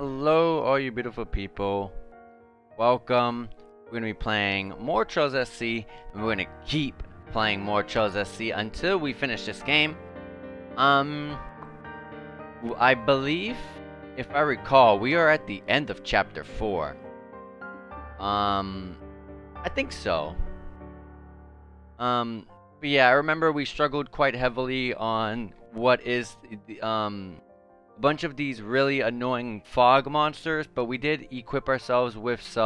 Hello, all you beautiful people. Welcome. We're going to be playing more Trails SC, and we're going to keep playing more Trails SC until we finish this game. I believe, if I recall, we are at the end of Chapter 4. I think so. But yeah, I remember we struggled quite heavily on what is a bunch of these really annoying fog monsters, but we did equip ourselves with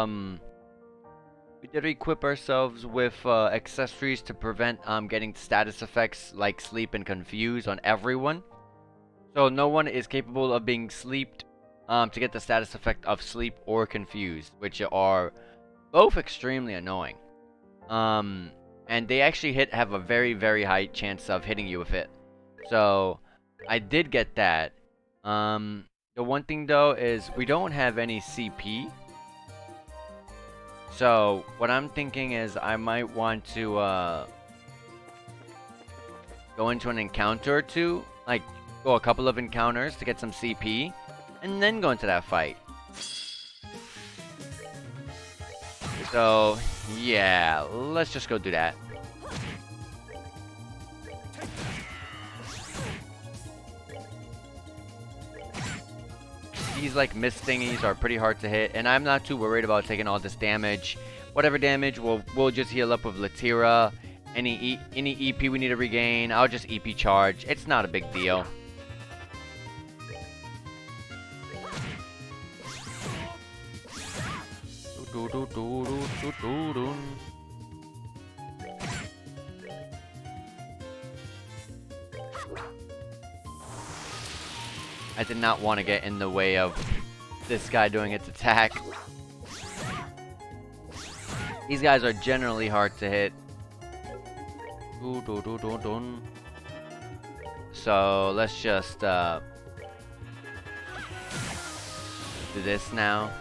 accessories to prevent getting status effects like sleep and confuse on everyone. So no one is capable of being sleeped to get the status effect of sleep or confused, which are both extremely annoying. And they actually have a very, very high chance of hitting you with it. So I did get that. The one thing though is we don't have any CP. So what I'm thinking is I might want to go into an encounter or two, like go a couple of encounters to get some CP, and then go into that fight. So yeah, let's just go do that. These like mist thingies are pretty hard to hit, and I'm not too worried about taking all this damage. Whatever damage, we'll just heal up with Latira. Any EP we need to regain, I'll just EP charge. It's not a big deal. I did not want to get in the way of this guy doing its attack. These guys are generally hard to hit. So let's just do this now.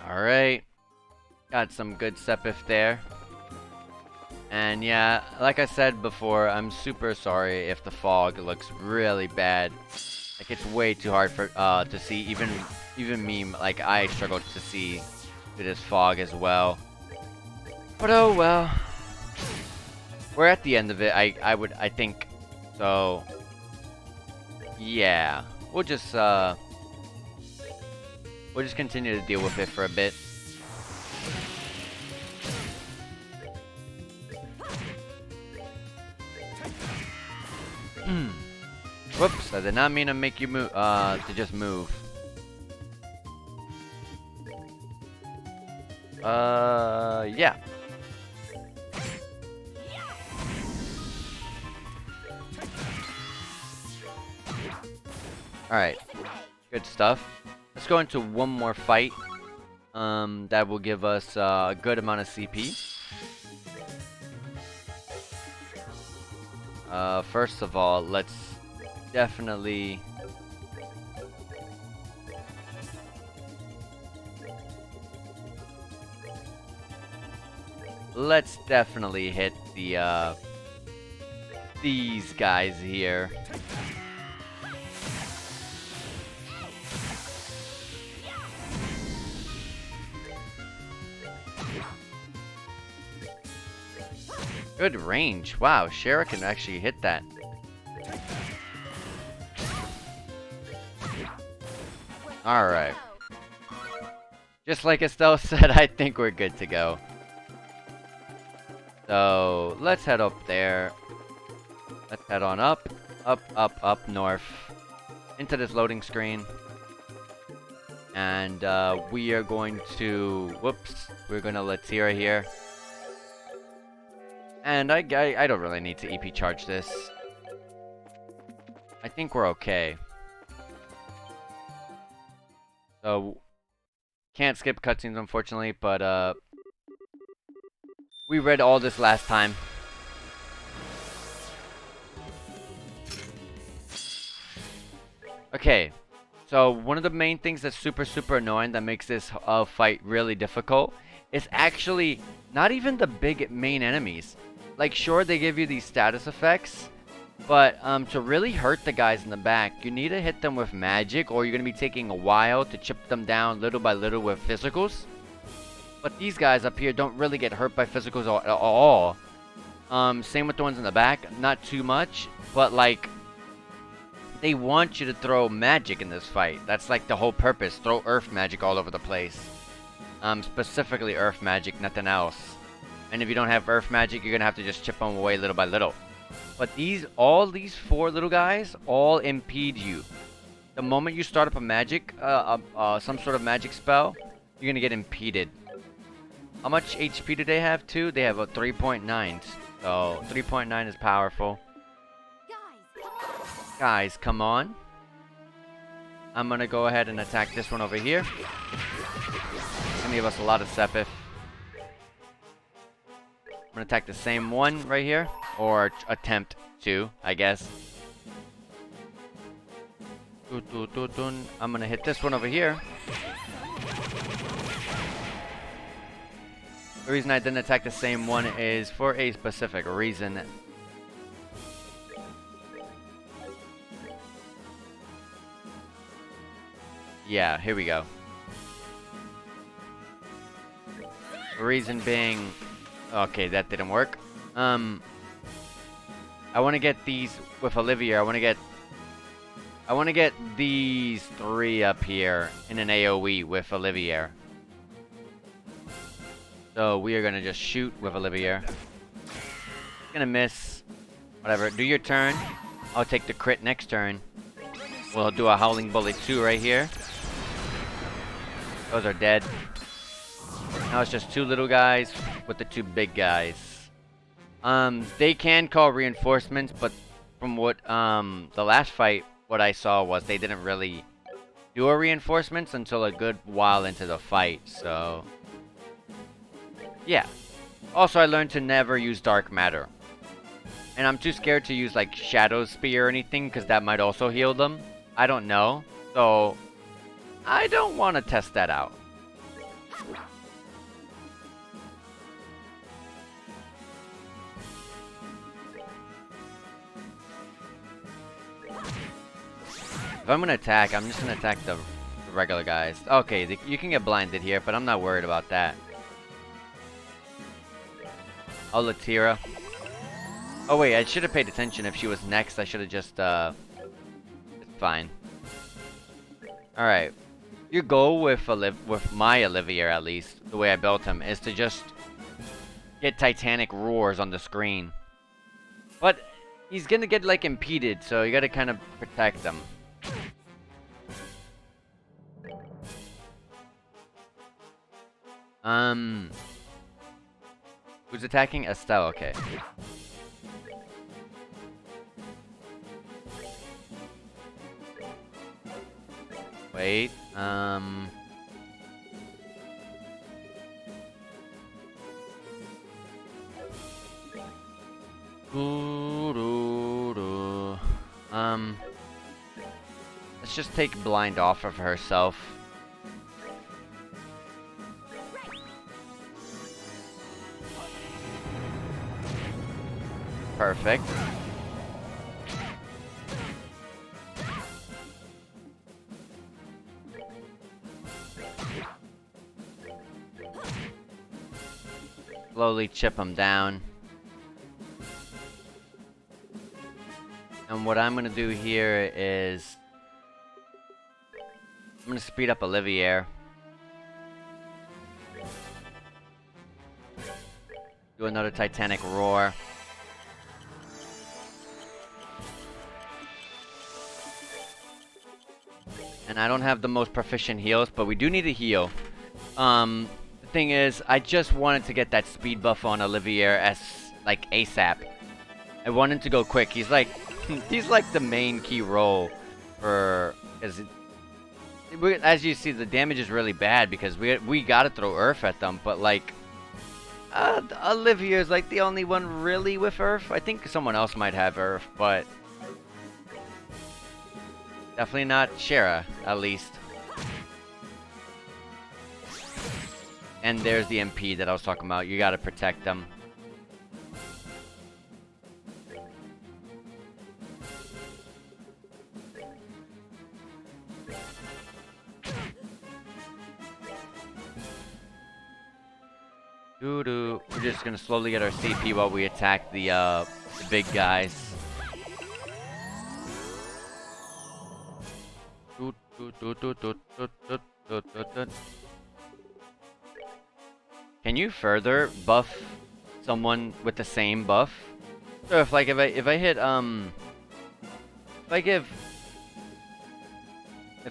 Alright. Got some good Sepif there. And yeah, like I said before, I'm super sorry if the fog looks really bad. Like it's way too hard for to see. Even me, like I struggled to see through this fog as well. But oh well. We're at the end of it. I think. So yeah, we'll just continue to deal with it for a bit. Whoops, I did not mean to make you move, to just move. Yeah. Alright. Good stuff. Let's go into one more fight. That will give us a good amount of CP. First of all, let's definitely hit the these guys here. Good range. Wow, Shara can actually hit that. Alright. Just like Estelle said, I think we're good to go. So, let's head up there. Let's head on up. Up north. Into this loading screen. And we are going to... Whoops. We're going to Latira here. And I don't really need to EP charge this. I think we're okay. So, can't skip cutscenes unfortunately, but we read all this last time. Okay, so one of the main things that's super annoying that makes this fight really difficult is actually not even the big main enemies. Like, sure, they give you these status effects, But to really hurt the guys in the back, you need to hit them with magic, or you're going to be taking a while to chip them down little by little with physicals. But these guys up here don't really get hurt by physicals at all. Same with the ones in the back, not too much, but like, they want you to throw magic in this fight. That's like the whole purpose, throw earth magic all over the place. Specifically earth magic, nothing else. And if you don't have earth magic, you're gonna have to just chip them away little by little. But all these 4 little guys, all impede you. The moment you start up a magic, some sort of magic spell, you're gonna get impeded. How much HP do they have too? They have a 3.9. So 3.9 is powerful. Guys, come on. I'm gonna go ahead and attack this one over here. It's gonna give us a lot of Sepith. I'm gonna attack the same one right here. Or attempt to, I guess. I'm gonna hit this one over here. The reason I didn't attack the same one is for a specific reason. Yeah, here we go. The reason being... Okay, that didn't work. I want to get these with Olivia. I want to get these 3 up here in an AoE with Olivia. So we are going to just shoot with Olivia. Gonna miss. Whatever. Do your turn. I'll take the crit next turn. We'll do a Howling Bullet 2 right here. Those are dead. Now it's just 2 little guys with the 2 big guys. They can call reinforcements, but from what the last fight, what I saw was they didn't really do a reinforcements until a good while into the fight, so... Yeah. Also, I learned to never use dark matter. And I'm too scared to use, like, Shadow Spear or anything, because that might also heal them. I don't know. So, I don't want to test that out. If I'm going to attack, I'm just going to attack the regular guys. Okay, you can get blinded here, but I'm not worried about that. Oh, Latira. Oh, wait, I should have paid attention. If she was next, I should have just, it's fine. Alright. Your goal with my Olivia, at least, the way I built him, is to just get Titanic roars on the screen. But he's gonna get, like, impeded, so you gotta kind of protect them. Who's attacking? Estelle, okay. Wait, let's just take blind off of herself. Perfect. Slowly chip them down. And what I'm gonna do here is I'm gonna speed up Olivia. Do another Titanic roar. And I don't have the most proficient heals, but we do need a heal. The thing is, I just wanted to get that speed buff on Olivia as, like, ASAP. I want him to go quick. He's like, he's like the main key role for, as you see, the damage is really bad because we gotta throw Earth at them, but like, Olivia is like the only one really with Earth. I think someone else might have Earth, but definitely not Shara, at least. And there's the MP that I was talking about. You gotta protect them. Doo-doo. We're just gonna slowly get our CP while we attack the big guys. Can you further buff someone with the same buff? So if like if I hit if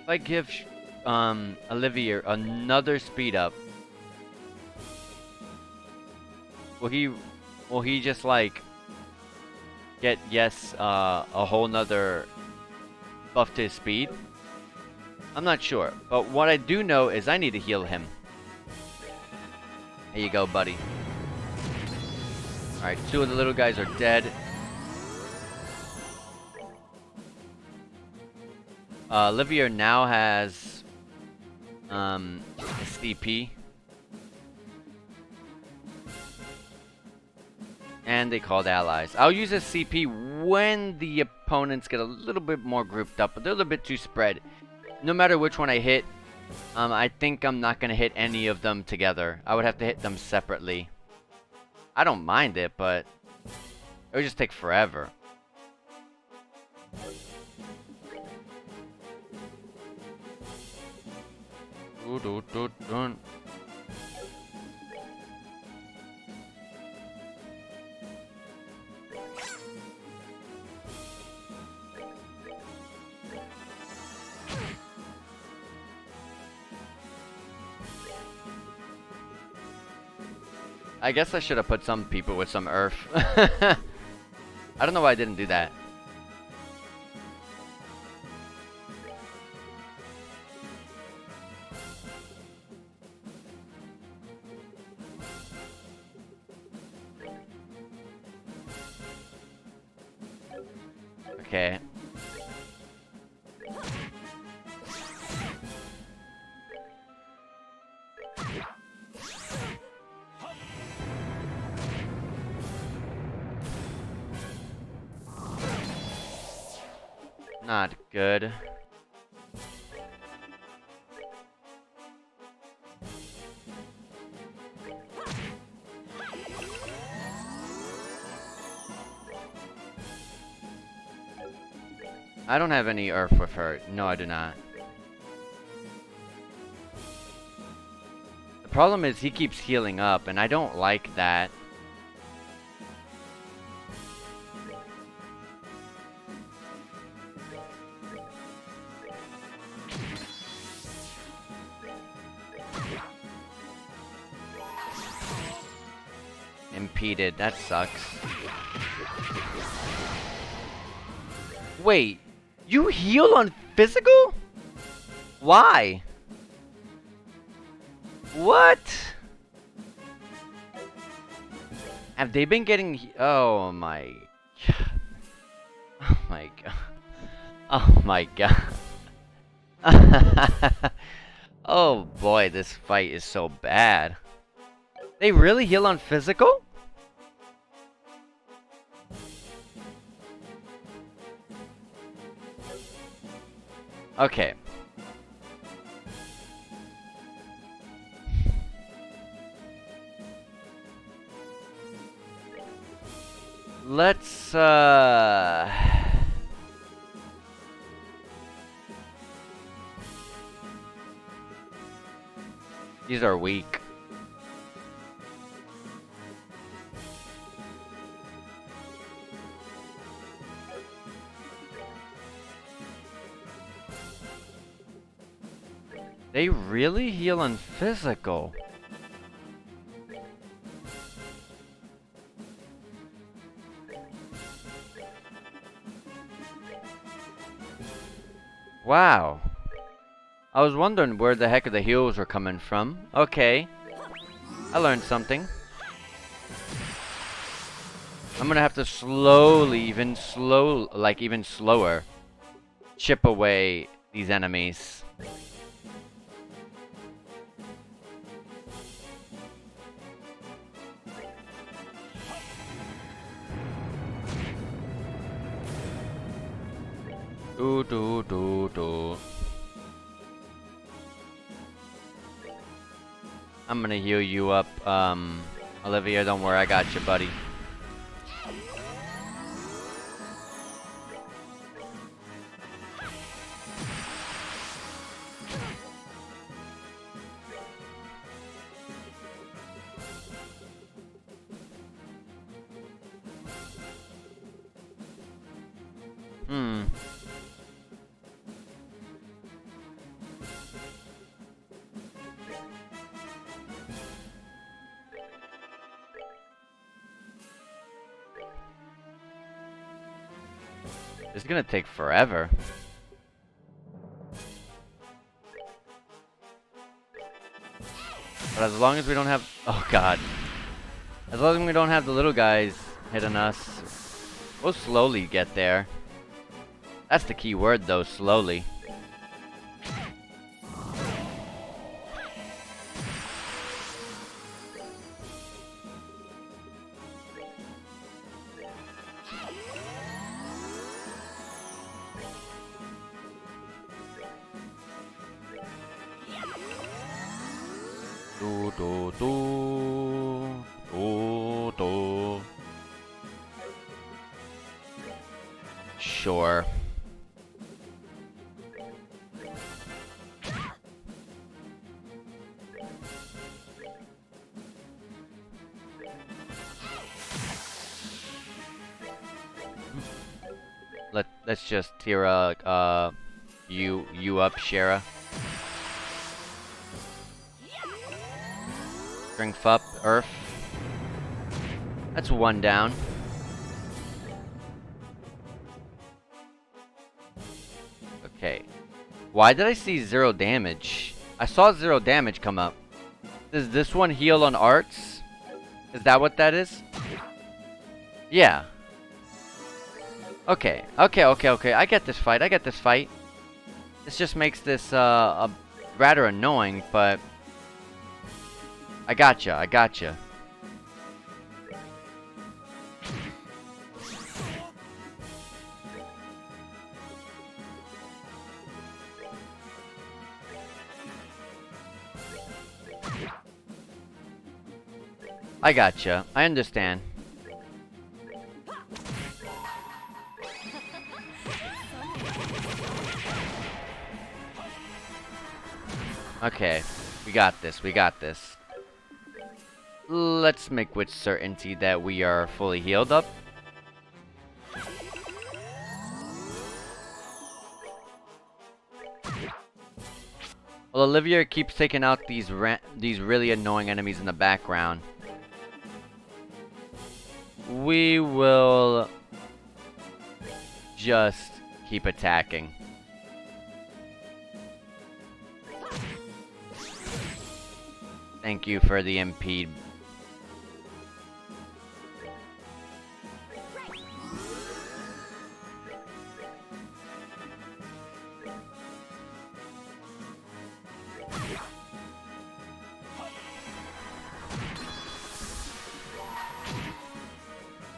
I give Olivia another speed up, will he just like get a whole nother buff to his speed? I'm not sure, but what I do know is I need to heal him. There you go, buddy. Alright, 2 of the little guys are dead. Olivia now has a CP. And they called allies. I'll use a CP when the opponents get a little bit more grouped up, but they're a little bit too spread. No matter which one I hit, I think I'm not going to hit any of them together. I would have to hit them separately. I don't mind it, but it would just take forever. I guess I should have put some people with some earth. I don't know why I didn't do that. Okay. Not good. I don't have any earth with her. No, I do not. The problem is he keeps healing up, and I don't like that. Impeded. That sucks. Wait, you heal on physical? Why? What? Have they been getting... Oh my... Oh my god. Oh my god. Oh boy, this fight is so bad. They really heal on physical? Okay. Let's, these are weak. They really heal on physical. Wow. I was wondering where the heck the heals were coming from. Okay. I learned something. I'm gonna have to slowly, even slower, chip away these enemies. I'm gonna heal you up, Olivia. Don't worry, I got you, buddy. It's gonna take forever. But as long as we don't have... Oh, God. As long as we don't have the little guys hitting us, we'll slowly get there. That's the key word, though, slowly. Do, do, do, do, do. Sure. Let's just tear you up, Shara. Strength up, Earth. That's one down. Okay. Why did I see 0 damage? I saw 0 damage come up. Does this one heal on arts? Is that what that is? Yeah. Okay. Okay. I get this fight. This just makes this rather annoying, but I gotcha. I understand. Okay, we got this. Let's make with certainty that we are fully healed up. Well, Olivia keeps taking out these really annoying enemies in the background. We will just keep attacking. Thank you for the impede.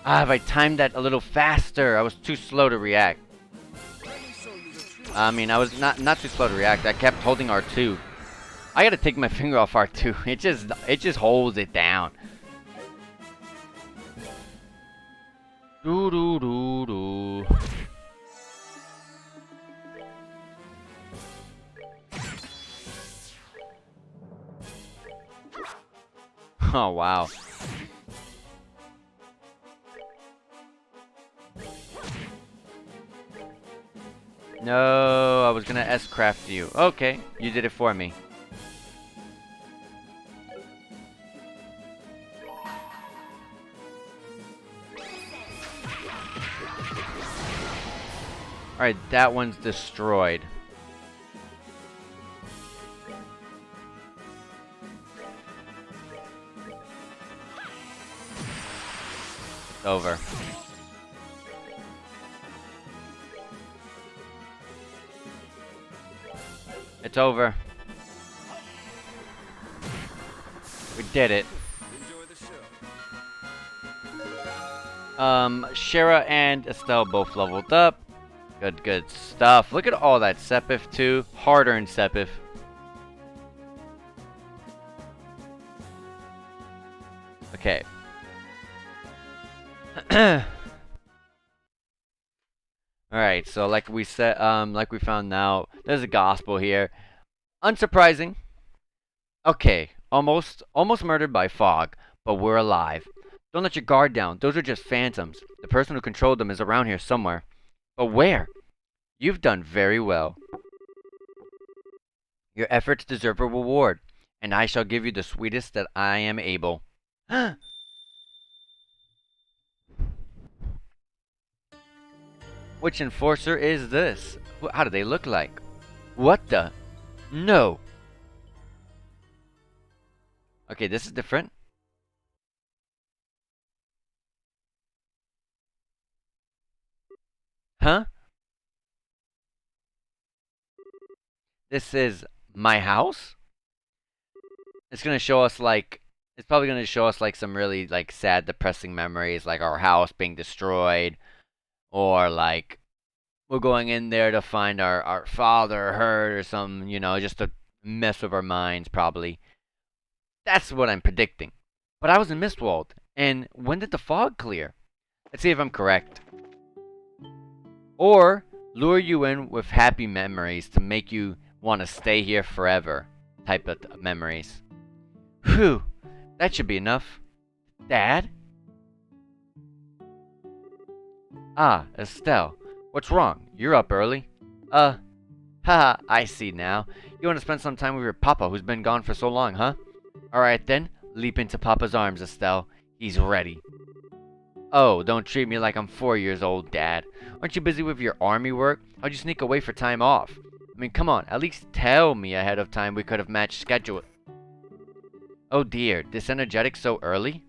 Ah, if I timed that a little faster, I was too slow to react. I mean, I was not too slow to react. I kept holding R2. I gotta take my finger off R2. It just holds it down. Do do do do. Oh wow. No, I was gonna S-craft you. Okay, you did it for me. Alright, that one's destroyed. It's over. It's over. We did it. Shara and Estelle both leveled up. Good stuff. Look at all that Sepith too. Hard-earned Sepith. Okay. Alright, so like we said, like we found out, there's a gospel here. Unsurprising. Okay, almost murdered by fog, but we're alive. Don't let your guard down. Those are just phantoms. The person who controlled them is around here somewhere. But where? You've done very well. Your efforts deserve a reward, and I shall give you the sweetest that I am able. Which enforcer is this? How do they look like? What the? No. Okay, this is different. Huh? This is my house? It's gonna show us like it's probably gonna show us like some really like sad, depressing memories, like our house being destroyed, or like we're going in there to find our father hurt or some, just to mess with our minds probably. That's what I'm predicting. But I was in Mistwald, and when did the fog clear? Let's see if I'm correct. Or lure you in with happy memories to make you want to stay here forever type of memories. Whew, that should be enough. Dad? Ah, Estelle. What's wrong? You're up early. Haha, I see now. You want to spend some time with your papa who's been gone for so long, huh? Alright then, leap into papa's arms, Estelle. He's ready. Oh, don't treat me like I'm 4 years old, Dad. Aren't you busy with your army work? How'd you sneak away for time off? I mean, come on, at least tell me ahead of time we could have matched schedule. Oh dear, this energetic so early?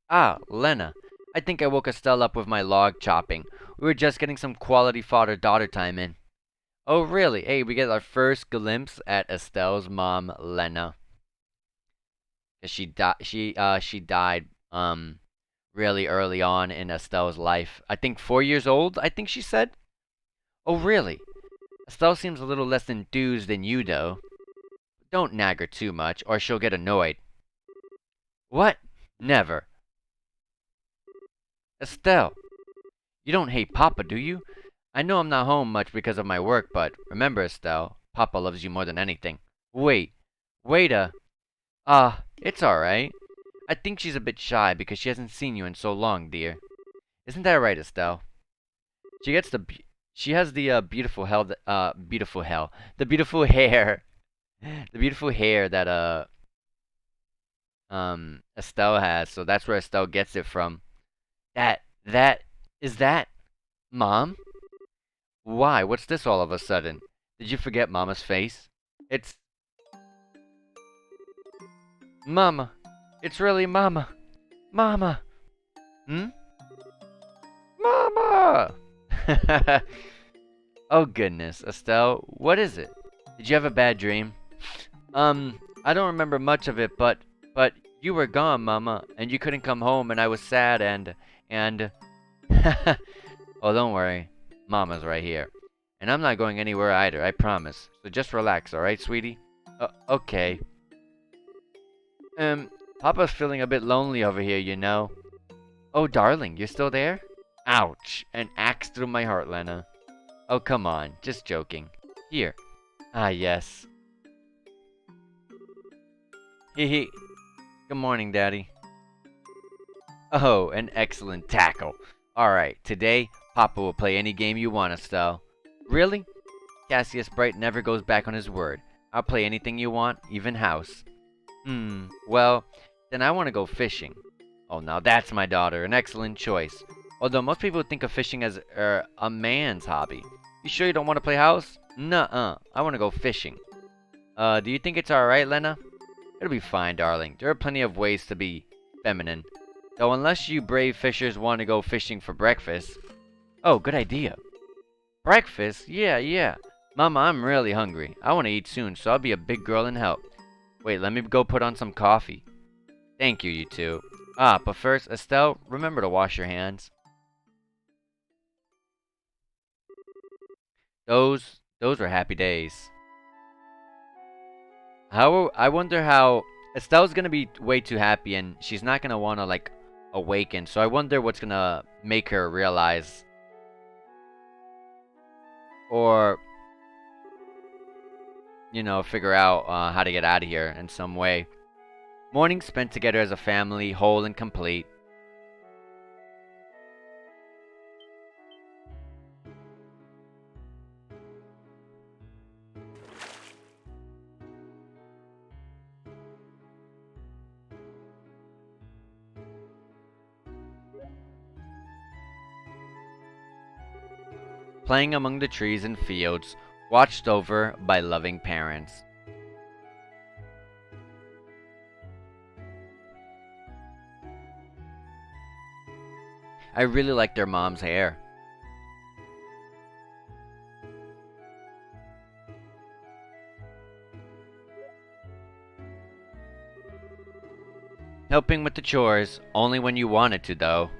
Ah, Lena. I think I woke Estelle up with my log chopping. We were just getting some quality father-daughter time in. Oh really? Hey, we get our first glimpse at Estelle's mom, Lena. She died really early on in Estelle's life. I think 4 years old, I think she said. Oh really? Estelle seems a little less enthused than you though. Don't nag her too much, or she'll get annoyed. What? Never. Estelle, you don't hate Papa, do you? I know I'm not home much because of my work, but remember, Estelle, Papa loves you more than anything. Wait. It's alright. I think she's a bit shy because she hasn't seen you in so long, dear. Isn't that right, Estelle? She gets the she has the the beautiful hair, the beautiful hair that Estelle has. So that's where Estelle gets it from. That is that Mom? Why? What's this all of a sudden? Did you forget Mama's face? It's Mama. It's really Mama. Mama. Hmm? Mama! Oh goodness, Estelle, what is it? Did you have a bad dream? I don't remember much of it, but you were gone, Mama, and you couldn't come home, and I was sad, and oh, don't worry, Mama's right here, and I'm not going anywhere either, I promise. So just relax, all right, sweetie? Okay. Papa's feeling a bit lonely over here, you know. Oh, darling, you're still there? Ouch! An axe through my heart, Lena. Oh, come on, just joking. Here. Ah, yes. Hee hee. Good morning, Daddy. Oh, an excellent tackle. Alright, today, Papa will play any game you want, Estelle. Really? Cassius Bright never goes back on his word. I'll play anything you want, even house. Well, then I want to go fishing. Oh, now that's my daughter, an excellent choice. Although most people think of fishing as a man's hobby. You sure you don't want to play house? Nuh-uh, I want to go fishing. Do you think it's alright, Lena? It'll be fine, darling. There are plenty of ways to be feminine. Though unless you brave fishers want to go fishing for breakfast. Oh, good idea. Breakfast? Yeah. Mama, I'm really hungry. I want to eat soon, so I'll be a big girl and help. Wait, let me go put on some coffee. Thank you, you two. Ah, but first, Estelle, remember to wash your hands. Those were happy days. How I wonder how Estelle's gonna be way too happy and she's not gonna wanna like awaken. So I wonder what's gonna make her realize, or figure out how to get out of here in some way. Morning spent together as a family, whole and complete. Playing among the trees and fields, watched over by loving parents. I really like their mom's hair. Helping with the chores, only when you wanted to though.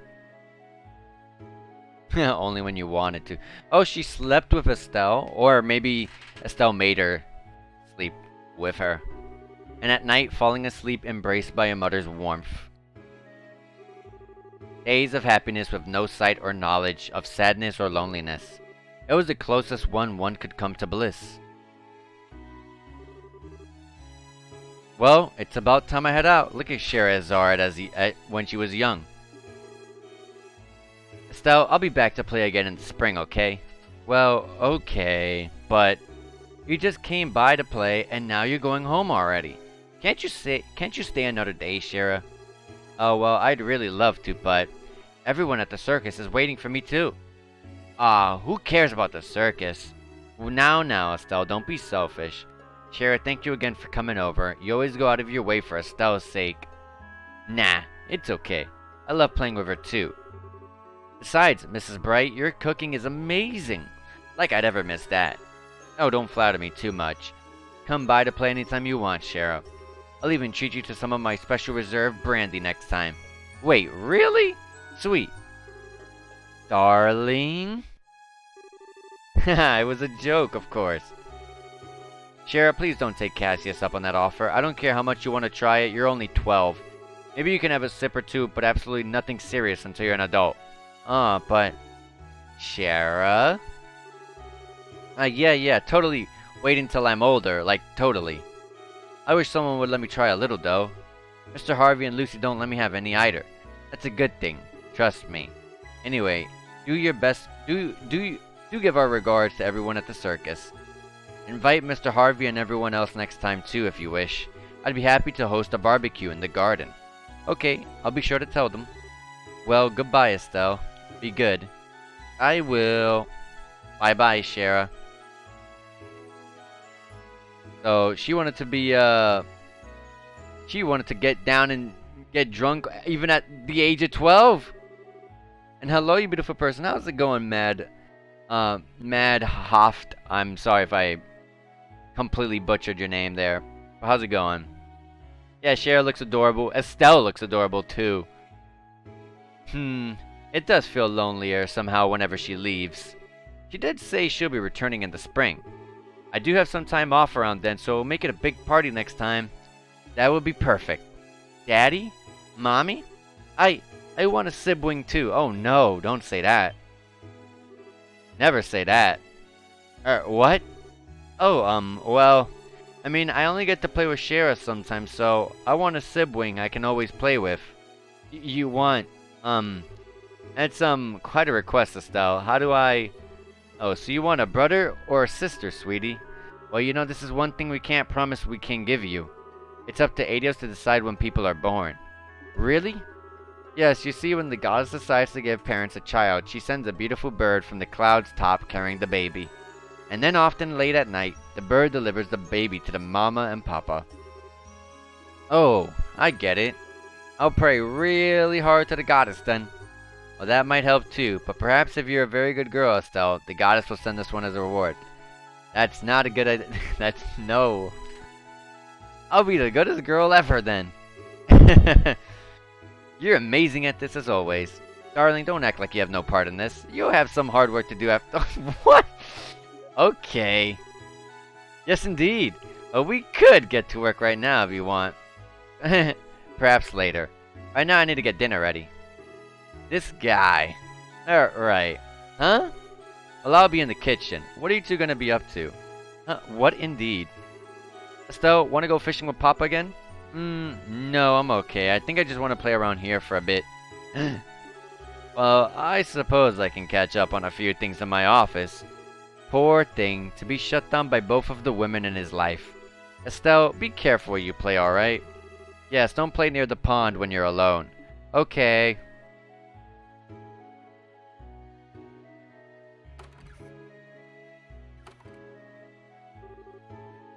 Only when you wanted to. Oh, she slept with Estelle? Or maybe Estelle made her sleep with her. And at night, falling asleep embraced by a mother's warmth. Days of happiness with no sight or knowledge of sadness or loneliness. It was the closest one could come to bliss. Well, it's about time I head out. Look at Scheherazade when she was young. Estelle, I'll be back to play again in the spring, okay? Well, okay, but you just came by to play and now you're going home already. Can't you stay another day, Shara? Oh, well, I'd really love to, but everyone at the circus is waiting for me too. Ah, who cares about the circus? Now, Estelle, don't be selfish. Shara, thank you again for coming over. You always go out of your way for Estelle's sake. Nah, it's okay. I love playing with her too. Besides, Mrs. Bright, your cooking is amazing. Like I'd ever miss that. Oh, don't flatter me too much. Come by to play anytime you want, Shara. I'll even treat you to some of my special reserve brandy next time. Wait, really? Sweet. Darling? Haha, it was a joke, of course. Shara, please don't take Cassius up on that offer. I don't care how much you want to try it, you're only 12. Maybe you can have a sip or two, but absolutely nothing serious until you're an adult. But... Shara? Yeah, totally. Wait until I'm older, like, totally. I wish someone would let me try a little, though. Mr. Harvey and Lucy don't let me have any either. That's a good thing. Trust me. Anyway, do your best. Do give our regards to everyone at the circus. Invite Mr. Harvey and everyone else next time, too, if you wish. I'd be happy to host a barbecue in the garden. Okay, I'll be sure to tell them. Well, goodbye, Estelle. Be good. I will. Bye-bye, Shara. So, she wanted to be, she wanted to get down and get drunk even at the age of 12. And hello, you beautiful person. How's it going, Mad Hoft? I'm sorry if I completely butchered your name there. But how's it going? Yeah, Shara looks adorable. Estelle looks adorable, too. It does feel lonelier somehow whenever she leaves. She did say she'll be returning in the spring. I do have some time off around then, so we'll make it a big party next time. That would be perfect. Daddy? Mommy? I want a sibling too. Oh no, don't say that. Never say that. What? Oh, well, I mean, I only get to play with Shara sometimes, so I want a sibling I can always play with. You want, that's, quite a request, Estelle. How do I... Oh, so you want a brother or a sister, sweetie? Well, you know, this is one thing we can't promise we can give you. It's up to Adios to decide when people are born. Really? Yes, you see, when the goddess decides to give parents a child, she sends a beautiful bird from the cloud's top carrying the baby. And then often late at night, the bird delivers the baby to the mama and papa. Oh, I get it. I'll pray really hard to the goddess then. Well, that might help too, but perhaps if you're a very good girl, Estelle, the goddess will send us one as a reward. That's not a good idea. That's no. I'll be the goodest girl ever then. You're amazing at this as always. Darling, don't act like you have no part in this. You'll have some hard work to do after. What? Okay. Yes, indeed. Well, we could get to work right now if you want. Perhaps later. Right now I need to get dinner ready. This guy. Alright. Huh? Well, I'll be in the kitchen. What are you two gonna be up to? What indeed? Estelle, wanna go fishing with Papa again? No, I'm okay. I think I just want to play around here for a bit. Well, I suppose I can catch up on a few things in my office. Poor thing, to be shut down by both of the women in his life. Estelle, be careful where you play, alright? Yes, don't play near the pond when you're alone. Okay.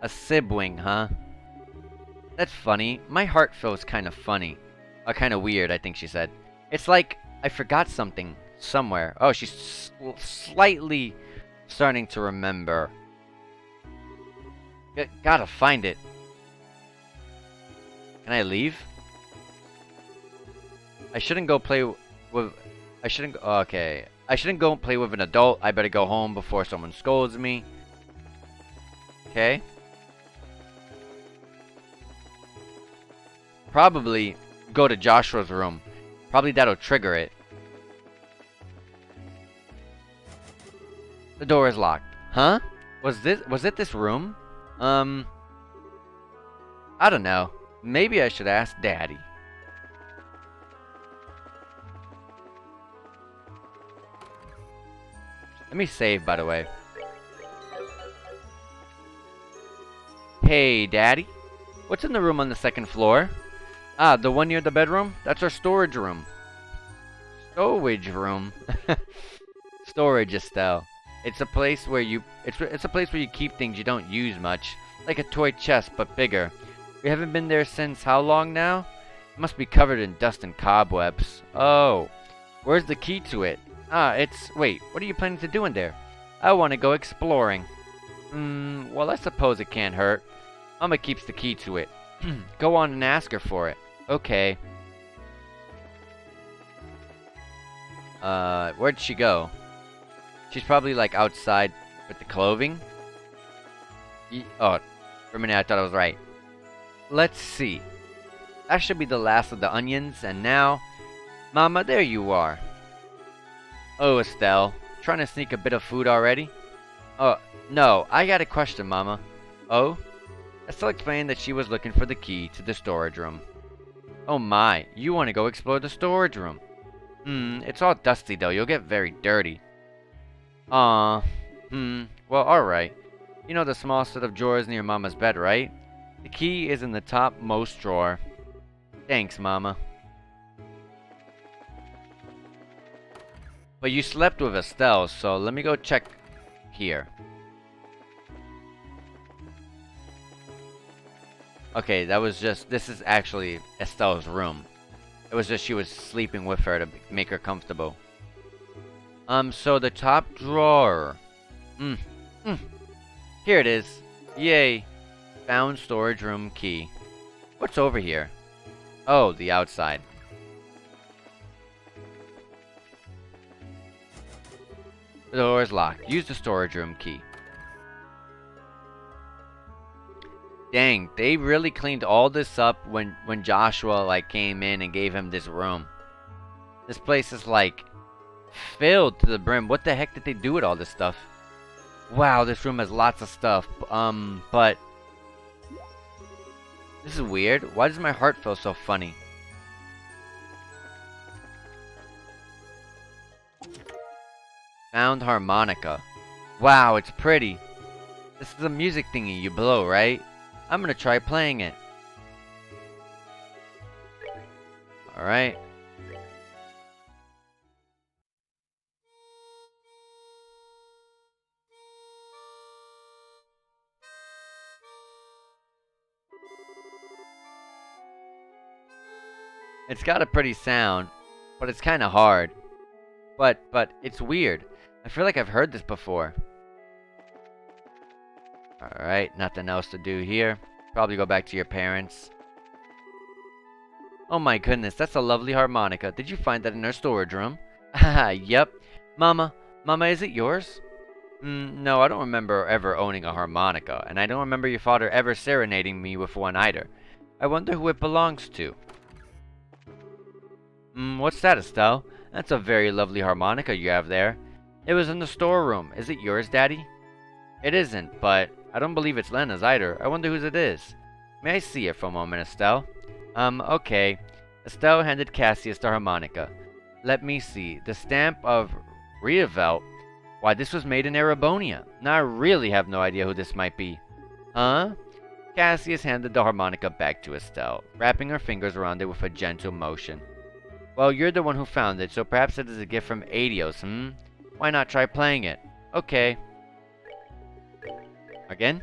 A sibling, huh? That's funny. My heart feels kind of funny. Kind of weird, I think she said. It's like I forgot something somewhere. Oh, she's slightly starting to remember. Gotta find it. Can I leave? I shouldn't go play with... I shouldn't... Okay. I shouldn't go play with an adult. I better go home before someone scolds me. Okay. Probably go to Joshua's room. Probably that'll trigger it. The door is locked. Huh? Was it this room? I don't know. Maybe I should ask Daddy. Let me save, by the way. Hey, Daddy. What's in the room on the second floor? Ah, the one near the bedroom? That's our storage room. Storage room? Storage, Estelle. It's a place where you keep things you don't use much. Like a toy chest, but bigger. We haven't been there since how long now? It must be covered in dust and cobwebs. Oh. Where's the key to it? Ah, wait, what are you planning to do in there? I want to go exploring. Well, I suppose it can't hurt. Mama keeps the key to it. Go on and ask her for it. Okay. Where'd she go? She's probably like outside with the clothing. Oh, for a minute I thought I was right. Let's see. That should be the last of the onions, and now... Mama, there you are. Oh, Estelle. Trying to sneak a bit of food already? Oh, no, I got a question, Mama. Oh? Estelle explained that she was looking for the key to the storage room. Oh my, you want to go explore the storage room. It's all dusty though, you'll get very dirty. Well, alright. You know the small set of drawers near Mama's bed, right? The key is in the topmost drawer. Thanks, Mama. But you slept with Estelle, so let me go check here. Okay, this is actually Estelle's room. It was just she was sleeping with her to make her comfortable. So the top drawer. Here it is. Yay. Found storage room key. What's over here? Oh, the outside. The door is locked. Use the storage room key. Dang, they really cleaned all this up when Joshua like came in and gave him this room. This place is like filled to the brim. What the heck did they do with all this stuff? Wow, this room has lots of stuff. But this is weird. Why does my heart feel so funny? Found harmonica. Wow, it's pretty. This is a music thingy you blow, right? I'm gonna try playing it. Alright. It's got a pretty sound, but it's kinda hard. But it's weird. I feel like I've heard this before. Alright, nothing else to do here. Probably go back to your parents. Oh my goodness, that's a lovely harmonica. Did you find that in our storage room? Haha, yep. Mama, is it yours? No, I don't remember ever owning a harmonica, and I don't remember your father ever serenading me with one either. I wonder who it belongs to. What's that, Estelle? That's a very lovely harmonica you have there. It was in the storeroom. Is it yours, Daddy? It isn't, but I don't believe it's Lena's either. I wonder whose it is. May I see it for a moment, Estelle? Okay. Estelle handed Cassius the harmonica. Let me see. The stamp of Rievelt. Why, this was made in Erebonia. Now I really have no idea who this might be. Huh? Cassius handed the harmonica back to Estelle, wrapping her fingers around it with a gentle motion. Well, you're the one who found it, so perhaps it is a gift from Adios, Why not try playing it? Okay. Again?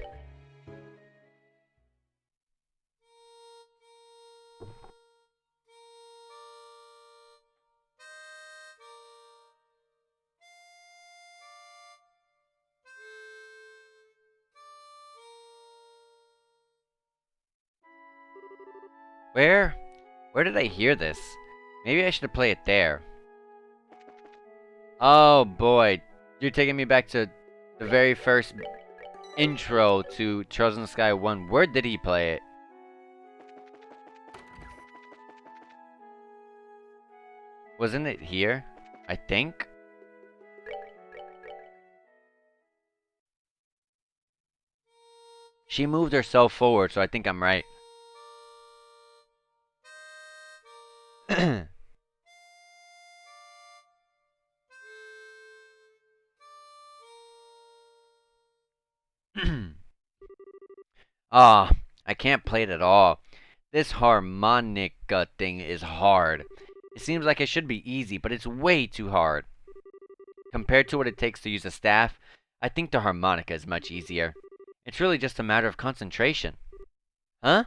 Where? Where did I hear this? Maybe I should play it there. Oh boy. You're taking me back to the very first intro to Trails in the Sky 1. Where did he play it? Wasn't it here? I think? She moved herself forward, so I think I'm right. Ah, I can't play it at all. This harmonica thing is hard. It seems like it should be easy, but it's way too hard. Compared to what it takes to use a staff, I think the harmonica is much easier. It's really just a matter of concentration. Huh?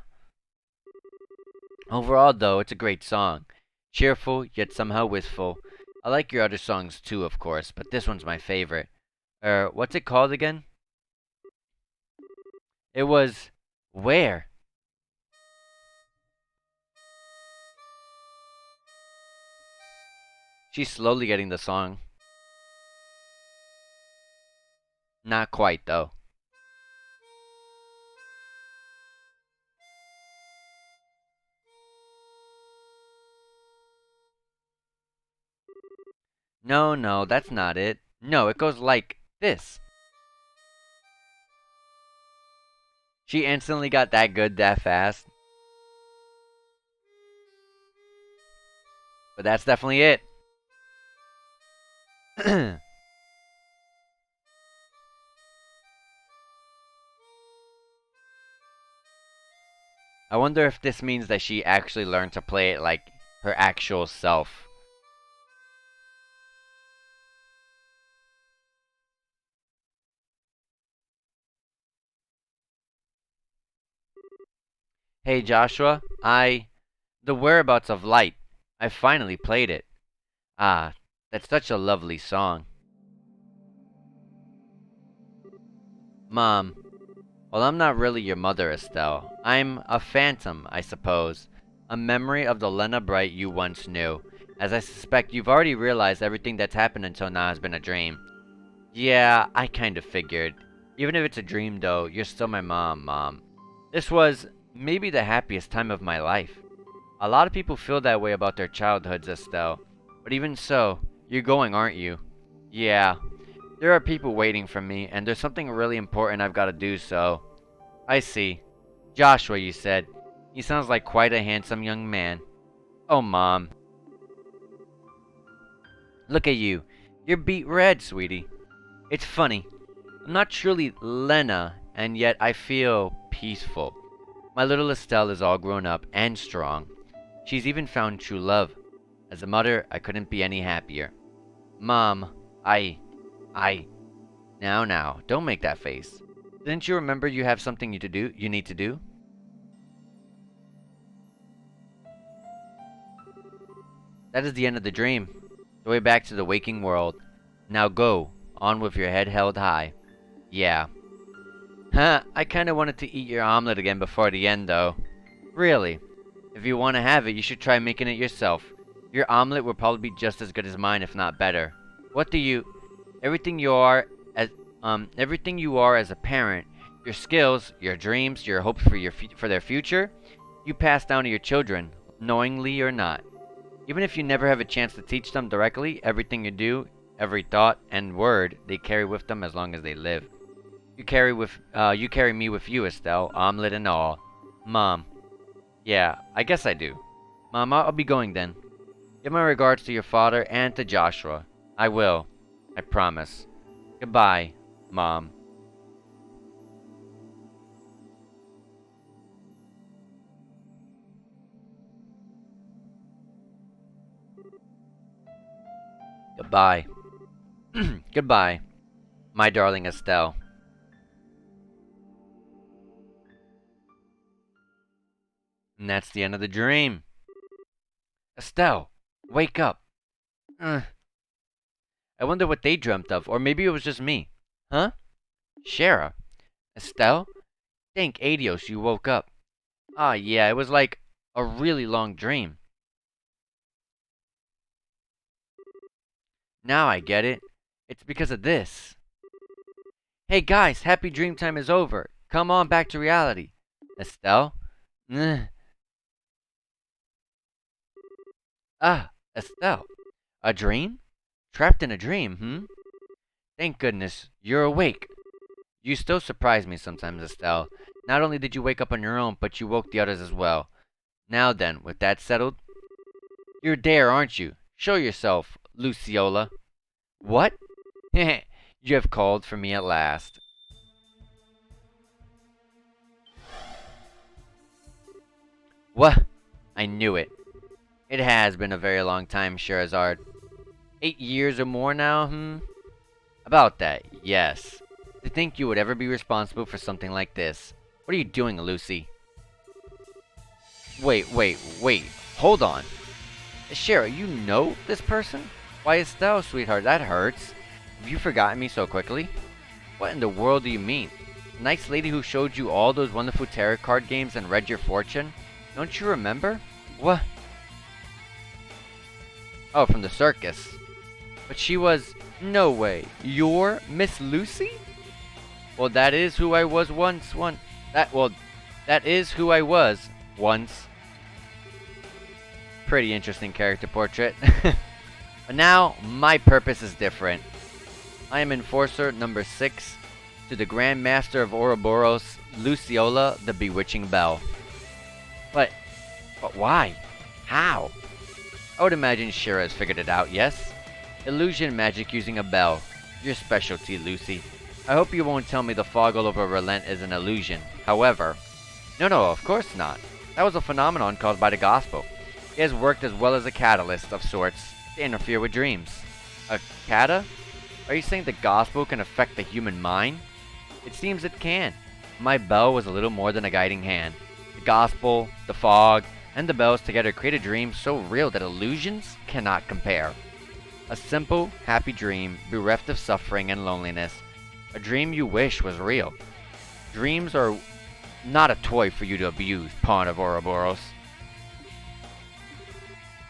Overall, though, it's a great song. Cheerful, yet somehow wistful. I like your other songs too, of course, but this one's my favorite. What's it called again? It was... Where? She's slowly getting the song. Not quite, though. No, that's not it. No, it goes like this. She instantly got that good that fast. But that's definitely it. I wonder if this means that she actually learned to play it like her actual self. Hey Joshua, The Whereabouts of Light. I finally played it. Ah, that's such a lovely song. Mom, well, I'm not really your mother, Estelle. I'm a phantom, I suppose. A memory of the Lena Bright you once knew. As I suspect you've already realized everything that's happened until now has been a dream. Yeah, I kind of figured. Even if it's a dream, though, you're still my mom, Mom. This was maybe the happiest time of my life. A lot of people feel that way about their childhoods, Estelle. But even so, you're going, aren't you? Yeah. There are people waiting for me, and there's something really important I've got to do, so... I see. Joshua, you said. He sounds like quite a handsome young man. Oh, Mom. Look at you. You're beet red, sweetie. It's funny. I'm not truly Lena, and yet I feel peaceful. My little Estelle is all grown up and strong. She's even found true love. As a mother, I couldn't be any happier. Mom, Now, don't make that face. Didn't you remember you have something you need to do? That is the end of the dream. The way back to the waking world. Now go, on with your head held high. Yeah. Huh, I kinda wanted to eat your omelet again before the end, though. Really. If you want to have it, you should try making it yourself. Your omelet will probably be just as good as mine, if not better. What do you... Everything you are... Everything you are as a parent, your skills, your dreams, your hopes for for their future, you pass down to your children, knowingly or not. Even if you never have a chance to teach them directly, everything you do, every thought and word, they carry with them as long as they live. You carry me with you, Estelle, omelet and all. Mom. Yeah, I guess I do. Mom, I'll be going then. Give my regards to your father and to Joshua. I will. I promise. Goodbye, Mom. Goodbye. Goodbye, my darling Estelle. And that's the end of the dream. Estelle, wake up. I wonder what they dreamt of, or maybe it was just me. Huh? Shara? Estelle? Thank Adios you woke up. Ah, yeah, it was like a really long dream. Now I get it. It's because of this. Hey guys, happy dream time is over. Come on back to reality. Estelle? Ah, Estelle. A dream? Trapped in a dream, Thank goodness, you're awake. You still surprise me sometimes, Estelle. Not only did you wake up on your own, but you woke the others as well. Now then, with that settled, you're there, aren't you? Show yourself, Luciola. What? You have called for me at last. What? I knew it. It has been a very long time, Scheherazade. 8 years or more now, About that, yes. To think you would ever be responsible for something like this. What are you doing, Lucy? Wait. Hold on. Shara, you know this person? Why, Estelle, sweetheart, that hurts. Have you forgotten me so quickly? What in the world do you mean? The nice lady who showed you all those wonderful tarot card games and read your fortune? Don't you remember? What? Oh, from the circus. But she was... No way. You're Miss Lucy? Well, that is who I was once. That is who I was once. Pretty interesting character portrait. But now, my purpose is different. I am Enforcer number 6 to the Grand Master of Ouroboros, Luciola the Bewitching Belle. But why? How? I would imagine Shira has figured it out, yes? Illusion magic using a bell. Your specialty, Lucy. I hope you won't tell me the fog all over Rolent is an illusion. However... No, of course not. That was a phenomenon caused by the gospel. It has worked as well as a catalyst of sorts to interfere with dreams. A cata? Are you saying the gospel can affect the human mind? It seems it can. My bell was a little more than a guiding hand. The gospel, the fog, and the bells together create a dream so real that illusions cannot compare. A simple, happy dream, bereft of suffering and loneliness. A dream you wish was real. Dreams are not a toy for you to abuse, pawn of Ouroboros.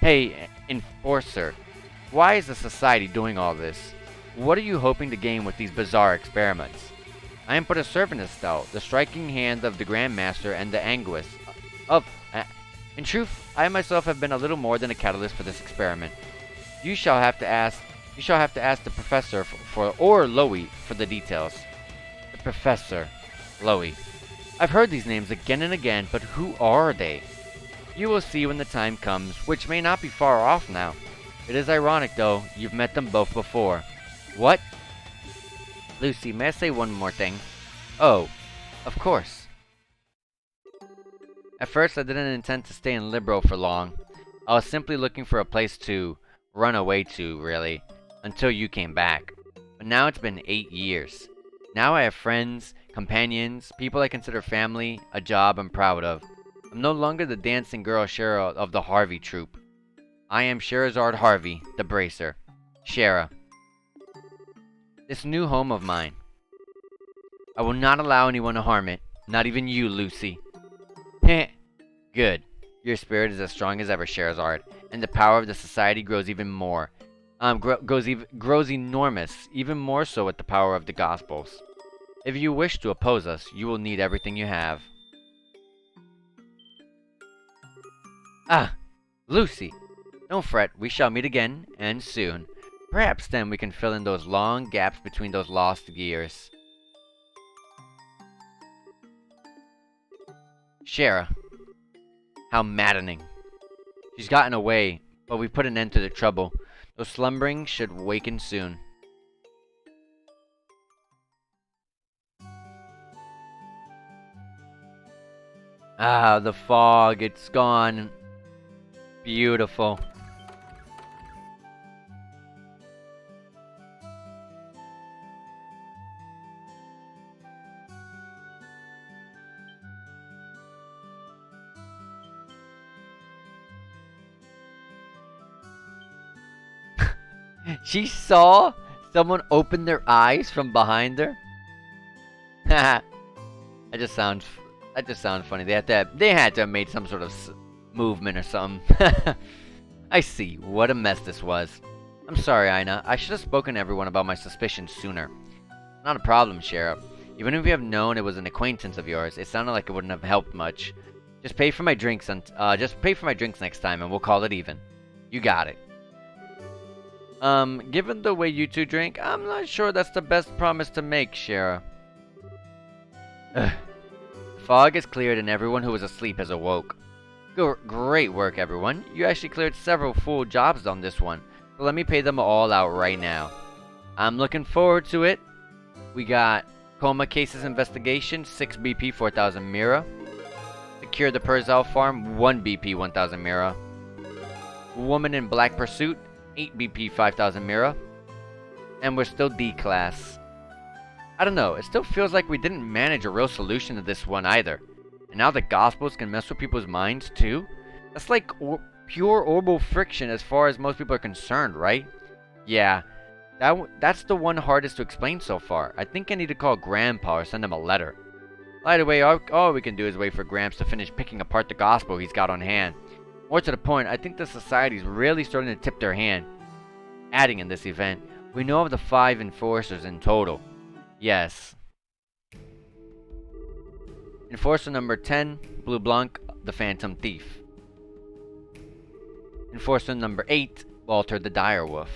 Hey, Enforcer, why is the society doing all this? What are you hoping to gain with these bizarre experiments? I am but a servant, Estelle, the striking hand of the Grand Master and the anguish of... in truth, I myself have been a little more than a catalyst for this experiment. You shall have to ask the Professor or Loey for the details. The Professor. Loey. I've heard these names again and again, but who are they? You will see when the time comes, which may not be far off now. It is ironic, though, you've met them both before. What? Lucy, may I say one more thing? Oh, of course. At first, I didn't intend to stay in Libro for long. I was simply looking for a place to run away to, really, until you came back. But now it's been 8 years. Now I have friends, companions, people I consider family, a job I'm proud of. I'm no longer the dancing girl Shara of the Harvey troupe. I am Scheherazade Harvey, the Bracer. Shara. This new home of mine. I will not allow anyone to harm it, not even you, Lucy. Heh. Good. Your spirit is as strong as ever, Scheherazade, and the power of the society grows even more. grows enormous, even more so with the power of the Gospels. If you wish to oppose us, you will need everything you have. Ah, Lucy! Don't fret, we shall meet again, and soon. Perhaps then we can fill in those long gaps between those lost years. Shara. How maddening. She's gotten away, but we've put an end to the trouble. Those slumbering should waken soon. Ah, the fog, it's gone. Beautiful. She saw someone open their eyes from behind her. That just sounds funny. They had to have made some sort of movement or something. I see. What a mess this was. I'm sorry, Ina. I should have spoken to everyone about my suspicions sooner. Not a problem, Sheriff. Even if you have known it was an acquaintance of yours, it sounded like it wouldn't have helped much. Just pay for my drinks next time, and we'll call it even. You got it. Given the way you two drink, I'm not sure that's the best promise to make, Shara. The fog is cleared and everyone who was asleep has awoke. Great work, everyone. You actually cleared several full jobs on this one, so let me pay them all out right now. I'm looking forward to it. We got Coma Cases Investigation, 6 BP, 4,000 Mira. Secure the Perzel Farm, 1 BP, 1,000 Mira. Woman in Black Pursuit, 8 BP, 5,000 Mira. And we're still D class. I don't know, it still feels like we didn't manage a real solution to this one either. And now the Gospels can mess with people's minds too? That's like pure orbital friction as far as most people are concerned, right? Yeah, that's the one hardest to explain so far. I think I need to call Grandpa or send him a letter. By the way, all we can do is wait for Gramps to finish picking apart the Gospel he's got on hand. More to the point, I think the Society's really starting to tip their hand. Adding in this event, we know of the 5 enforcers in total. Yes. Enforcer number 10, Blue Blanc, the Phantom Thief. Enforcer number 8, Walter the Direwolf.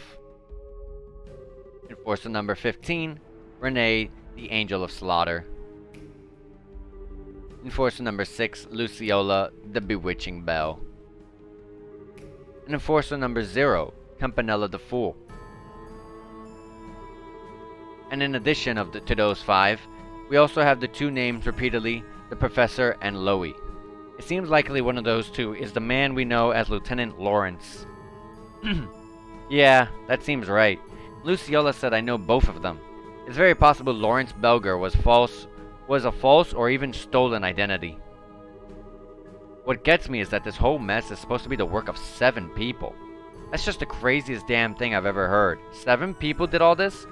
Enforcer number 15, Renee, the Angel of Slaughter. Enforcer number 6, Luciola, the Bewitching Belle. And Enforcer number 0, Campanella the Fool. And in addition to those 5, we also have the 2 names repeatedly, the Professor and Loey. It seems likely one of those 2 is the man we know as Lieutenant Lawrence. Yeah, that seems right. Luciola said I know both of them. It's very possible Lawrence Belger was a false or even stolen identity. What gets me is that this whole mess is supposed to be the work of 7 people. That's just the craziest damn thing I've ever heard. 7 people did all this?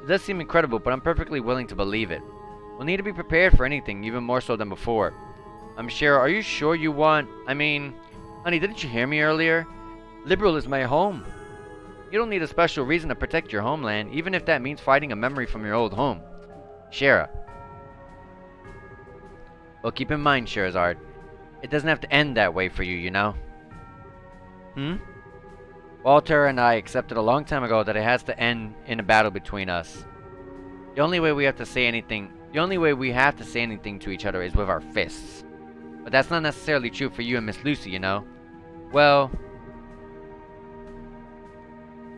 It does seem incredible, but I'm perfectly willing to believe it. We'll need to be prepared for anything, even more so than before. Cheryl, are you sure you want... honey, didn't you hear me earlier? Liberal is my home. You don't need a special reason to protect your homeland, even if that means fighting a memory from your old home. Shara. Well, keep in mind, Sherazard, it doesn't have to end that way for you, you know? Walter and I accepted a long time ago that it has to end in a battle between us. The only way we have to say anything to each other is with our fists. But that's not necessarily true for you and Miss Lucy, you know? Well,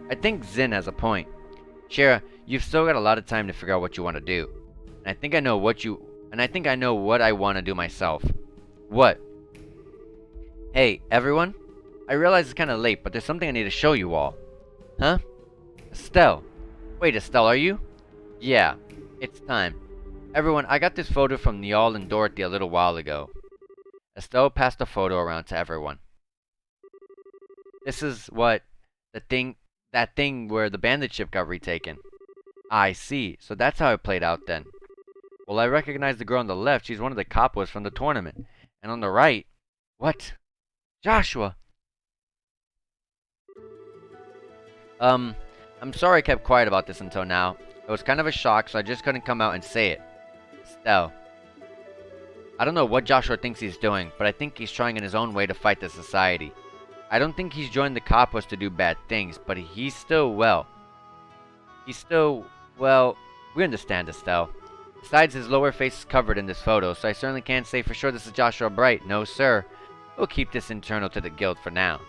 I think Zin has a point. Shara, you've still got a lot of time to figure out what you want to do. And I think I know what I want to do myself. What? Hey, everyone. I realize it's kind of late, but there's something I need to show you all. Huh? Estelle. Wait, Estelle, are you? Yeah, it's time. Everyone, I got this photo from Niall and Dorothy a little while ago. Estelle passed the photo around to everyone. This is that thing where the bandit ship got retaken. I see, so that's how it played out then. Well, I recognize the girl on the left, she's one of the coppers from the tournament. And on the right, what? Joshua! Um, I'm sorry I kept quiet about this until now. It was kind of a shock, so I just couldn't come out and say it. Estelle. I don't know what Joshua thinks he's doing, but I think he's trying in his own way to fight the society. I don't think he's joined the coppers to do bad things, but he's still, well, we understand, Estelle. Besides, his lower face is covered in this photo, so I certainly can't say for sure this is Joshua Bright. No, sir. We'll keep this internal to the guild for now.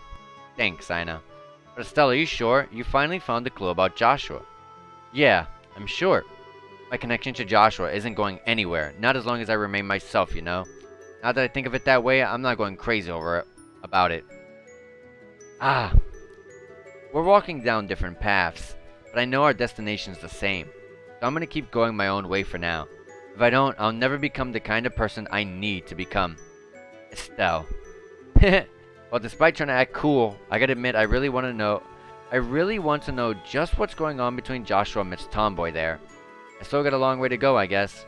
Thanks, Ina. But Estelle, are you sure? You finally found the clue about Joshua. Yeah, I'm sure. My connection to Joshua isn't going anywhere, not as long as I remain myself, you know? Now that I think of it that way, I'm not going crazy about it. Ah, we're walking down different paths, but I know our destination's the same. So I'm gonna keep going my own way for now. If I don't, I'll never become the kind of person I need to become. Estelle. Well, despite trying to act cool, I gotta admit I really want to know just what's going on between Joshua and Miss Tomboy there. I still got a long way to go, I guess.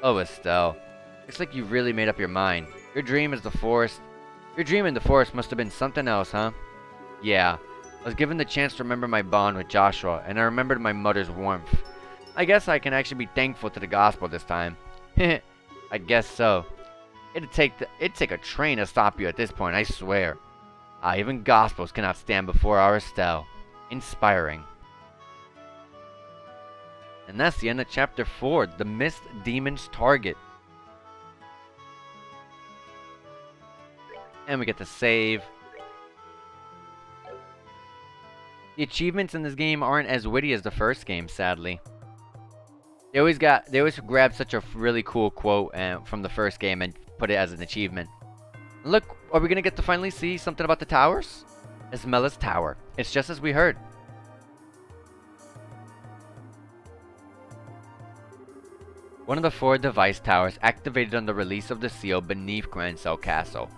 Oh, Estelle. Looks like you really made up your mind. Your dream in the forest must have been something else, huh? Yeah. I was given the chance to remember my bond with Joshua, and I remembered my mother's warmth. I guess I can actually be thankful to the gospel this time. I guess so. It'd take a train to stop you at this point, I swear. Even gospels cannot stand before our Estelle. Inspiring. And that's the end of Chapter 4, The Mist Demon's Target. And we get to save. The achievements in this game aren't as witty as the first game, sadly. They always grab such a really cool quote from the first game and put it as an achievement. Look, are we gonna get to finally see something about the towers? Esmela's tower. It's just as we heard. One of the 4 device towers activated on the release of the seal beneath Grand Cell Castle.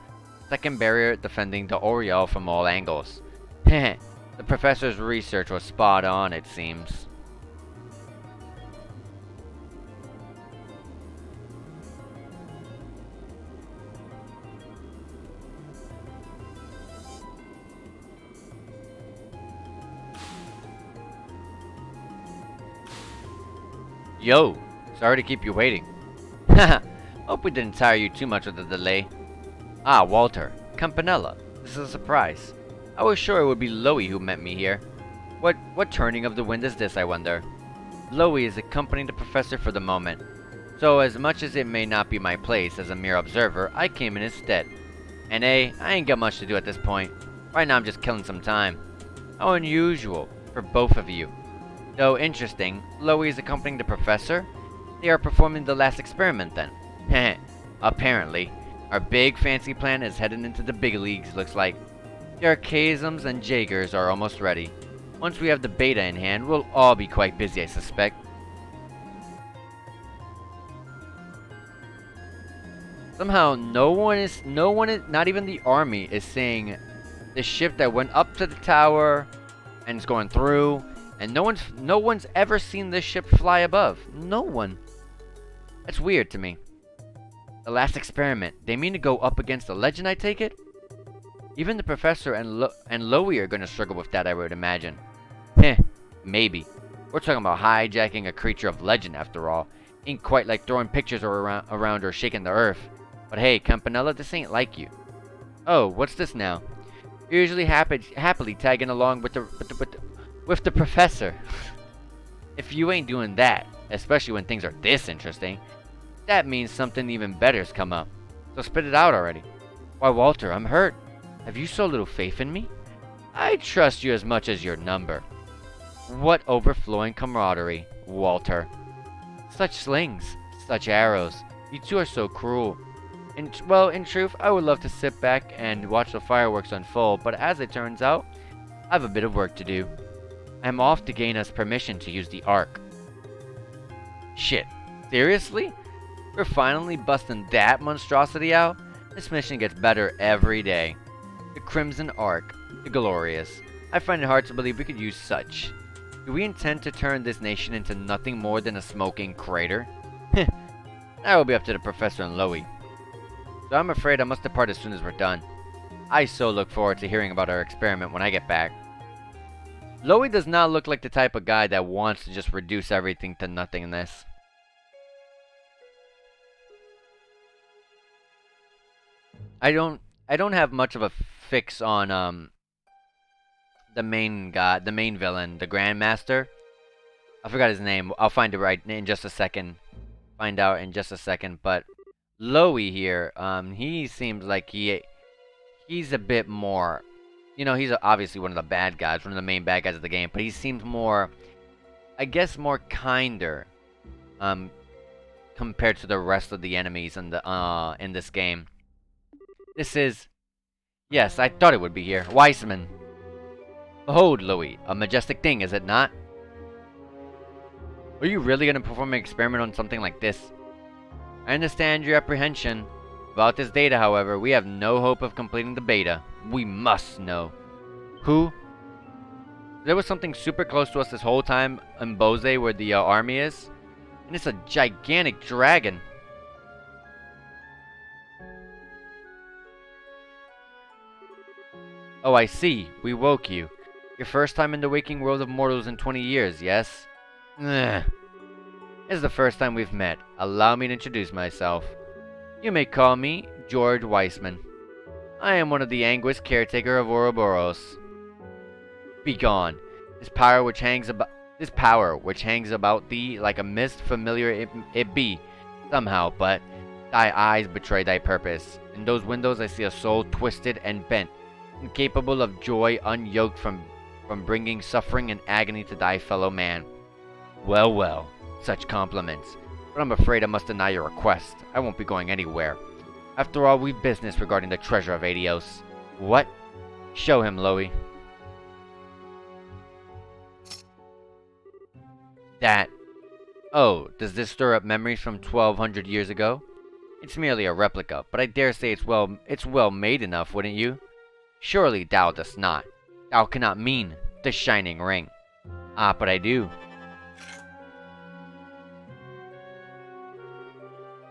Second barrier defending the Oriole from all angles. Heh, the professor's research was spot on, it seems. Yo, sorry to keep you waiting. Haha, hope we didn't tire you too much with the delay. Ah, Walter, Campanella, this is a surprise. I was sure it would be Loey who met me here. What turning of the wind is this, I wonder? Loey is accompanying the professor for the moment. So as much as it may not be my place as a mere observer, I came in his stead. And I ain't got much to do at this point. Right now I'm just killing some time. How unusual for both of you. Though interesting, Loey is accompanying the professor? They are performing the last experiment then. Heh, apparently. Our big fancy plan is heading into the big leagues, looks like. The Archasms and Jaegers are almost ready. Once we have the beta in hand, we'll all be quite busy, I suspect. Somehow, no one, not even the army, is saying the ship that went up to the tower and is going through, and no one's ever seen this ship fly above. No one. That's weird to me. The last experiment. They mean to go up against the legend, I take it? Even the professor and Loey are gonna struggle with that, I would imagine. Heh, maybe. We're talking about hijacking a creature of legend, after all. Ain't quite like throwing pictures around or shaking the earth. But hey, Campanella, this ain't like you. Oh, what's this now? You're usually happily tagging along with the professor. If you ain't doing that, especially when things are this interesting, that means something even better's come up. So spit it out already. Why, Walter, I'm hurt. Have you so little faith in me? I trust you as much as your number. What overflowing camaraderie, Walter. Such slings, such arrows. You two are so cruel. In truth, I would love to sit back and watch the fireworks unfold, but as it turns out, I have a bit of work to do. I'm off to gain us permission to use the Ark. Shit, seriously? We're finally busting that monstrosity out? This mission gets better every day. The Crimson Ark, the Glorious. I find it hard to believe we could use such. Do we intend to turn this nation into nothing more than a smoking crater? That will be up to the Professor and Loey. So I'm afraid I must depart as soon as we're done. I so look forward to hearing about our experiment when I get back. Loey does not look like the type of guy that wants to just reduce everything to nothingness. I don't have much of a fix on the main guy, the main villain, the Grandmaster. I forgot his name. I'll find it right in just a second. Find out in just a second. But Loey here, he seems like he's a bit more. You know, he's obviously one of the bad guys, one of the main bad guys of the game. But he seems more, I guess, more kinder, compared to the rest of the enemies in this game. This is, yes, I thought it would be here. Weissman. Behold, Loey, a majestic thing, is it not? Are you really going to perform an experiment on something like this? I understand your apprehension. About this data, however, we have no hope of completing the beta. We must know. Who? There was something super close to us this whole time in Bose where the army is. And it's a gigantic dragon. Oh, I see. We woke you. Your first time in the waking world of mortals in 20 years, yes? Ugh. This is the first time we've met. Allow me to introduce myself. You may call me George Weissman. I am one of the Anguis caretaker of Ouroboros. Begone. This power which hangs about thee like a mist, familiar it be, somehow, but thy eyes betray thy purpose. In those windows I see a soul twisted and bent, incapable of joy, unyoked from bringing suffering and agony to thy fellow man. Well, well, such compliments. But I'm afraid I must deny your request. I won't be going anywhere. After all, we've business regarding the treasure of Adios. What? Show him, Loey. That. Oh, does this stir up memories from 1200 years ago? It's merely a replica, but I dare say it's well made enough, wouldn't you? Surely thou dost not. Thou cannot mean the shining ring. Ah, but I do.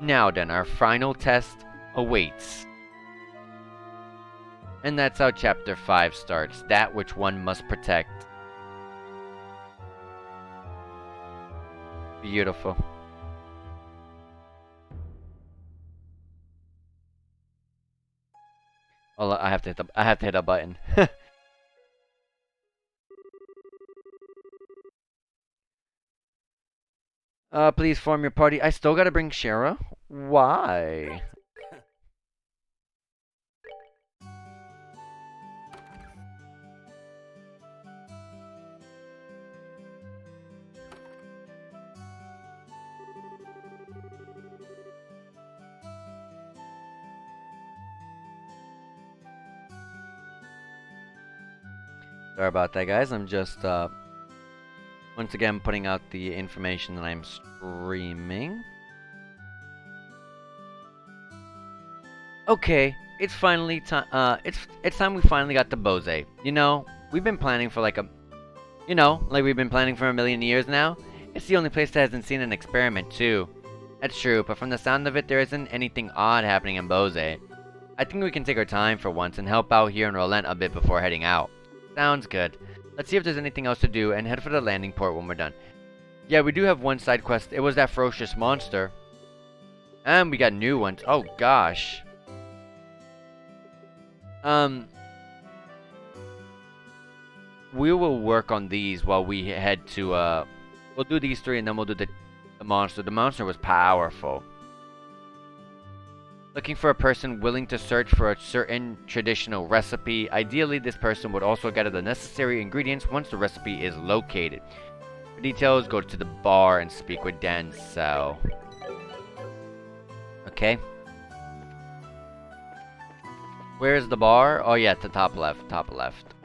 Now then, our final test awaits. And that's how Chapter 5 starts, that which one must protect. Beautiful. Oh, I have to hit a button. Please form your party. I still gotta bring Shara? Why? Sorry about that, guys. I'm just, once again putting out the information that I'm streaming. Okay, it's finally time, it's time we finally got to Bose. You know, we've been planning for like we've been planning for a million years now. It's the only place that hasn't seen an experiment, too. That's true, but from the sound of it, there isn't anything odd happening in Bose. I think we can take our time for once and help out here in Rolent a bit before heading out. Sounds good. Let's see if there's anything else to do and head for the landing port when we're done. Yeah, we do have one side quest. It was that ferocious monster. And we got new ones. Oh, gosh. We will work on these while we head to, we'll do these three and then we'll do the monster. The monster was powerful. Looking for a person willing to search for a certain traditional recipe. Ideally, this person would also gather the necessary ingredients once the recipe is located. For details, go to the bar and speak with Dancel. Okay. Where's the bar? Oh yeah, to top left, top left.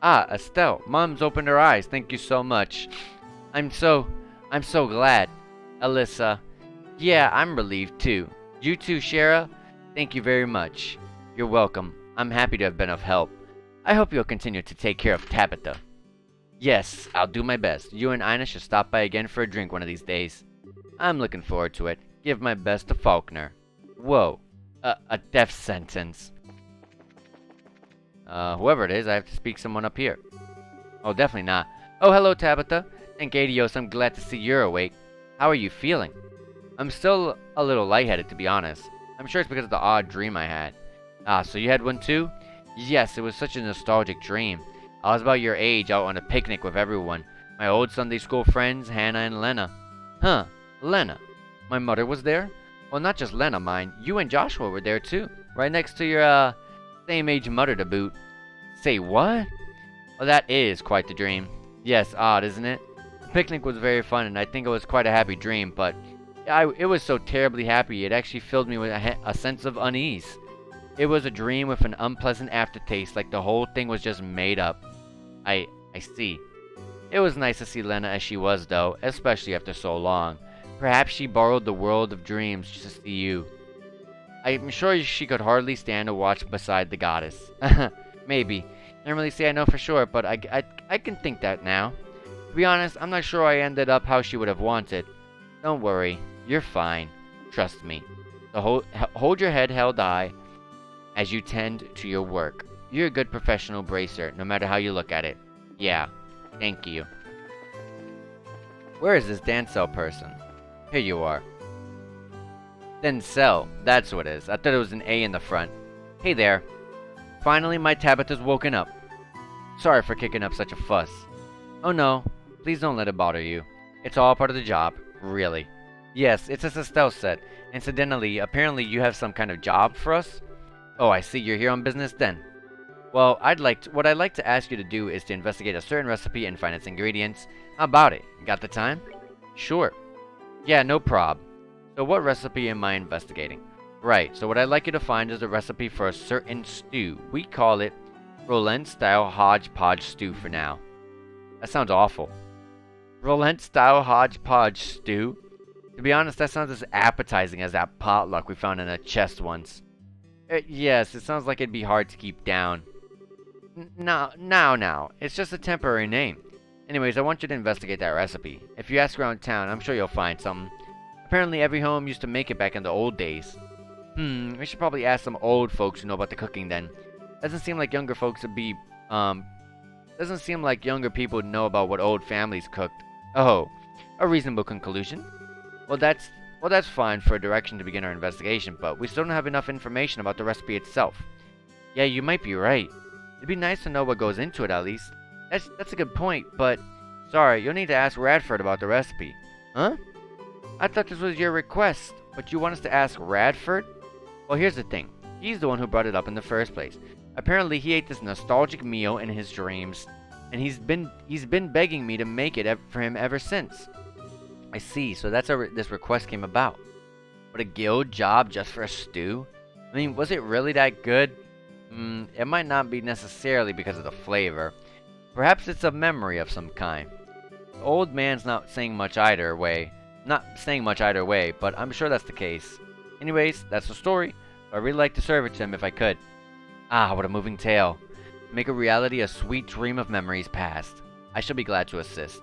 Ah, Estelle, Mom's opened her eyes. Thank you so much. I'm so glad. Alyssa, yeah, I'm relieved too. You too, Shara? Thank you very much. You're welcome. I'm happy to have been of help. I hope you'll continue to take care of Tabitha. Yes, I'll do my best. You and Ina should stop by again for a drink one of these days. I'm looking forward to it. Give my best to Faulkner. Whoa. A death sentence. Whoever it is, I have to speak someone up here. Oh, definitely not. Oh, hello, Tabitha. Thank Adios, I'm glad to see you're awake. How are you feeling? I'm still a little lightheaded, to be honest. I'm sure it's because of the odd dream I had. Ah, so you had one too? Yes, it was such a nostalgic dream. I was about your age, out on a picnic with everyone. My old Sunday school friends, Hannah and Lena. Huh, Lena. My mother was there? Well, not just Lena, mine. You and Joshua were there too. Right next to your, same age mother to boot. Say what? Well, that is quite the dream. Yes, odd, isn't it? The picnic was very fun, and I think it was quite a happy dream, but it was so terribly happy, it actually filled me with a sense of unease. It was a dream with an unpleasant aftertaste, like the whole thing was just made up. I see. It was nice to see Lena as she was, though, especially after so long. Perhaps she borrowed the world of dreams just to see you. I'm sure she could hardly stand to watch beside the goddess. Maybe. Can't really say I know for sure, but I can think that now. To be honest, I'm not sure I ended up how she would have wanted. Don't worry, you're fine. Trust me. So hold your head held high as you tend to your work. You're a good professional bracer, no matter how you look at it. Yeah, thank you. Where is this Dancel person? Here you are. Dancel, that's what it is. I thought it was an A in the front. Hey there. Finally, my Tabitha's woken up. Sorry for kicking up such a fuss. Oh no, please don't let it bother you. It's all part of the job, really. Yes, it's as Estelle said. Incidentally, apparently you have some kind of job for us? Oh, I see you're here on business then. Well, what I'd like to ask you to do is to investigate a certain recipe and find its ingredients. How about it? Got the time? Sure. Yeah, no prob. So what recipe am I investigating? Right, so what I'd like you to find is a recipe for a certain stew. We call it Rolent style hodgepodge stew for now. That sounds awful. Rolent style hodgepodge stew? To be honest, that sounds as appetizing as that potluck we found in a chest once. Yes, it sounds like it'd be hard to keep down. Now. It's just a temporary name. Anyways, I want you to investigate that recipe. If you ask around town, I'm sure you'll find something. Apparently every home used to make it back in the old days. We should probably ask some old folks who know about the cooking then. Doesn't seem like younger folks would be, doesn't seem like younger people would know about what old families cooked. Oh, a reasonable conclusion. Well, that's fine for a direction to begin our investigation, but we still don't have enough information about the recipe itself. Yeah, you might be right. It'd be nice to know what goes into it at least. That's a good point, but sorry, you'll need to ask Radford about the recipe. Huh? I thought this was your request, but you want us to ask Radford? Well, here's the thing. He's the one who brought it up in the first place. Apparently, he ate this nostalgic meal in his dreams, and he's been begging me to make it for him ever since. I see, so that's how this request came about. But a guild job just for a stew? I mean, was it really that good? It might not be necessarily because of the flavor. Perhaps it's a memory of some kind. The old man's not saying much either way, but I'm sure that's the case. Anyways, that's the story. I'd really like to serve it to him if I could. Ah, what a moving tale. Make a reality a sweet dream of memories past. I shall be glad to assist.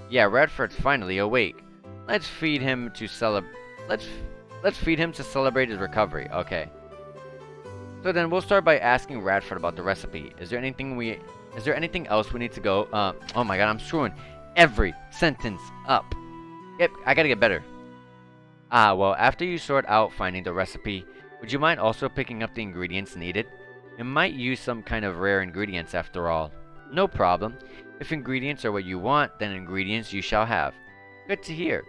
Yeah, Radford's finally awake. Let's feed him to celebrate his recovery. Okay. So then we'll start by asking Radford about the recipe. Is there anything else we need to go? Oh my god, I'm screwing every sentence up. Yep, I gotta get better. Ah, well, after you sort out finding the recipe, would you mind also picking up the ingredients needed? It might use some kind of rare ingredients after all. No problem. If ingredients are what you want, then ingredients you shall have. Good to hear.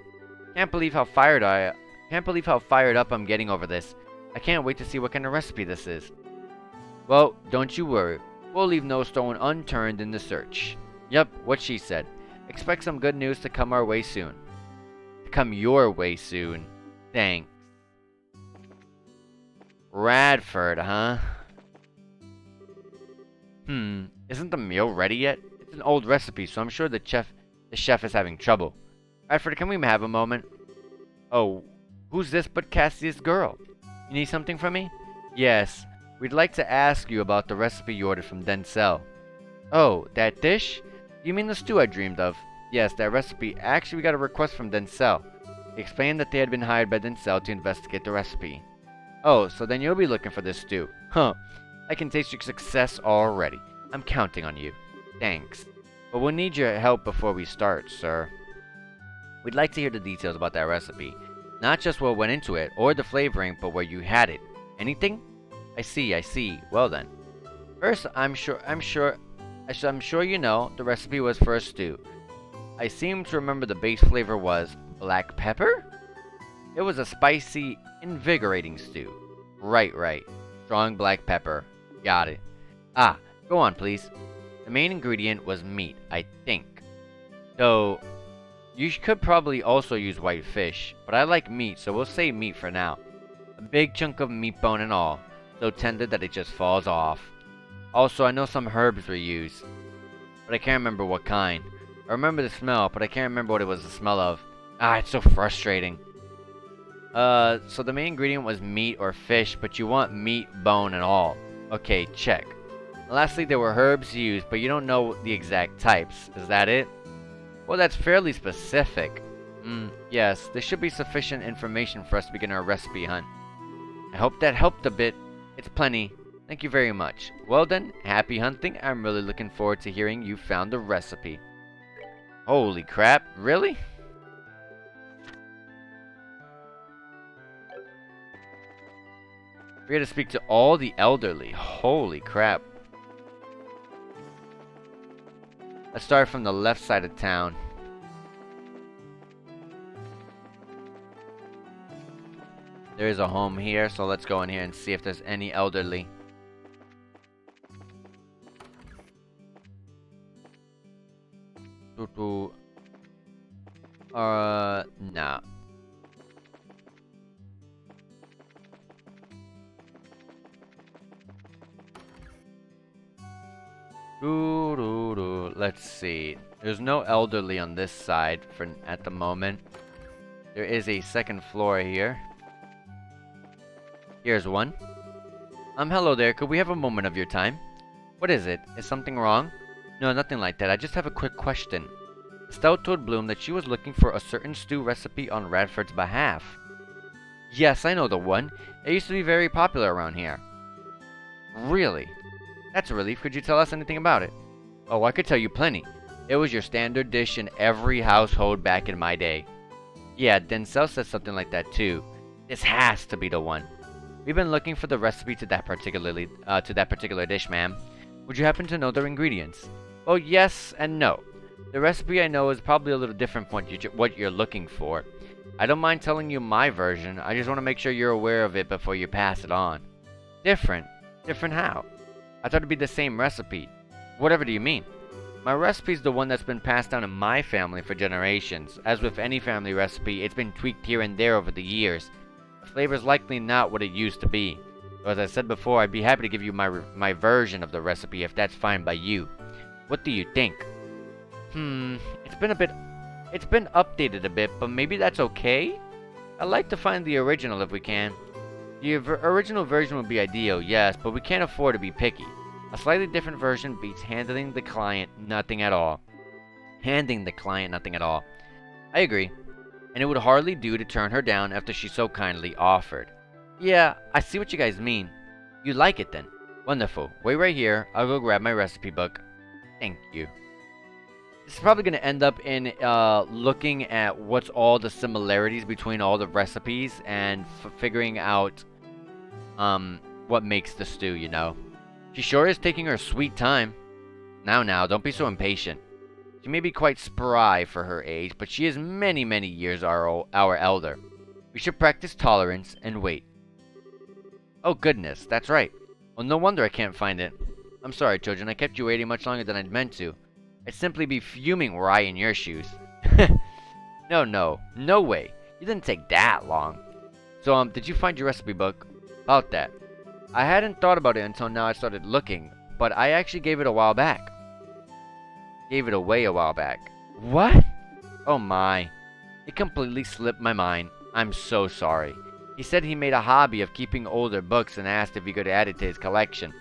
Can't believe how fired up I'm getting over this. I can't wait to see what kind of recipe this is. Well, don't you worry. We'll leave no stone unturned in the search. Yep, what she said. Expect some good news to come our way soon. To come your way soon. Thanks. Radford, huh? Isn't the meal ready yet? It's an old recipe, so I'm sure the chef is having trouble. Radford, can we have a moment? Oh, who's this but Cassie's girl? You need something from me? Yes. We'd like to ask you about the recipe you ordered from Denzel. Oh, that dish? You mean the stew I dreamed of? Yes, that recipe. Actually, we got a request from Denzel. He explained that they had been hired by Denzel to investigate the recipe. Oh, so then you'll be looking for this stew. Huh. I can taste your success already. I'm counting on you. Thanks. But we'll need your help before we start, sir. We'd like to hear the details about that recipe. Not just what went into it, or the flavoring, but where you had it. Anything? I see. Well then. First, I'm sure you know, the recipe was for a stew. I seem to remember the base flavor was black pepper? It was a spicy, invigorating stew. Right. Strong black pepper. Got it. Ah, go on, please. The main ingredient was meat, I think. Though, you could probably also use white fish, but I like meat, so we'll say meat for now. A big chunk of meat bone and all, so tender that it just falls off. Also, I know some herbs were used, but I can't remember what kind. I remember the smell, but I can't remember what it was the smell of. Ah, it's so frustrating. So the main ingredient was meat or fish, but you want meat, bone, and all. Okay, check. Lastly, there were herbs used, but you don't know the exact types. Is that it? Well, that's fairly specific. Yes, there should be sufficient information for us to begin our recipe hunt. I hope that helped a bit. It's plenty. Thank you very much. Well then, happy hunting. I'm really looking forward to hearing you found the recipe. Holy crap, really? We had to speak to all the elderly. Holy crap. Let's start from the left side of town. There is a home here, so let's go in here and see if there's any elderly. Nah. Let's see. There's no elderly on this side at the moment. There is a second floor here. Here's one. Hello there. Could we have a moment of your time? What is it? Is something wrong? No, nothing like that. I just have a quick question. Estelle told Bloom that she was looking for a certain stew recipe on Radford's behalf. Yes, I know the one. It used to be very popular around here. Really? That's a relief. Could you tell us anything about it? Oh, I could tell you plenty. It was your standard dish in every household back in my day. Yeah, Denzel said something like that too. This has to be the one. We've been looking for the recipe to that particular dish, ma'am. Would you happen to know their ingredients? Oh, yes and no. The recipe I know is probably a little different from what you're looking for. I don't mind telling you my version. I just want to make sure you're aware of it before you pass it on. Different? Different how? I thought it'd be the same recipe. Whatever do you mean? My recipe's the one that's been passed down in my family for generations. As with any family recipe, it's been tweaked here and there over the years. The flavor's likely not what it used to be. So as I said before, I'd be happy to give you my version of the recipe if that's fine by you. What do you think? It's been updated a bit, but maybe that's okay? I'd like to find the original if we can. The original version would be ideal, yes, but we can't afford to be picky. A slightly different version beats handing the client nothing at all. I agree. And it would hardly do to turn her down after she so kindly offered. Yeah, I see what you guys mean. You like it then? Wonderful. Wait right here. I'll go grab my recipe book. Thank you. This is probably going to end up in looking at what's all the similarities between all the recipes and figuring out what makes the stew, you know. She sure is taking her sweet time. Now, don't be so impatient. She may be quite spry for her age, but she is many, many years our elder. We should practice tolerance and wait. Oh goodness, that's right. Well, no wonder I can't find it. I'm sorry, children, I kept you waiting much longer than I'd meant to. I'd simply be fuming were I in your shoes. No way. You didn't take that long. So, did you find your recipe book? About that. I hadn't thought about it until now I started looking, but I actually gave it a while back. Gave it away a while back. What? Oh my. It completely slipped my mind. I'm so sorry. He said he made a hobby of keeping older books and asked if he could add it to his collection.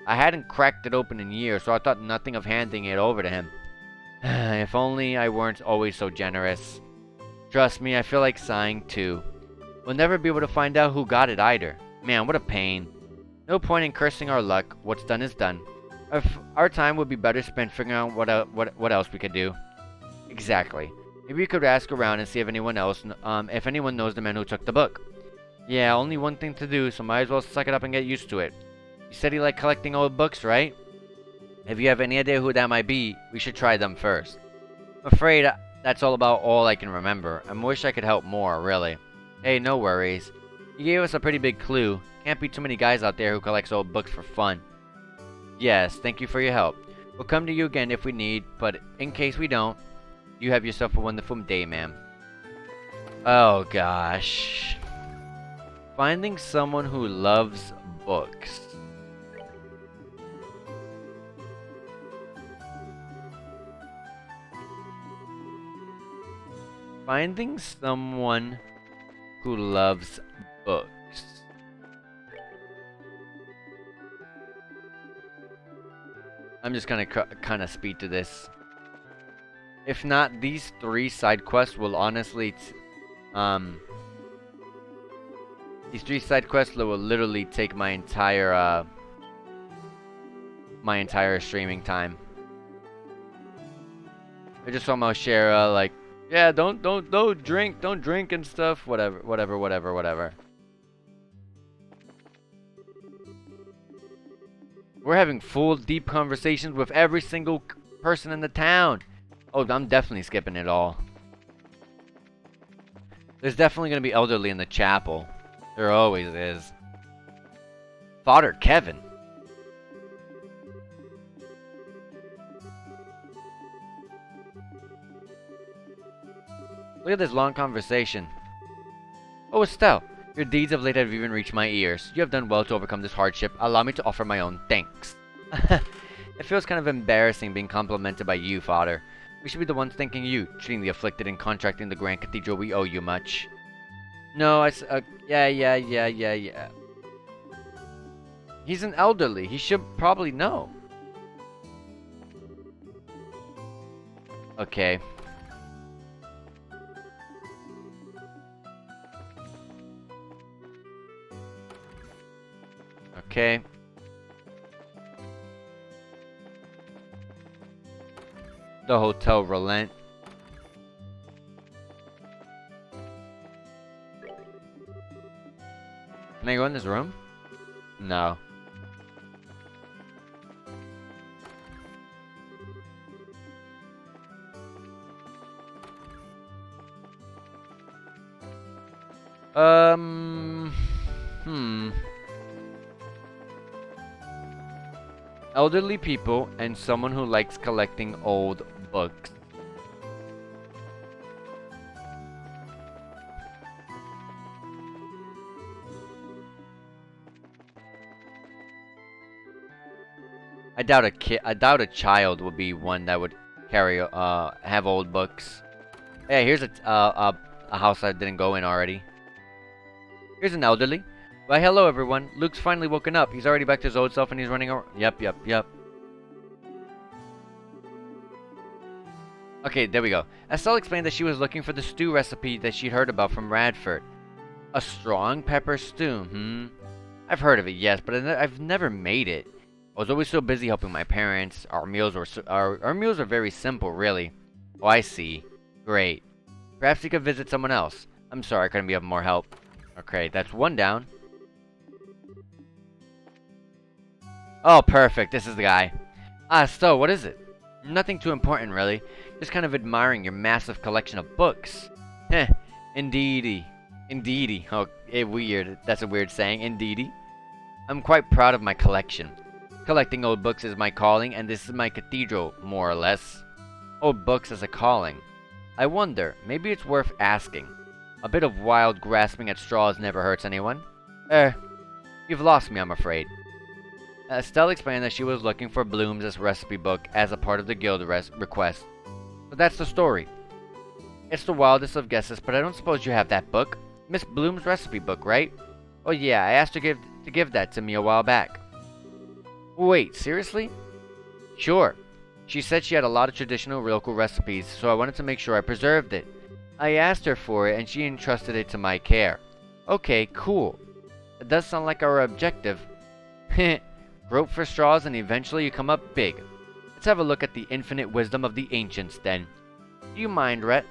I hadn't cracked it open in years, so I thought nothing of handing it over to him. If only I weren't always so generous. Trust me, I feel like sighing too. We'll never be able to find out who got it either. Man, what a pain. No point in cursing our luck. What's done is done. Our time would be better spent figuring out what else we could do. Exactly. Maybe we could ask around and see if anyone knows the man who took the book. Yeah, only one thing to do, so might as well suck it up and get used to it. You said you like collecting old books, right? If you have any idea who that might be, we should try them first. I'm afraid that's about all I can remember. I wish I could help more, really. Hey, no worries. You gave us a pretty big clue. Can't be too many guys out there who collects old books for fun. Yes, thank you for your help. We'll come to you again if we need, but in case we don't, you have yourself a wonderful day, ma'am. Oh, gosh. Finding someone who loves books. Finding someone who loves books. I'm just gonna kind of speed to this. If not, these 3 side quests will honestly, these 3 side quests will literally take my entire streaming time. I just somehow share like, yeah, don't drink and stuff, whatever. We're having full, deep conversations with every single person in the town. Oh, I'm definitely skipping it all. There's definitely going to be elderly in the chapel. There always is. Father Kevin. Look at this long conversation. Oh, Estelle. Your deeds of late have even reached my ears. You have done well to overcome this hardship. Allow me to offer my own thanks. It feels kind of embarrassing being complimented by you, Father. We should be the ones thanking you, treating the afflicted and contracting the Grand Cathedral. We owe you much. No, yeah. He's an elderly. He should probably know. Okay. Okay. The Hotel Rolent. Can I go in this room? No. Elderly people and someone who likes collecting old books. I doubt a child would be one that would carry have old books. Yeah, here's a house I didn't go in already. Here's an elderly. Why, hello everyone. Luke's finally woken up. He's already back to his old self and he's running around. Yep. Okay, there we go. Estelle explained that she was looking for the stew recipe that she'd heard about from Radford. A strong pepper stew, I've heard of it, yes, but I've never made it. I was always so busy helping my parents. Our meals are very simple, really. Oh, I see. Great. Perhaps you could visit someone else. I'm sorry I couldn't be of more help. Okay, that's one down. Oh, perfect. This is the guy. So, what is it? Nothing too important, really. Just kind of admiring your massive collection of books. Heh. Indeedy. Oh, weird. That's a weird saying. Indeedy. I'm quite proud of my collection. Collecting old books is my calling, and this is my cathedral, more or less. Old books as a calling. I wonder, maybe it's worth asking. A bit of wild grasping at straws never hurts anyone. You've lost me, I'm afraid. Estelle explained that she was looking for Bloom's recipe book as a part of the guild request. So that's the story. It's the wildest of guesses, but I don't suppose you have that book. Miss Bloom's recipe book, right? Oh yeah, I asked her to give that to me a while back. Wait, seriously? Sure. She said she had a lot of traditional local recipes, so I wanted to make sure I preserved it. I asked her for it, and she entrusted it to my care. Okay, cool. It does sound like our objective. Heh. Grope for straws and eventually you come up big. Let's have a look at the infinite wisdom of the ancients then. Do you mind, Rhett?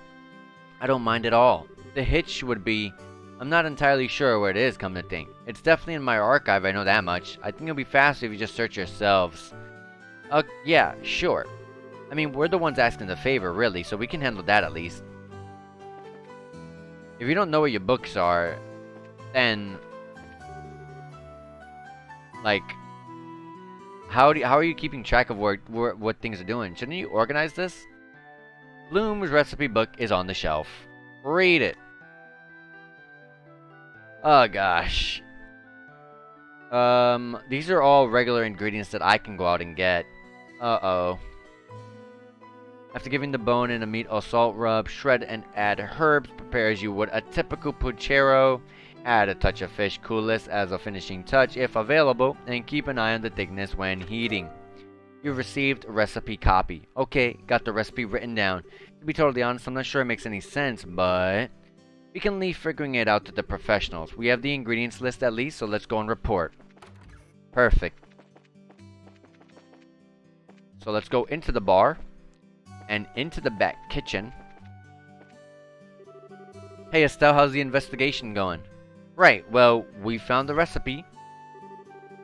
I don't mind at all. The hitch would be, I'm not entirely sure where it is, come to think. It's definitely in my archive, I know that much. I think it'll be faster if you just search yourselves. Yeah, sure. I mean, we're the ones asking the favor, really, so we can handle that at least. If you don't know where your books are, then... like... How are you keeping track of what things are doing? Shouldn't you organize this? Bloom's recipe book is on the shelf. Read it. Oh gosh. These are all regular ingredients that I can go out and get. Uh-oh. After giving the bone and the meat a salt rub, shred and add herbs, prepare as you would a typical puchero. Add a touch of fish coulis as a finishing touch if available, and keep an eye on the thickness when heating. You've received recipe copy. Okay, got the recipe written down. To be totally honest, I'm not sure it makes any sense, but... we can leave figuring it out to the professionals. We have the ingredients list at least, so let's go and report. Perfect. So let's go into the bar, and into the back kitchen. Hey Estelle, how's the investigation going? Right, well, we found the recipe.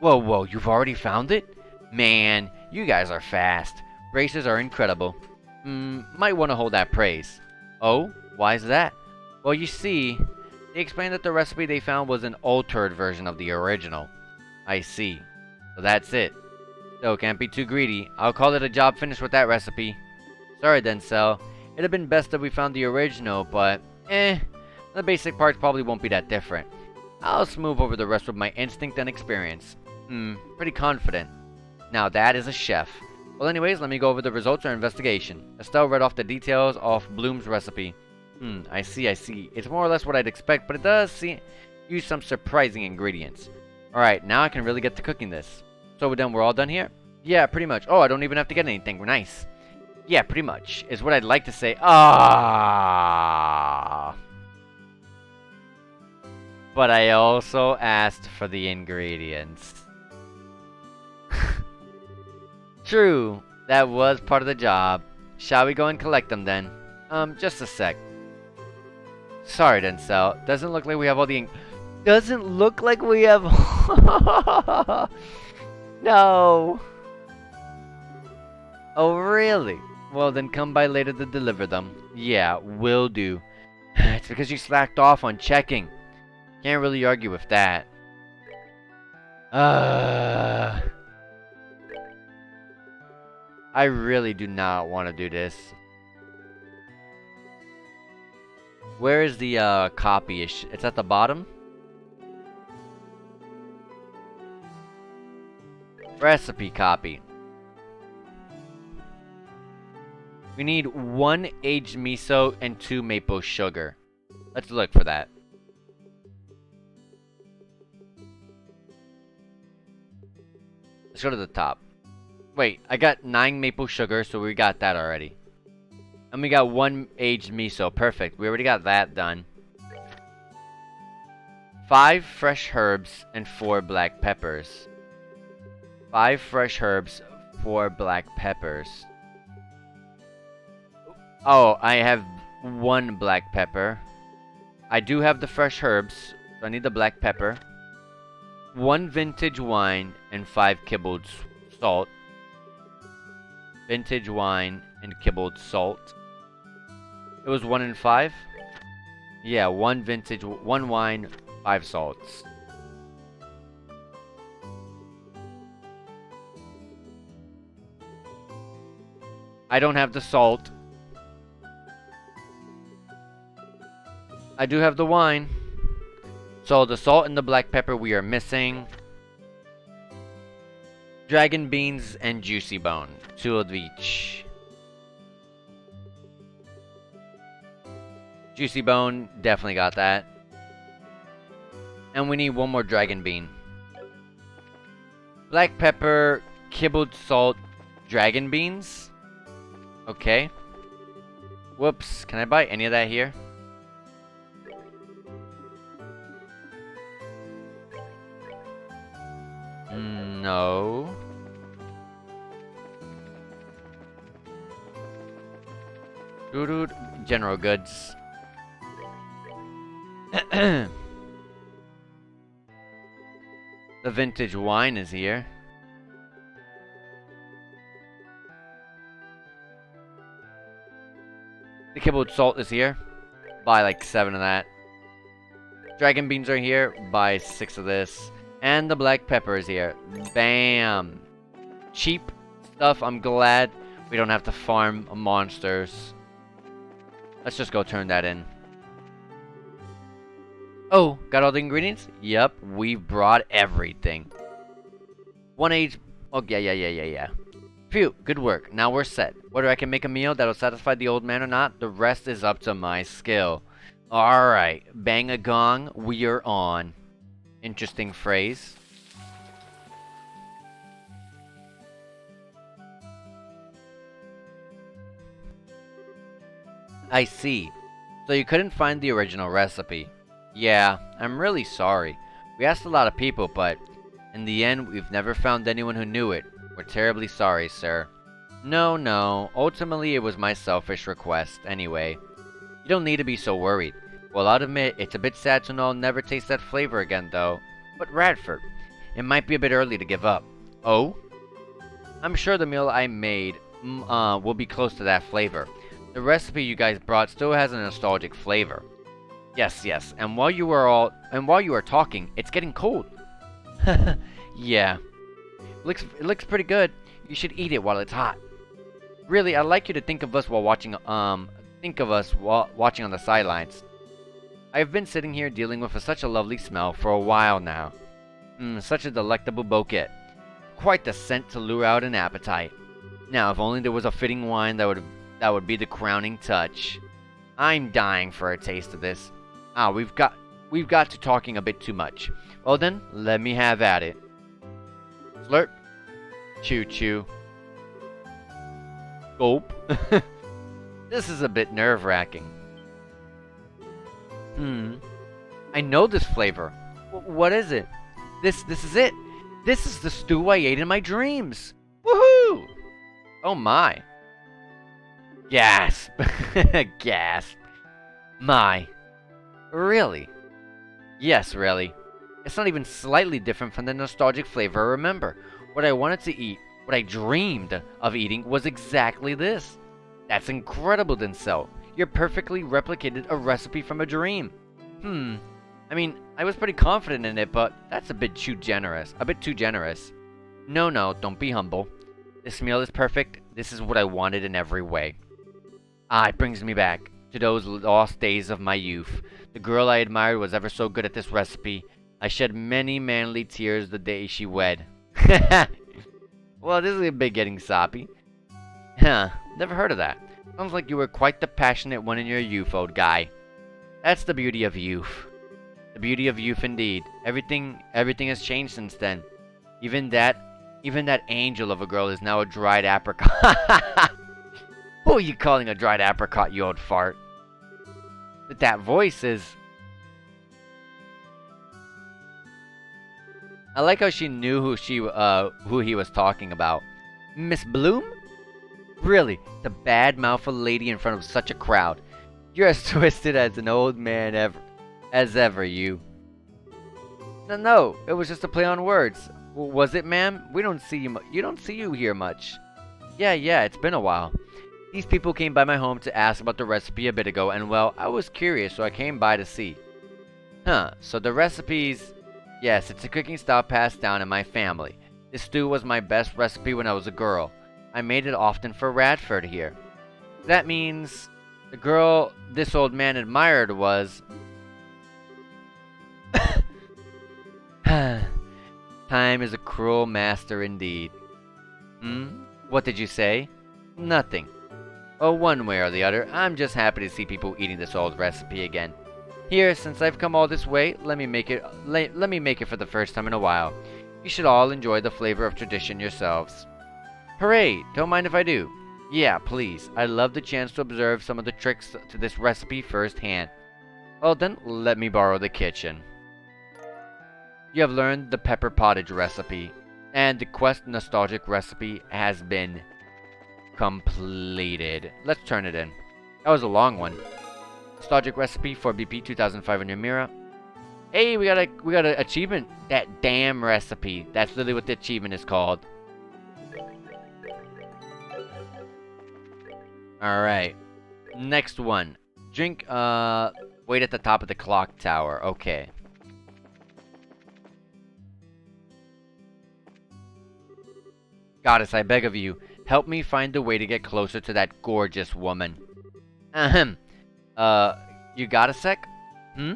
Whoa, you've already found it? Man, you guys are fast. Races are incredible. Might want to hold that praise. Oh, why is that? Well, you see, they explained that the recipe they found was an altered version of the original. I see. So that's it. So, can't be too greedy. I'll call it a job finished with that recipe. Sorry then, Cell. It'd have been best that we found the original, but, the basic parts probably won't be that different. I'll smooth over the rest with my instinct and experience. Pretty confident. Now that is a chef. Well anyways, let me go over the results of our investigation. Estelle read off the details of Bloom's recipe. I see. It's more or less what I'd expect, but it does use some surprising ingredients. Alright, now I can really get to cooking this. So then we're all done here? Yeah, pretty much. Oh, I don't even have to get anything. We're nice. Yeah, pretty much, is what I'd like to say. But I also asked for the ingredients. True, that was part of the job. Shall we go and collect them then? Just a sec. Sorry then, Cell. Doesn't look like we have all the Doesn't look like we have... No. Oh, really? Well, then come by later to deliver them. Yeah, will do. It's because you slacked off on checking. Can't really argue with that. I really do not want to do this. Where is the copy? It's at the bottom? Recipe copy. We need 1 aged miso and 2 maple sugar. Let's look for that. Let's go to the top. Wait, I got 9 maple sugar, so we got that already. And we got 1 aged miso. Perfect. We already got that done. 5 fresh herbs and 4 black peppers. 5 fresh herbs, 4 black peppers. Oh, I have 1 black pepper. I do have the fresh herbs, so I need the black pepper. 1 vintage wine and 5 kibbled salt. Vintage wine and kibbled salt. It was 1 and 5? Yeah, 1 vintage, 1 wine, 5 salts. I don't have the salt. I do have the wine. So the salt and the black pepper we are missing. Dragon beans and juicy bone. 2 of each. Juicy bone, definitely got that. And we need one more dragon bean. Black pepper, kibbled salt, dragon beans. Okay. Whoops, can I buy any of that here? No. Dude, general goods. The vintage wine is here. The kibbled salt is here. Buy like 7 of that. Dragon beans are here. Buy 6 of this. And the black pepper is here. Bam! Cheap stuff. I'm glad we don't have to farm monsters. Let's just go turn that in. Oh, got all the ingredients? Yep, we brought everything. 1 age. Oh, yeah. Phew, good work. Now we're set. Whether I can make a meal that'll satisfy the old man or not, the rest is up to my skill. Alright, bang a gong, we are on. Interesting phrase. I see. So you couldn't find the original recipe. Yeah, I'm really sorry. We asked a lot of people, but in the end, we've never found anyone who knew it. We're terribly sorry, sir. No. Ultimately, it was my selfish request, anyway. You don't need to be so worried. Well, I'll admit, it's a bit sad to know I'll never taste that flavor again, though. But Radford, it might be a bit early to give up. Oh? I'm sure the meal I made will be close to that flavor. The recipe you guys brought still has a nostalgic flavor. Yes. And while you are talking, it's getting cold. Yeah. It looks pretty good. You should eat it while it's hot. Really, I'd like you to think of us while watching on the sidelines. I've been sitting here dealing with such a lovely smell for a while now. Such a delectable bouquet. Quite the scent to lure out an appetite. Now, if only there was a fitting wine that would be the crowning touch. I'm dying for a taste of this. We've got to talking a bit too much. Well then, let me have at it. Slurp. Chew. Gulp. This is a bit nerve-wracking. I know this flavor. What is it? This is it. This is the stew I ate in my dreams. Woohoo! Oh my. Gasp. Gasp. My. Really? Yes, really. It's not even slightly different from the nostalgic flavor I remember. What I wanted to eat, what I dreamed of eating, was exactly this. That's incredible, Denzel. You perfectly replicated a recipe from a dream. I mean, I was pretty confident in it, but that's a bit too generous. No, don't be humble. This meal is perfect. This is what I wanted in every way. It brings me back to those lost days of my youth. The girl I admired was ever so good at this recipe. I shed many manly tears the day she wed. Well, this is a bit getting soppy. Never heard of that. Sounds like you were quite the passionate one in your youth, old guy. That's the beauty of youth. The beauty of youth indeed. Everything has changed since then. Even that angel of a girl is now a dried apricot. Who are you calling a dried apricot, you old fart? But that voice is... I like how she knew who he was talking about. Miss Bloom? Really, to badmouth a lady in front of such a crowd. You're as twisted as an old man ever, you. No, it was just a play on words. Was it, ma'am? We don't see you. You don't see you here much. Yeah, it's been a while. These people came by my home to ask about the recipe a bit ago, and well, I was curious, so I came by to see. So the recipes... Yes, it's a cooking style passed down in my family. This stew was my best recipe when I was a girl. I made it often for Radford here. That means the girl this old man admired was... Time is a cruel master indeed. What did you say? Nothing. Oh, one way or the other, I'm just happy to see people eating this old recipe again. Here, since I've come all this way, let me make it for the first time in a while. You should all enjoy the flavor of tradition yourselves. Hooray! Don't mind if I do. Yeah, please. I'd love the chance to observe some of the tricks to this recipe firsthand. Well then, let me borrow the kitchen. You have learned the pepper pottage recipe, and the quest nostalgic recipe has been completed. Let's turn it in. That was a long one. Nostalgic recipe for BP 2500 Mira. Hey, we got an achievement. That damn recipe. That's literally what the achievement is called. Alright. Next one. Drink, wait at the top of the clock tower. Okay. Goddess, I beg of you, help me find a way to get closer to that gorgeous woman. Ahem. You got a sec? Hmm?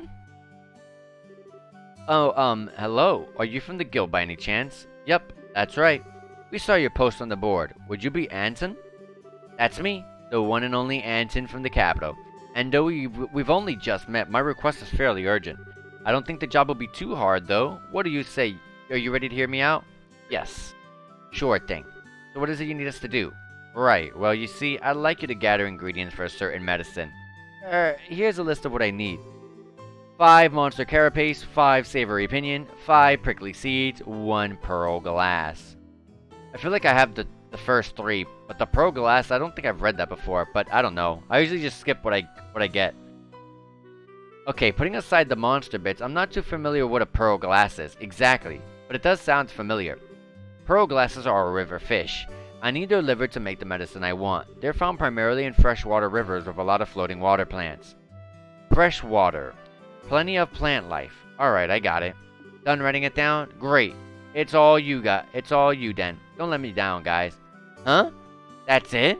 Oh, hello. Are you from the guild by any chance? Yep, that's right. We saw your post on the board. Would you be Anton? That's me, the one and only Anton from the capital. And though we've only just met, my request is fairly urgent. I don't think the job will be too hard, though. What do you say? Are you ready to hear me out? Yes. Sure thing. So what is it you need us to do? Right, well you see, I'd like you to gather ingredients for a certain medicine. Here's a list of what I need. 5 monster carapace, 5 savory pinion, 5 prickly seeds, 1 pearl glass. I feel like I have the first 3, but the pearl glass, I don't think I've read that before, but I don't know. I usually just skip what I get. Okay, putting aside the monster bits, I'm not too familiar with what a pearl glass is, exactly, but it does sound familiar. Pearl glasses are a river fish. I need their liver to make the medicine I want. They're found primarily in freshwater rivers with a lot of floating water plants. Fresh water. Plenty of plant life. Alright, I got it. Done writing it down? Great. It's all you then. Don't let me down, guys. Huh? That's it?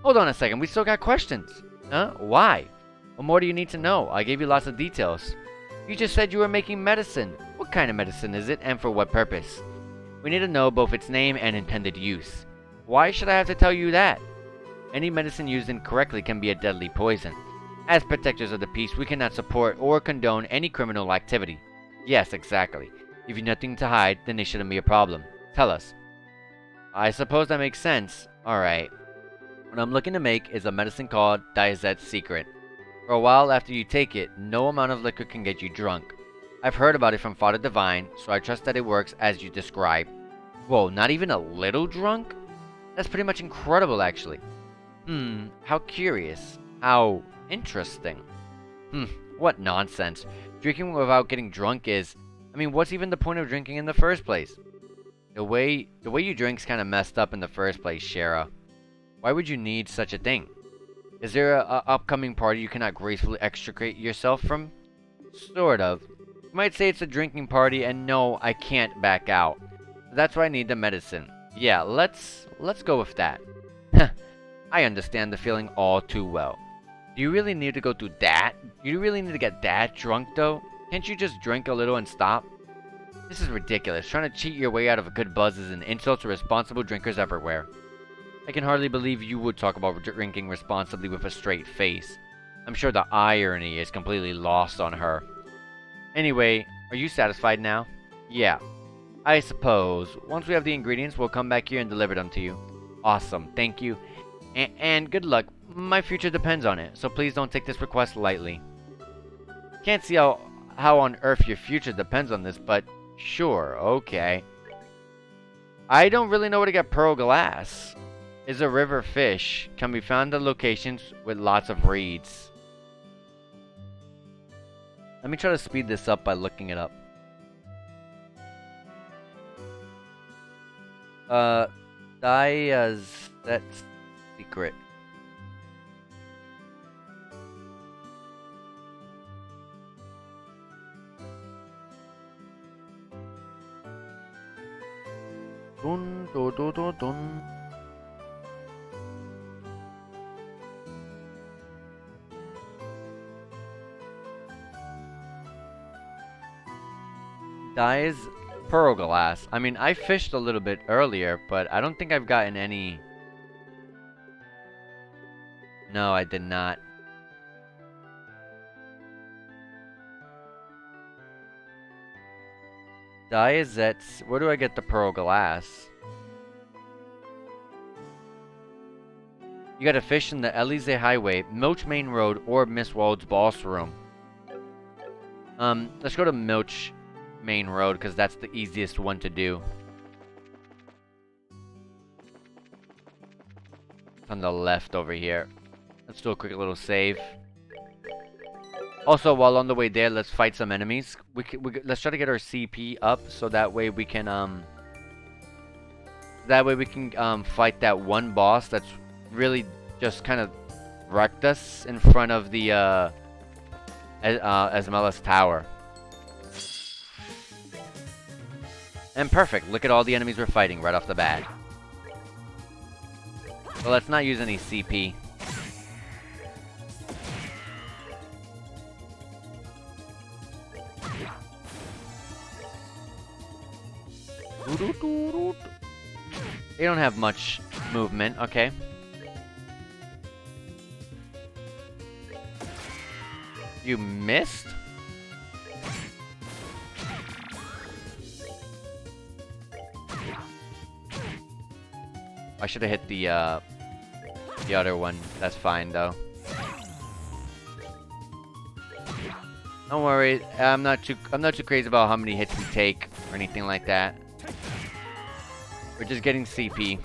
Hold on a second, we still got questions. Huh? Why? What more do you need to know? I gave you lots of details. You just said you were making medicine. What kind of medicine is it, and for what purpose? We need to know both its name and intended use. Why should I have to tell you that? Any medicine used incorrectly can be a deadly poison. As protectors of the peace, we cannot support or condone any criminal activity. Yes, exactly. If you've nothing to hide, then it shouldn't be a problem. Tell us. I suppose that makes sense. Alright. What I'm looking to make is a medicine called Diazet's Secret. For a while after you take it, no amount of liquor can get you drunk. I've heard about it from Father Divine, so I trust that it works as you describe. Whoa, not even a little drunk? That's pretty much incredible, actually. How curious. How interesting. What nonsense. Drinking without getting drunk is... I mean, what's even the point of drinking in the first place? The way you drink's kind of messed up in the first place, Shara. Why would you need such a thing? Is there a upcoming party you cannot gracefully extricate yourself from? Sort of. You might say it's a drinking party, and no, I can't back out. That's why I need the medicine. Yeah, let's go with that. I understand the feeling all too well. Do you really need to go through that? Do you really need to get that drunk, though? Can't you just drink a little and stop? This is ridiculous. Trying to cheat your way out of a good buzz is an insult to responsible drinkers everywhere. I can hardly believe you would talk about drinking responsibly with a straight face. I'm sure the irony is completely lost on her. Anyway, are you satisfied now? Yeah. I suppose. Once we have the ingredients, we'll come back here and deliver them to you. Awesome, thank you. And good luck. My future depends on it, so please don't take this request lightly. Can't see how on earth your future depends on this, but sure, okay. I don't really know where to get pearl glass. Is a river fish. Can be found at locations with lots of reeds. Let me try to speed this up by looking it up. Diazet's Secret. Dun dun dun dun dun. Dies pearl glass. I mean, I fished a little bit earlier, but I don't think I've gotten any. No, I did not. Diazettes. Where do I get the pearl glass? You got a fish in the Elysee Highway, Milch Main Road, or Miss Wald's boss room. Let's go to Milch Main Road, because that's the easiest one to do. It's on the left over here. Let's do a quick little save. Also, while on the way there, let's fight some enemies. Let's try to get our CP up, so that way we can fight that one boss that's really just kind of wrecked us in front of the Esmela's tower. And perfect. Look at all the enemies we're fighting right off the bat. So let's not use any CP. They don't have much movement, okay. You missed? I should have hit the other one. That's fine though. Don't worry, I'm not too crazy about how many hits we take or anything like that. We're just getting CP.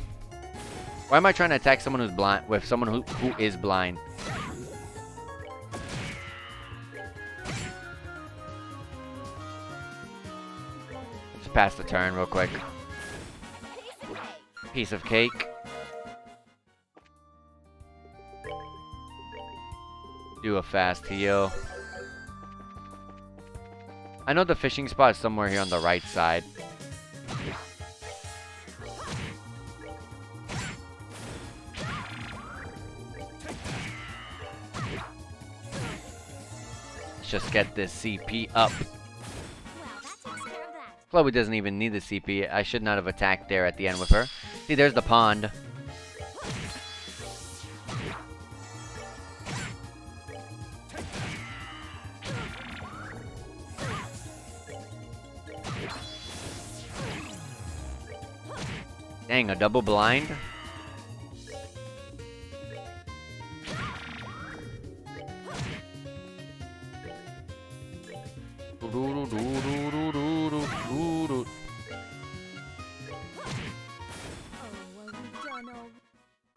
Why am I trying to attack someone who's blind with someone who is blind? Let's pass the turn real quick. Piece of cake. Do a fast heal. I know the fishing spot is somewhere here on the right side. Let's just get this CP up. Chloe doesn't even need the CP. I should not have attacked there at the end with her. See, there's the pond. Dang, a double blind?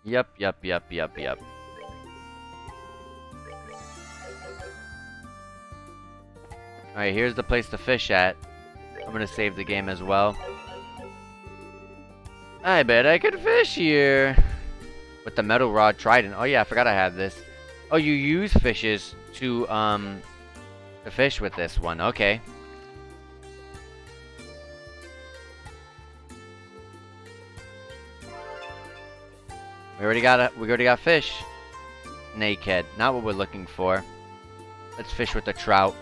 Yep. Alright, here's the place to fish at. I'm gonna save the game as well. I bet I could fish here. With the metal rod trident. Oh yeah, I forgot I had this. Oh, you use fishes to fish with this one. Okay. We already got fish. Snakehead. Not what we're looking for. Let's fish with the trout.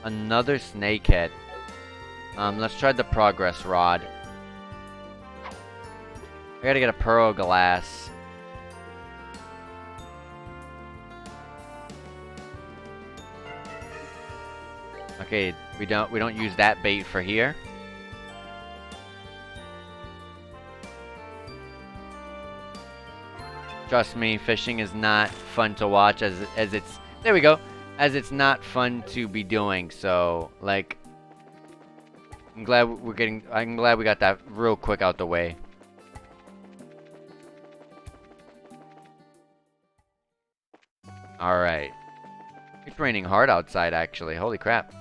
Another snakehead. Let's try the progress rod. I gotta get a pearl glass. Okay, we don't use that bait for here. Trust me, fishing is not fun to watch as it's there we go. As it's not fun to be doing, so like I'm glad we got that real quick out the way. Alright. It's raining hard outside actually, holy crap.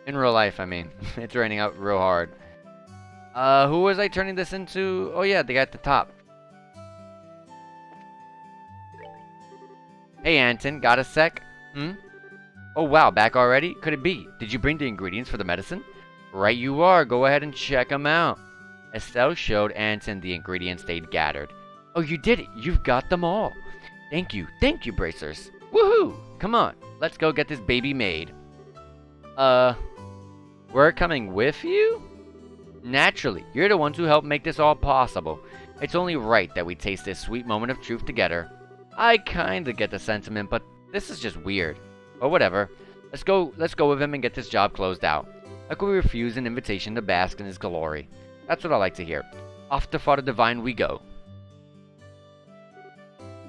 In real life, I mean. It's raining out real hard. Who was I turning this into? Oh yeah, the guy at the top. Hey Anton, got a sec? Oh wow, back already? Could it be? Did you bring the ingredients for the medicine? Right you are, go ahead and check them out. Estelle showed Anton the ingredients they'd gathered. Oh, you did it, you've got them all. Thank you, bracers. Woohoo! Come on, let's go get this baby made. We're coming with you? Naturally, you're the ones who helped make this all possible. It's only right that we taste this sweet moment of truth together. I kinda get the sentiment, but this is just weird. But whatever. Let's go with him and get this job closed out. How could we refuse an invitation to bask in his glory? That's what I like to hear. Off to Father Divine we go.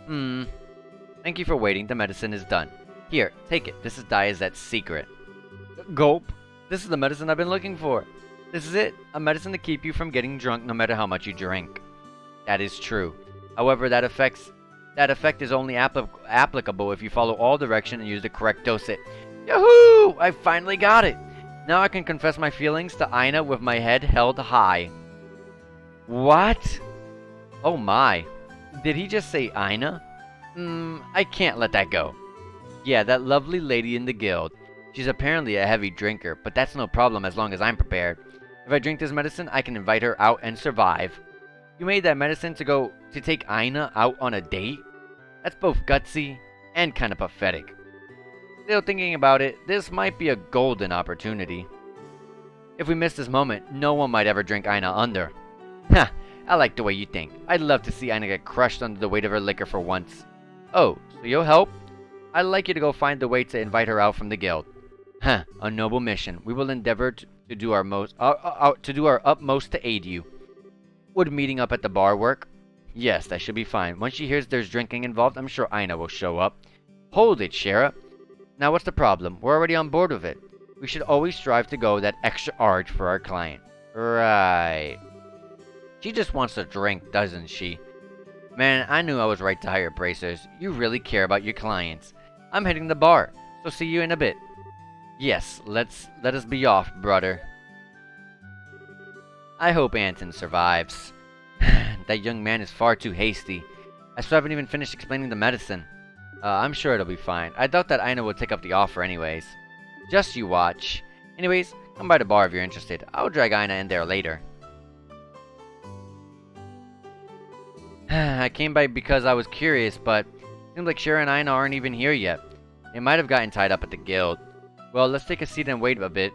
Thank you for waiting. The medicine is done. Here, take it. This is Diazette's secret. Gulp. This is the medicine I've been looking for. This is it. A medicine to keep you from getting drunk no matter how much you drink. That is true. However, that effect is only applicable if you follow all direction and use the correct dosage. Yahoo! I finally got it! Now I can confess my feelings to Ina with my head held high. What? Oh my. Did he just say Ina? I can't let that go. Yeah, that lovely lady in the guild. She's apparently a heavy drinker, but that's no problem as long as I'm prepared. If I drink this medicine, I can invite her out and survive. You made that medicine to take Ina out on a date? That's both gutsy and kind of pathetic. Still thinking about it, this might be a golden opportunity. If we miss this moment, no one might ever drink Ina under. Ha! I like the way you think. I'd love to see Ina get crushed under the weight of her liquor for once. Oh, so you'll help? I'd like you to go find the way to invite her out from the guild. Huh, a noble mission. We will endeavor to do our utmost to aid you. Would meeting up at the bar work? Yes, that should be fine. Once she hears there's drinking involved, I'm sure Ina will show up. Hold it, Shara. Now what's the problem? We're already on board with it. We should always strive to go that extra arch for our client. Right. She just wants to drink, doesn't she? Man, I knew I was right to hire bracers. You really care about your clients. I'm heading to the bar, so see you in a bit. Yes, let us be off, brother. I hope Anton survives. That young man is far too hasty. I still haven't even finished explaining the medicine. I'm sure it'll be fine. I doubt that Ina will take up the offer anyways. Just you watch. Anyways, come by the bar if you're interested. I'll drag Ina in there later. I came by because I was curious, but it seems like Shara and Ina aren't even here yet. They might have gotten tied up at the guild. Well, let's take a seat and wait a bit.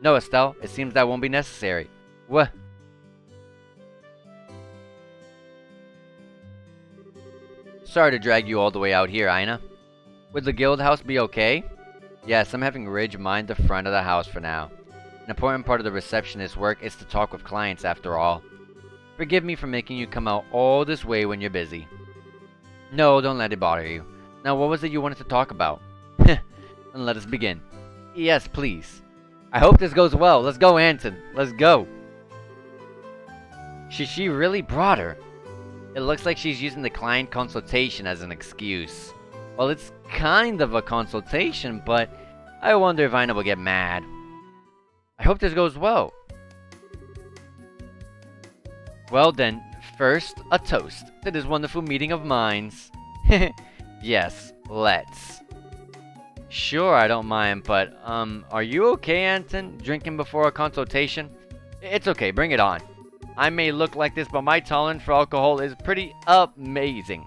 No, Estelle, it seems that won't be necessary. What? Sorry to drag you all the way out here, Ina. Would the guild house be okay? Yes, I'm having Ridge mind the front of the house for now. An important part of the receptionist's work is to talk with clients after all. Forgive me for making you come out all this way when you're busy. No, don't let it bother you. Now, what was it you wanted to talk about? Then let us begin. Yes, please. I hope this goes well. Let's go, Anton. Let's go. She really brought her. It looks like she's using the client consultation as an excuse. Well, it's kind of a consultation, but I wonder if Ina will get mad. I hope this goes well. Well then, first, a toast to this wonderful meeting of minds. Yes, let's. Sure, I don't mind, but, are you okay, Anton? Drinking before a consultation? It's okay, bring it on. I may look like this, but my tolerance for alcohol is pretty amazing.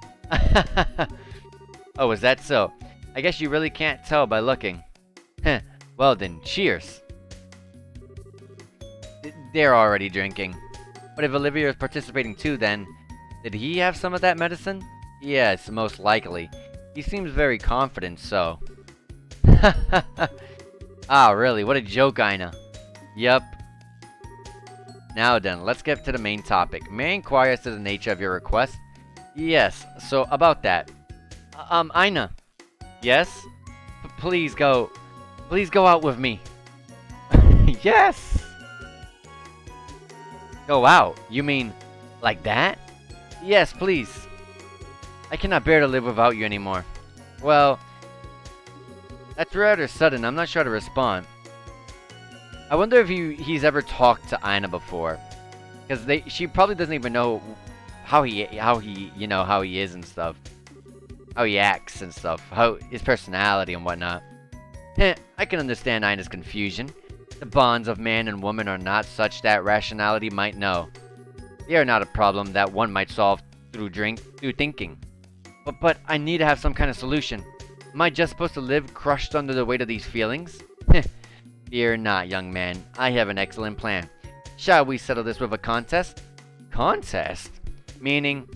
Oh, is that so? I guess you really can't tell by looking. Well then, cheers. They're already drinking. But if Olivia is participating too, then... Did he have some of that medicine? Yes, most likely. He seems very confident, so... Ah, really? What a joke, Ina. Yup. Now then, let's get to the main topic. May I inquire as to the nature of your request? Yes, so about that. Ina. Yes? Please go out with me. Yes! Go out? You mean, like that? Yes, please. I cannot bear to live without you anymore. Well, that's rather sudden. I'm not sure how to respond. I wonder if he's ever talked to Ina before, because she probably doesn't even know how he is and stuff, how he acts and stuff, how his personality and whatnot. I can understand Ina's confusion. The bonds of man and woman are not such that rationality might know. They are not a problem that one might solve through thinking. But I need to have some kind of solution. Am I just supposed to live crushed under the weight of these feelings? Fear not, young man. I have an excellent plan. Shall we settle this with a contest? Contest? Meaning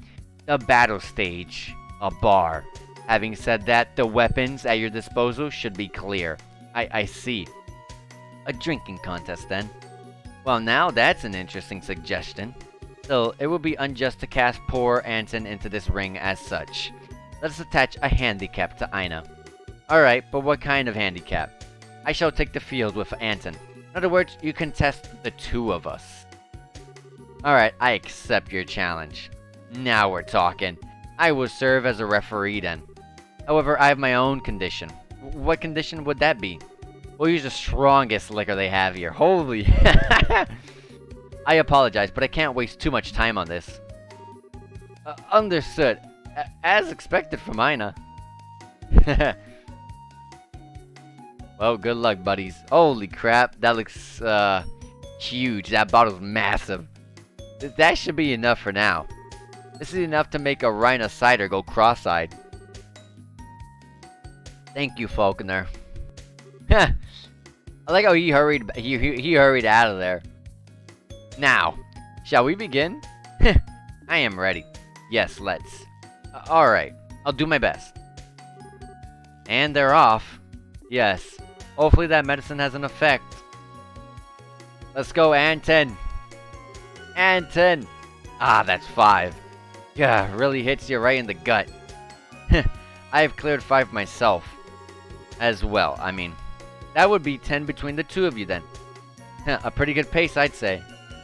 the battle stage. A bar. Having said that, the weapons at your disposal should be clear. I see. A drinking contest then. Well, now that's an interesting suggestion. Still, it would be unjust to cast poor Anton into this ring as such. Let us attach a handicap to Ina. Alright, but what kind of handicap? I shall take the field with Anton. In other words, you contest the two of us. Alright, I accept your challenge. Now we're talking. I will serve as a referee then. However, I have my own condition. What condition would that be? We'll use the strongest liquor they have here. Holy... I apologize, but I can't waste too much time on this. Understood. As expected from Ina. Well, good luck, buddies. Holy crap, that looks, huge. That bottle's massive. That should be enough for now. This is enough to make a Rhina cider go cross-eyed. Thank you, Falconer. I like how he hurried. He hurried out of there. Now, shall we begin? I am ready. Yes, let's. Alright, I'll do my best. And they're off. Yes. Hopefully that medicine has an effect. Let's go, Anton. Anton. Ah, that's 5. Yeah, really hits you right in the gut. I have cleared 5 myself. As well, I mean. That would be 10 between the two of you then. A pretty good pace, I'd say.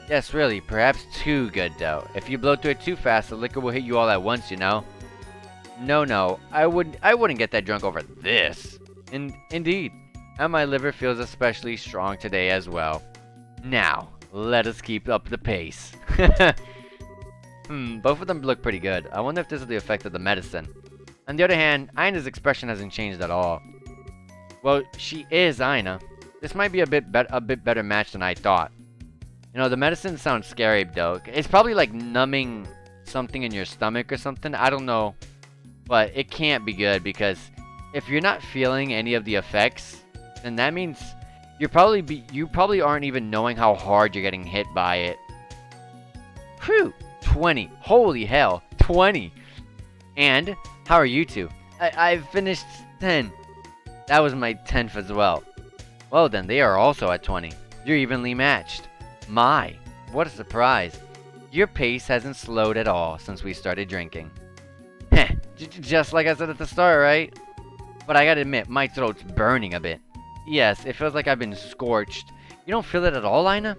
Yes, really, perhaps too good though. If you blow through it too fast, the liquor will hit you all at once, you know? No, I wouldn't get that drunk over this. Indeed. And my liver feels especially strong today as well. Now, let us keep up the pace. Both of them look pretty good. I wonder if this is the effect of the medicine. On the other hand, Ina's expression hasn't changed at all. Well, she is Ina. This might be a bit better match than I thought. You know, the medicine sounds scary though. It's probably like numbing something in your stomach or something. I don't know. But it can't be good because if you're not feeling any of the effects, then that means you probably aren't even knowing how hard you're getting hit by it. Whew! 20. Holy hell. 20. And how are you two? I've finished 10. That was my 10th as well. Well then, they are also at 20. You're evenly matched. My, what a surprise. Your pace hasn't slowed at all since we started drinking. Heh, just like I said at the start, right? But I gotta admit, my throat's burning a bit. Yes, it feels like I've been scorched. You don't feel it at all, Lena?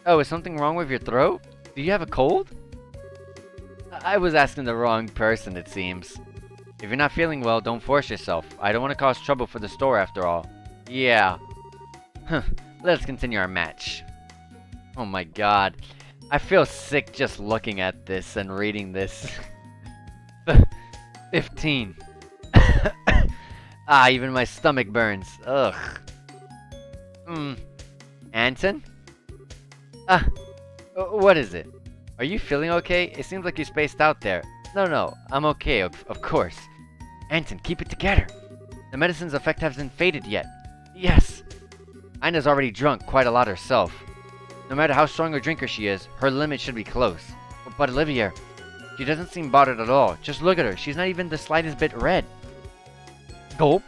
Oh, is something wrong with your throat? Do you have a cold? I was asking the wrong person, it seems. If you're not feeling well, don't force yourself. I don't want to cause trouble for the store after all. Yeah. Let's continue our match. Oh my god. I feel sick just looking at this and reading this. 15. Even my stomach burns. Ugh. Anton? What is it? Are you feeling okay? It seems like you spaced out there. No, I'm okay, of course. Anton, keep it together. The medicine's effect hasn't faded yet. Yes. Ina's already drunk quite a lot herself. No matter how strong a drinker she is, her limit should be close. But Olivia, she doesn't seem bothered at all. Just look at her. She's not even the slightest bit red. Gulp.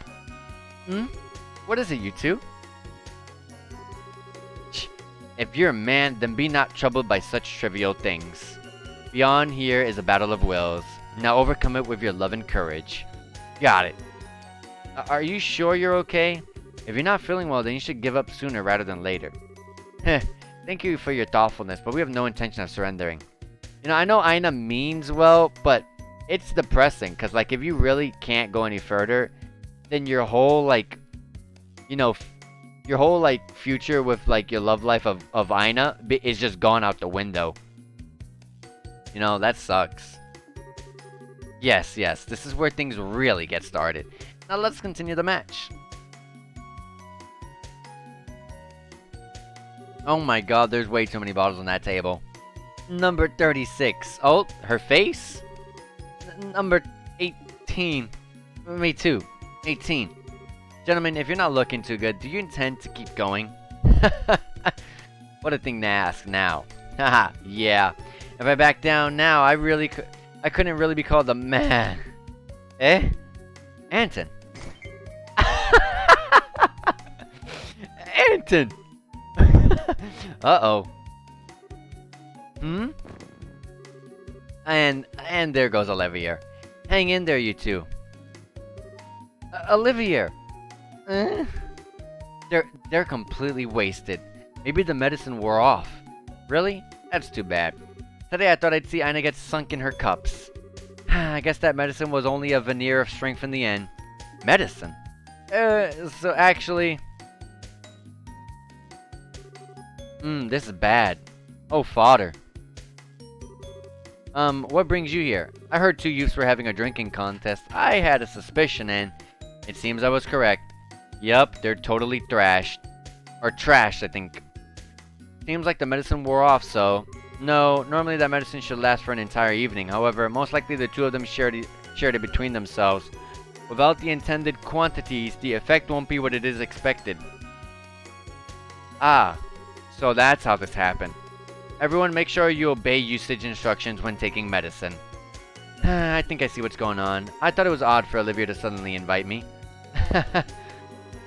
What is it, you two? If you're a man, then be not troubled by such trivial things. Beyond here is a battle of wills. Now overcome it with your love and courage. Got it. Are you sure you're okay? If you're not feeling well, then you should give up sooner rather than later. Thank you for your thoughtfulness, but we have no intention of surrendering. You know, I know Ina means well, but it's depressing, because, like, if you really can't go any further, then your whole, like, you know, your whole, like, future with, like, your love life of Ina is just gone out the window. You know, that sucks. Yes, this is where things really get started. Now let's continue the match. Oh my god, there's way too many bottles on that table. Number 36. Oh, her face? Number 18. Me too. 18. Gentlemen, if you're not looking too good, do you intend to keep going? What a thing to ask now. Haha, yeah. If I back down now, I couldn't really be called the man. Eh? Anton. Anton! Uh-oh. Hmm? And there goes Olivier. Hang in there, you two. Olivier! They're completely wasted. Maybe the medicine wore off. Really? That's too bad. Today I thought I'd see Ina get sunk in her cups. I guess that medicine was only a veneer of strength in the end. Medicine? So actually... this is bad. Oh, father. What brings you here? I heard two youths were having a drinking contest. I had a suspicion and it seems I was correct. Yup, they're totally thrashed. Or trashed, I think. Seems like the medicine wore off, so... No, normally that medicine should last for an entire evening. However, most likely the two of them shared it between themselves. Without the intended quantities, the effect won't be what it is expected. Ah, so that's how this happened. Everyone make sure you obey usage instructions when taking medicine. I think I see what's going on. I thought it was odd for Olivia to suddenly invite me.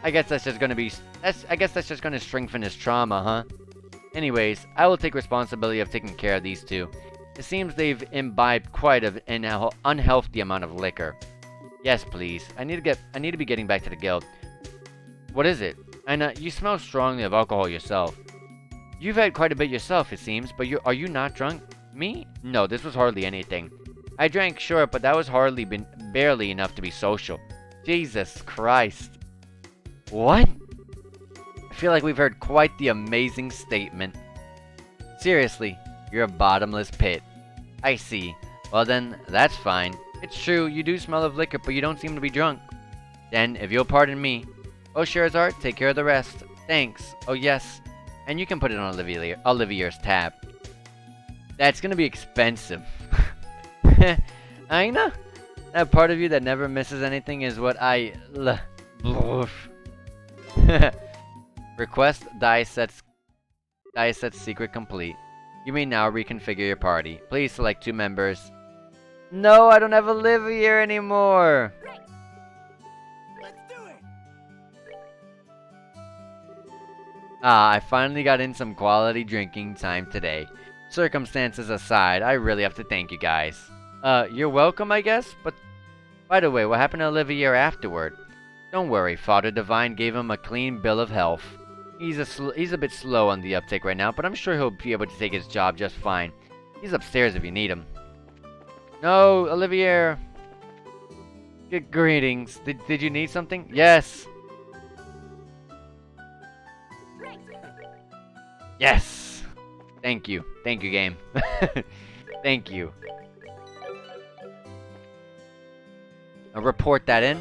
I guess that's just gonna strengthen his trauma, huh? Anyways, I will take responsibility of taking care of these two. It seems they've imbibed quite an unhealthy amount of liquor. Yes, please. I need to be getting back to the guild. What is it? Ina, you smell strongly of alcohol yourself. You've had quite a bit yourself, it seems, but are you not drunk? Me? No, this was hardly anything. I drank, sure, but that was barely enough to be social. Jesus Christ. What? I feel like we've heard quite the amazing statement. Seriously, you're a bottomless pit. I see. Well then, that's fine. It's true, you do smell of liquor, but you don't seem to be drunk. Then, if you'll pardon me. Oh, Scheherazade, take care of the rest. Thanks. Oh, yes. And you can put it on Olivier's tab. That's gonna be expensive. Ina? That part of you that never misses anything is what I... Request Dieset's secret complete. You may now reconfigure your party. Please select 2 members. No, I don't have Olivier anymore! Let's do it! Ah, I finally got in some quality drinking time today. Circumstances aside, I really have to thank you guys. You're welcome, I guess? But, by the way, what happened to Olivier afterward? Don't worry, Father Divine gave him a clean bill of health. He's a bit slow on the uptake right now, but I'm sure he'll be able to take his job just fine. He's upstairs if you need him. No, Olivier. Good greetings. Did you need something? Yes. Yes. Thank you. Thank you, game. Thank you. I'll report that in.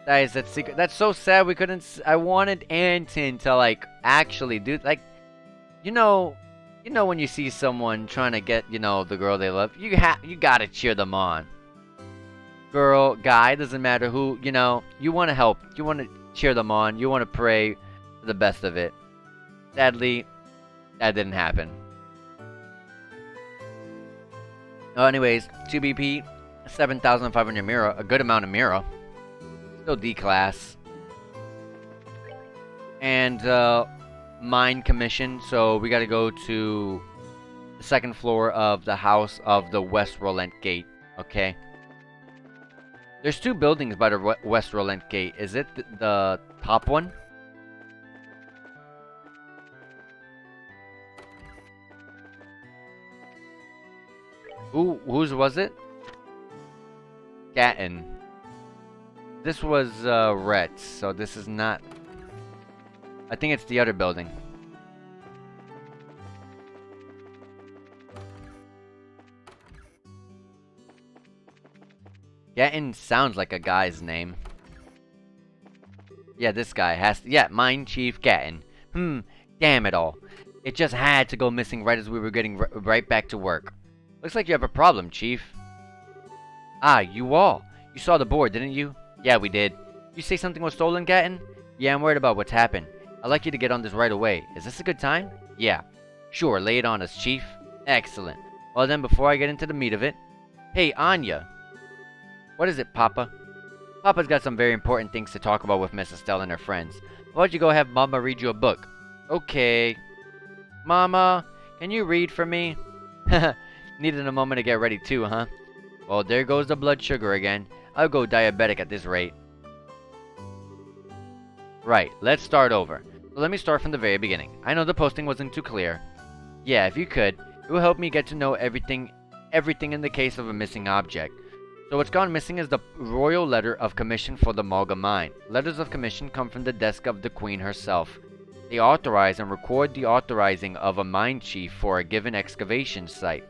That secret. That's so sad we couldn't... I wanted Anton to, like, actually do... Like, you know when you see someone trying to get, the girl they love, you gotta cheer them on. Girl, guy, doesn't matter who, you want to help. You want to cheer them on. You want to pray for the best of it. Sadly, that didn't happen. Oh, anyways, 2 BP, 7,500 Mira, a good amount of Mira. Still D class. And, mine commission, so we gotta go to the 2nd floor of the house of the West Rolent Gate, okay? There's 2 buildings by the West Rolent Gate. Is it the top one? Whose was it? Gatton. This was, Rhett's, so this is not... I think it's the other building. Gatton sounds like a guy's name. Yeah, this guy has to... Yeah, Mine Chief Gatton. Damn it all. It just had to go missing right as we were getting right back to work. Looks like you have a problem, Chief. Ah, you all. You saw the board, didn't you? Yeah, we did. You say something was stolen, Gatton? Yeah, I'm worried about what's happened. I'd like you to get on this right away. Is this a good time? Yeah. Sure, lay it on us, Chief. Excellent. Well then, before I get into the meat of it... Hey, Anya! What is it, Papa? Papa's got some very important things to talk about with Miss Estelle and her friends. Why don't you go have Mama read you a book? Okay. Mama, can you read for me? Needed a moment to get ready too, huh? Well, there goes the blood sugar again. I'll go diabetic at this rate. Right, let's start over. So let me start from the very beginning. I know the posting wasn't too clear. Yeah, if you could, it will help me get to know everything in the case of a missing object. So what's gone missing is the royal letter of commission for the Malga mine. Letters of commission come from the desk of the Queen herself. They authorize and record the authorizing of a mine chief for a given excavation site.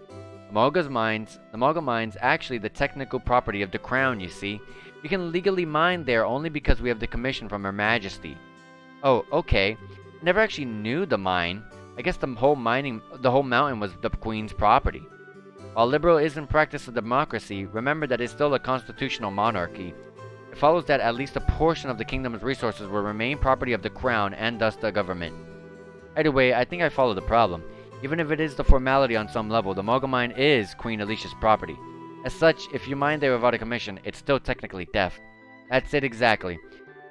The Malga mines actually the technical property of the crown, you see. We can legally mine there only because we have the commission from Her Majesty. Oh, okay. I never actually knew the mine. I guess the whole mountain was the Queen's property. While liberal is in practice a democracy, remember that it's still a constitutional monarchy. It follows that at least a portion of the kingdom's resources will remain property of the crown and thus the government. Either way, I think I follow the problem. Even if it is the formality on some level, the Malga mine is Queen Alicia's property. As such, if you mine there without a commission, it's still technically theft. That's it exactly.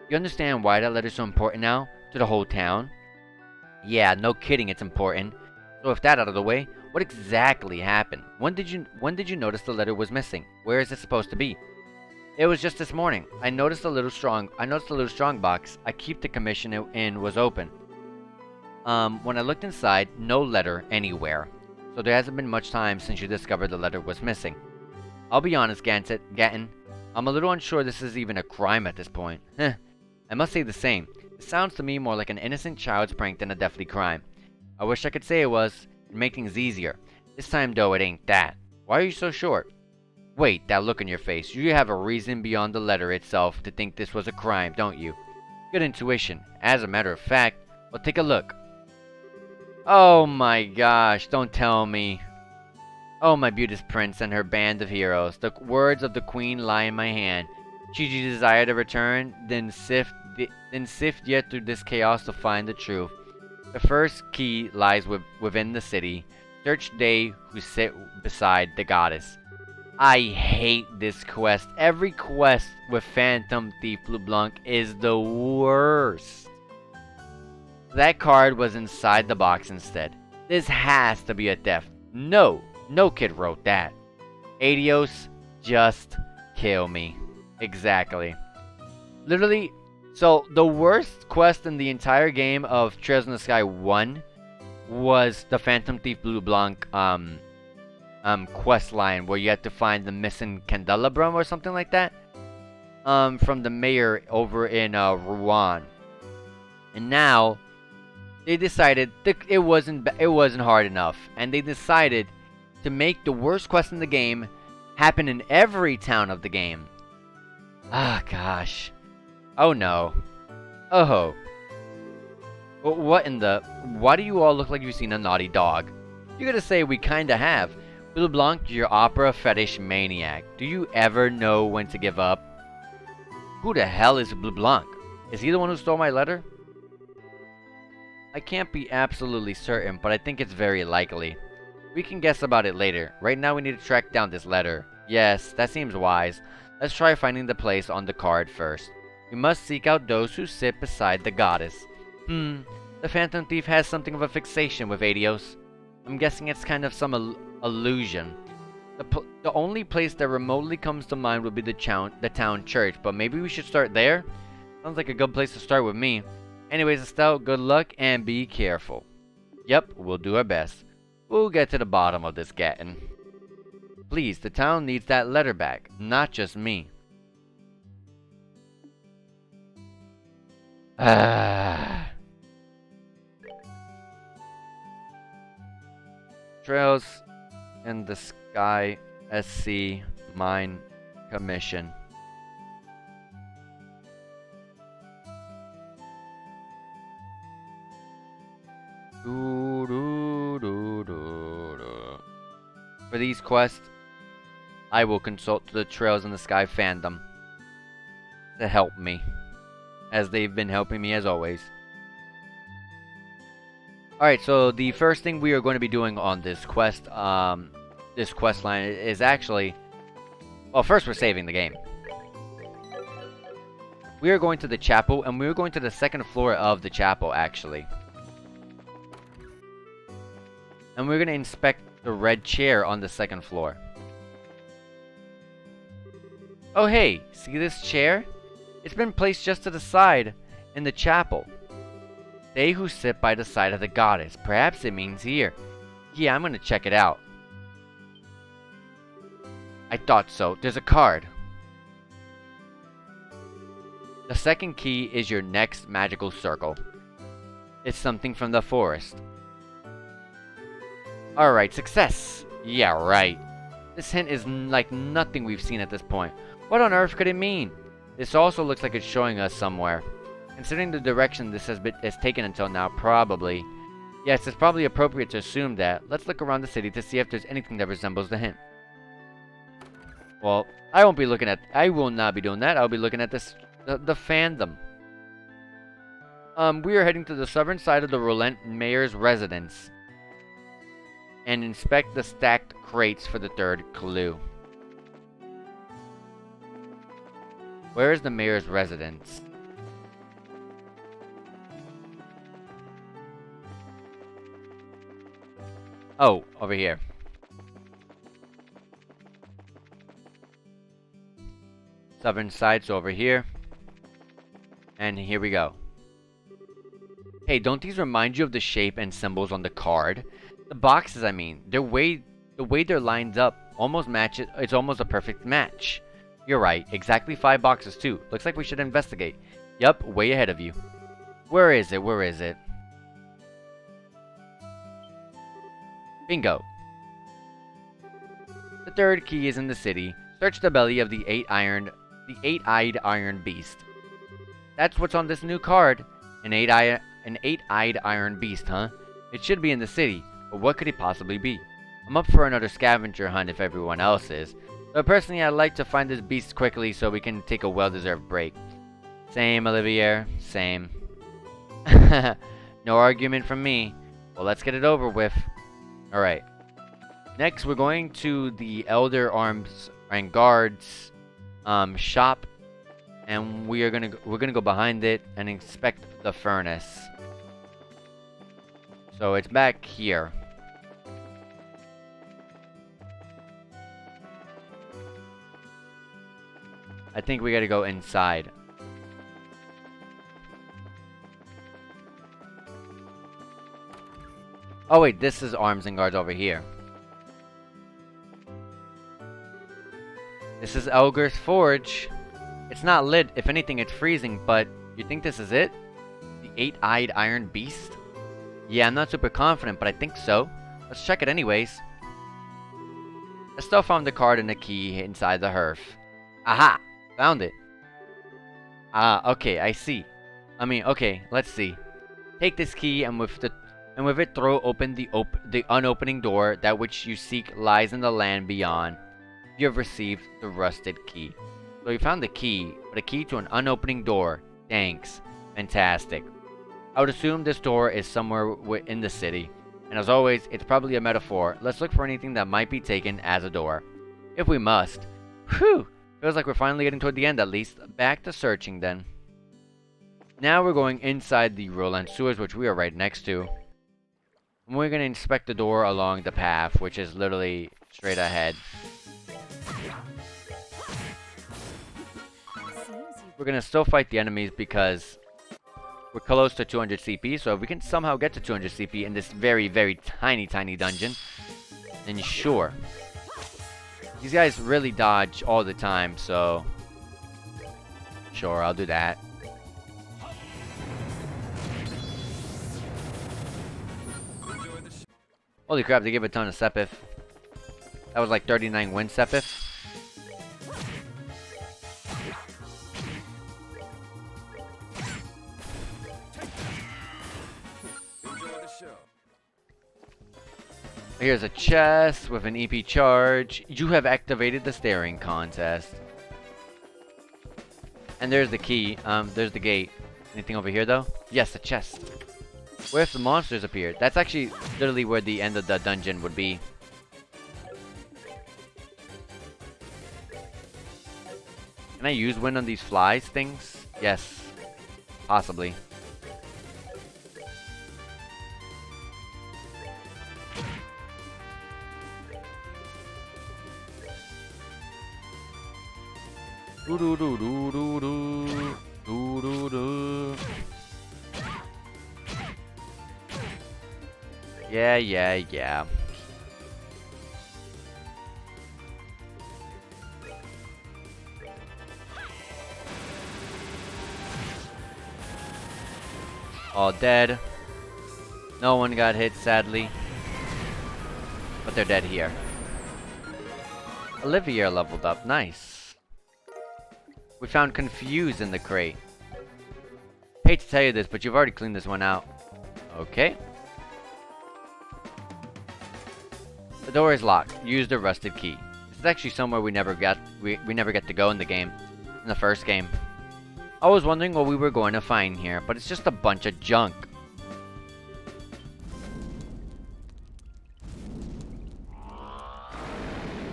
You understand why that letter's so important now? To the whole town? Yeah, no kidding, it's important. So with that out of the way, what exactly happened? When did you notice the letter was missing? Where is it supposed to be? It was just this morning. I noticed the little strong box I keep the commission in was open. When I looked inside, no letter anywhere. So there hasn't been much time since you discovered the letter was missing. I'll be honest, Gatton. I'm a little unsure this is even a crime at this point. I must say the same. It sounds to me more like an innocent child's prank than a deathly crime. I wish I could say it was. It'd make things easier. This time, though, it ain't that. Why are you so short? Wait, that look on your face. You have a reason beyond the letter itself to think this was a crime, don't you? Good intuition. As a matter of fact, well, take a look. Oh my gosh, don't tell me. Oh, my beauteous prince and her band of heroes. The words of the queen lie in my hand. Should you desire to return, then sift yet through this chaos to find the truth. The first key lies within the city. Search they who sit beside the goddess. I hate this quest. Every quest with Phantom Thief LeBlanc is the worst. That card was inside the box instead. This has to be a theft. No kid wrote that. Adios, just kill me. Exactly. Literally, so the worst quest in the entire game of Trails in the Sky 1 was the Phantom Thief LeBlanc quest line where you had to find the missing candelabrum or something like that from the mayor over in Rouen. And now they decided it wasn't hard enough, and they decided to make the worst quest in the game happen in every town of the game. Ah, gosh. Oh no. Oh. What in the... Why do you all look like you've seen a naughty dog? You're gonna say we kinda have. LeBlanc, you're opera fetish maniac. Do you ever know when to give up? Who the hell is LeBlanc? Is he the one who stole my letter? I can't be absolutely certain, but I think it's very likely. We can guess about it later. Right now we need to track down this letter. Yes, that seems wise. Let's try finding the place on the card first. We must seek out those who sit beside the goddess. The Phantom Thief has something of a fixation with Adios. I'm guessing it's kind of some illusion. The only place that remotely comes to mind would be the town church, but maybe we should start there? Sounds like a good place to start with me. Anyways, Estelle, good luck and be careful. Yep, we'll do our best. We'll get to the bottom of this Gatton. Please, the town needs that letter back, not just me. Trails in the Sky SC Mine Commission. For these quests, I will consult the Trails in the Sky fandom to help me, as they've been helping me as always. Alright, so the first thing we are going to be doing on this quest line is actually... Well, first we're saving the game. We are going to the chapel, and we are going to the second floor of the chapel, actually. And we're going to inspect the red chair on the second floor. Oh hey, see this chair? It's been placed just to the side in the chapel. They who sit by the side of the goddess. Perhaps it means here. Yeah, I'm gonna check it out. I thought so. There's a card. The second key is your next magical circle. It's something from the forest. Alright, success! Yeah, right. This hint is like nothing we've seen at this point. What on earth could it mean? This also looks like it's showing us somewhere. Considering the direction this has taken until now, probably. Yes, it's probably appropriate to assume that. Let's look around the city to see if there's anything that resembles the hint. Well, I will not be doing that. I'll be looking at the fandom. We are heading to the southern side of the Rolent mayor's residence. And inspect the stacked crates for the third clue. Where is the mayor's residence? Oh, over here. Southern side's over here. And here we go. Hey, don't these remind you of the shape and symbols on the card? The boxes, I mean. The way they're lined up almost match it. It's almost a perfect match. You're right. Exactly 5 boxes, too. Looks like we should investigate. Yup, way ahead of you. Where is it? Where is it? Bingo. The third key is in the city. Search the belly of the eight-eyed iron beast. That's what's on this new card. An eight-eyed iron beast, huh? It should be in the city, but what could it possibly be? I'm up for another scavenger hunt if everyone else is. But personally, I'd like to find this beast quickly so we can take a well-deserved break. Same, Olivier. Same. No argument from me. Well, let's get it over with. Alright. Next, we're going to the Elder Arms and Guards shop. And we're gonna go behind it and inspect the furnace. So it's back here. I think we gotta go inside. Oh wait, this is Arms and Guards over here. This is Elger's Forge. It's not lit. If anything, it's freezing, but you think this is it? The eight-eyed iron beast? Yeah, I'm not super confident, but I think so. Let's check it anyways. Estelle found the card and the key inside the hearth. Aha! Found it. Ah, okay, I see. Okay, let's see. Take this key and with it throw open the unopening door. That which you seek lies in the land beyond. You have received the rusted key. So you found the key, but a key to an unopening door. Thanks. Fantastic. I would assume this door is somewhere in the city. And as always, it's probably a metaphor. Let's look for anything that might be taken as a door. If we must. Whew! Feels like we're finally getting toward the end at least. Back to searching then. Now we're going inside the Rolent sewers, which we are right next to. And we're going to inspect the door along the path, which is literally straight ahead. We're going to still fight the enemies because we're close to 200 CP. So if we can somehow get to 200 CP in this very, very tiny dungeon, then sure. These guys really dodge all the time, so sure, I'll do that. Holy crap, they gave a ton of Sepith. That was like 39 win Sepith. Here's a chest with an EP charge. You have activated the staring contest. And there's the key. There's the gate. Anything over here though? Yes, a chest. What if the monsters appeared? That's actually literally where the end of the dungeon would be. Can I use wind on these flies things? Yes. Possibly. Do do do do do do do do do. Yeah, yeah, yeah. All dead. No one got hit, sadly. But they're dead here. Olivia leveled up. Nice. We found Confuse in the crate. Hate to tell you this, but you've already cleaned this one out. Okay. The door is locked. Use the rusted key. This is actually somewhere we never get to go in the game. In the first game. I was wondering what we were going to find here, but it's just a bunch of junk.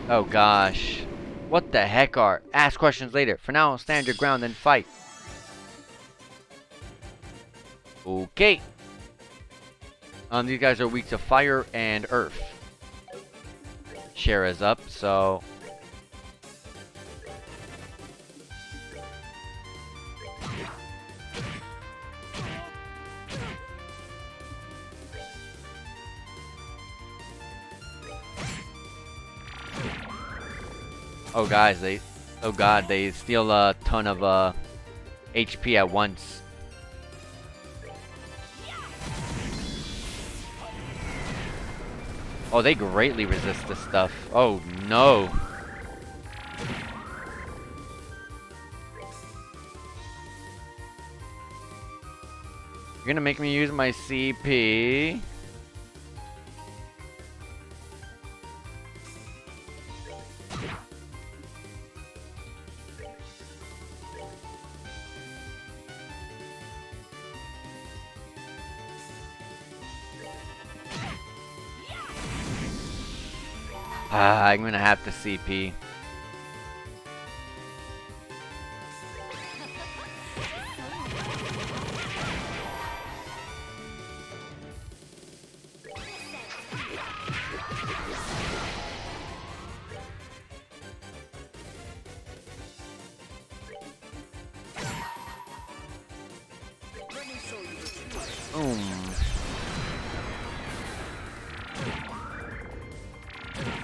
Oh gosh. What the heck are? Ask questions later. For now, stand your ground and fight. Okay. These guys are weak to fire and earth. Shara's up, so... Oh guys, oh god, they steal a ton of HP at once. Oh, they greatly resist this stuff. Oh no. You're gonna make me use my CP. I'm gonna have to CP. Boom.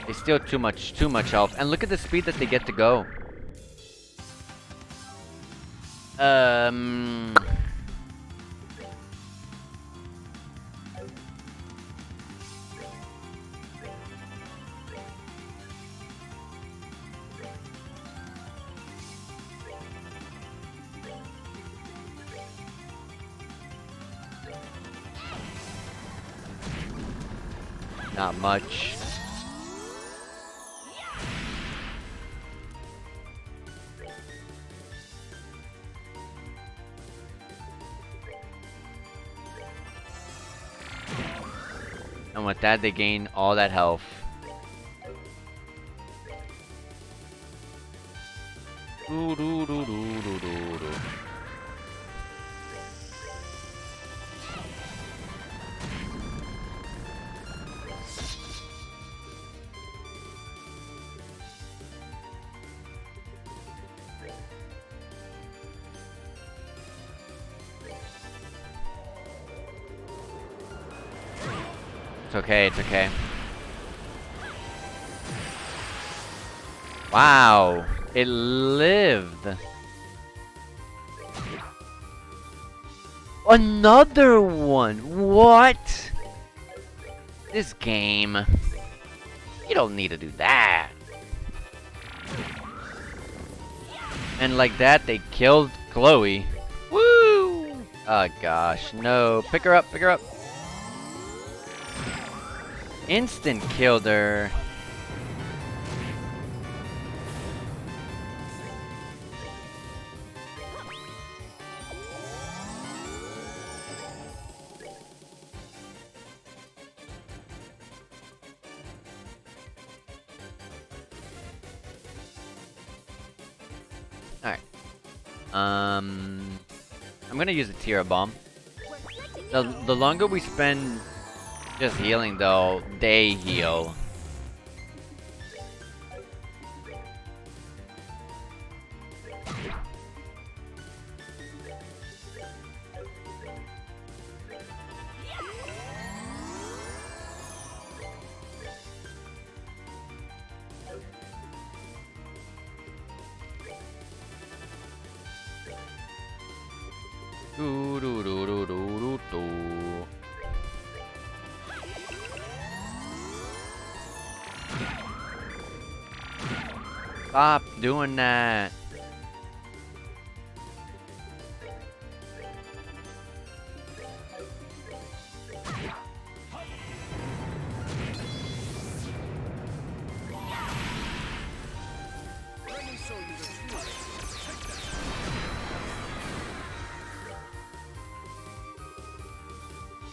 They steal too much health. And look at the speed that they get to go. Not much. And with that, they gain all that health. Doo -doo -doo -doo -doo -doo -doo. It's okay, it's okay. Wow, it lived. Another one. What? This game. You don't need to do that. And like that, they killed Chloe. Woo! Oh gosh, no. Pick her up, pick her up. Instant killed her. Alright. I'm gonna use a Tira Bomb. The longer we spend just healing, though, they heal. Stop doing that.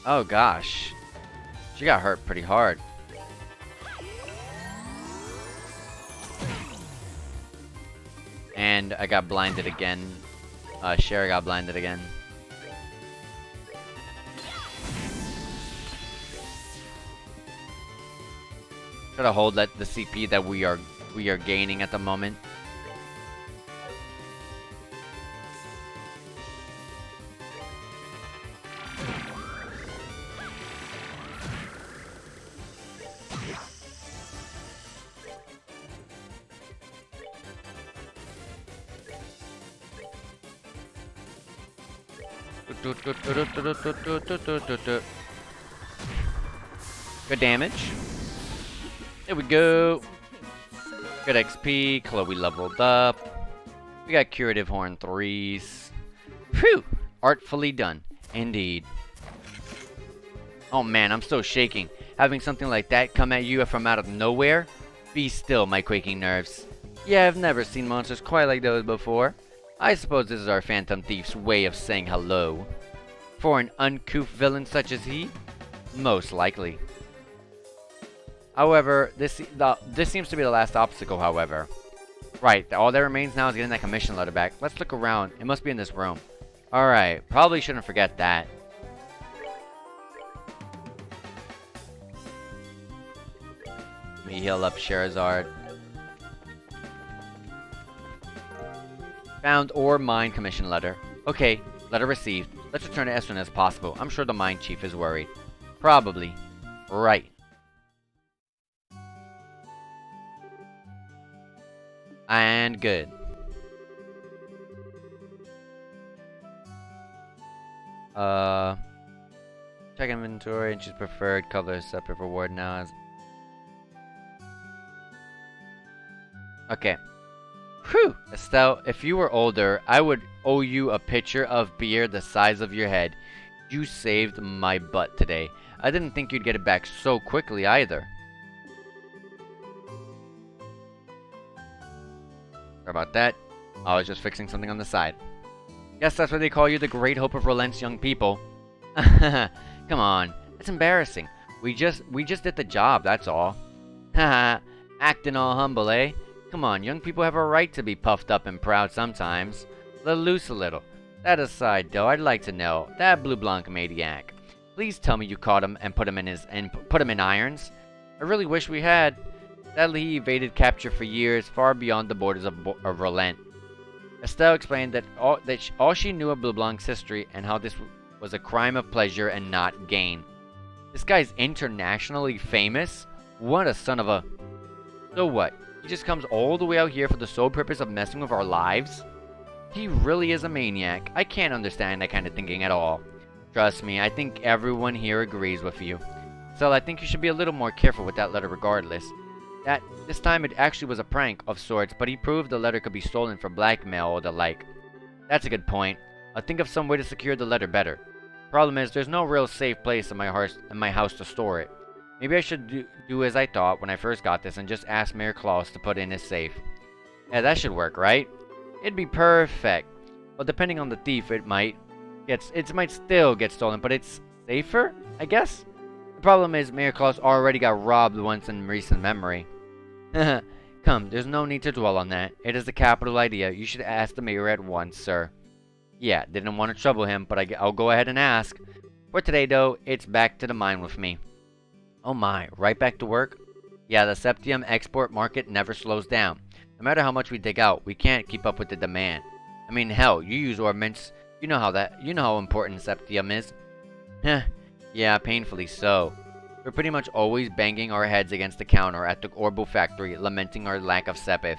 Oh gosh. She got hurt pretty hard. And I got blinded again. Sherry got blinded again. Try to hold that the CP that we are gaining at the moment. Good damage. There we go. Good XP. Chloe leveled up. We got curative horn 3s. Whew! Artfully done. Indeed. Oh man, I'm still shaking. Having something like that come at you from out of nowhere? Be still, my quaking nerves. Yeah, I've never seen monsters quite like those before. I suppose this is our Phantom Thief's way of saying hello. For an uncouth villain such as he? Most likely. However, this seems to be the last obstacle, however. Right, all that remains now is getting that commission letter back. Let's look around. It must be in this room. Alright, probably shouldn't forget that. Let me heal up Sherazard. Found or mine commission letter. Okay, letter received. Let's return it as soon as possible. I'm sure the mine chief is worried. Probably. Right. And good. Check inventory and choose preferred color separate reward now. Okay. Whew! Estelle, if you were older, I would owe you a pitcher of beer the size of your head. You saved my butt today. I didn't think you'd get it back so quickly either. Sorry about that. I was just fixing something on the side. Guess that's why they call you the great hope of Rolent's young people. Come on, it's embarrassing. We just did the job, that's all. Haha, acting all humble, eh? Come on, young people have a right to be puffed up and proud sometimes. Let loose a little. That aside, though, I'd like to know, that Blue Blanc maniac. Please tell me you caught him and put him in irons. I really wish we had. Sadly, he evaded capture for years, far beyond the borders of Rolent. Estelle explained that all she knew of Blue Blanc's history and how this was a crime of pleasure and not gain. This guy's internationally famous? What a son of a... So what? He just comes all the way out here for the sole purpose of messing with our lives? He really is a maniac. I can't understand that kind of thinking at all. Trust me, I think everyone here agrees with you. So I think you should be a little more careful with that letter regardless. This time it actually was a prank of sorts, but he proved the letter could be stolen for blackmail or the like. That's a good point. I'll think of some way to secure the letter better. Problem is, there's no real safe place in my house to store it. Maybe I should do as I thought when I first got this and just ask Mayor Claus to put it in his safe. Yeah, that should work, right? It'd be perfect. Well, depending on the thief, it might still get stolen, but it's safer, I guess? The problem is Mayor Claus already got robbed once in recent memory. Come, there's no need to dwell on that. It is a capital idea. You should ask the mayor at once, sir. Yeah, didn't want to trouble him, but I'll go ahead and ask. For today, though, it's back to the mine with me. Oh my, right back to work? Yeah, the septium export market never slows down. No matter how much we dig out, we can't keep up with the demand. I mean, hell, you use ornaments. You know how important septium is. Heh, yeah, painfully so. We're pretty much always banging our heads against the counter at the Orbo factory, lamenting our lack of sepif.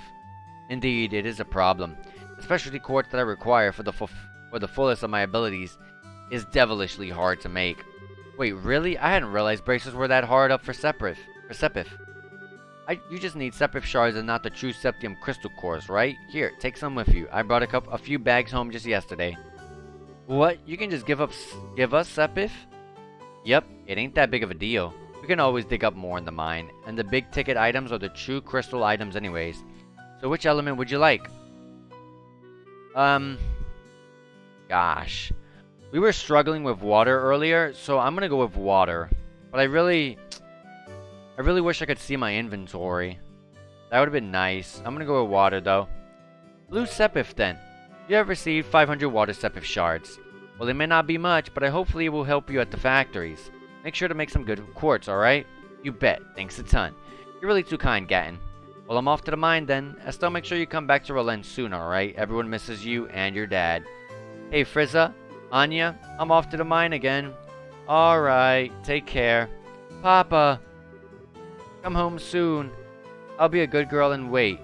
Indeed, it is a problem. The specialty quartz that I require for the fullest of my abilities is devilishly hard to make. Wait, really? I hadn't realized braces were that hard up for sepif. You just need sepif shards and not the true septium crystal cores, right? Here, take some with you. I brought a few bags home just yesterday. What? You can just give us sepif? Yep, it ain't that big of a deal. We can always dig up more in the mine, and the big ticket items are the true crystal items anyways. So which element would you like? Gosh. We were struggling with water earlier, so I'm gonna go with water. But I really wish I could see my inventory. That would have been nice. I'm gonna go with water though. Blue sepif then. You have received 500 water sepif shards. Well, it may not be much, but hopefully it will help you at the factories. Make sure to make some good quartz, alright? You bet. Thanks a ton. You're really too kind, Gatton. Well, I'm off to the mine then. Estelle, make sure you come back to Rolent soon, alright? Everyone misses you and your dad. Hey, Frizza. Anya, I'm off to the mine again. Alright, take care. Papa, come home soon. I'll be a good girl and wait.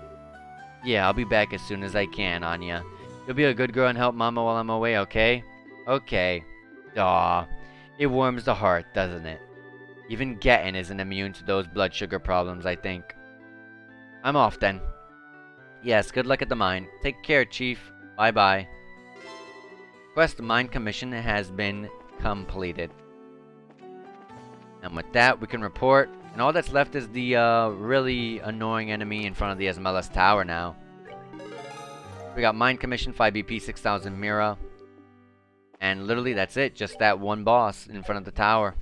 Yeah, I'll be back as soon as I can, Anya. You'll be a good girl and help Mama while I'm away, okay? Okay. Aw, it warms the heart, doesn't it? Even Gatton isn't immune to those blood sugar problems, I think. I'm off then. Yes, good luck at the mine. Take care, Chief. Bye-bye. Quest Mine Commission has been completed. And with that, we can report. And all that's left is the really annoying enemy in front of the Esmelas Tower now. We got Mine Commission, 5BP, 6000 Mira. And literally that's it. Just that one boss in front of the tower.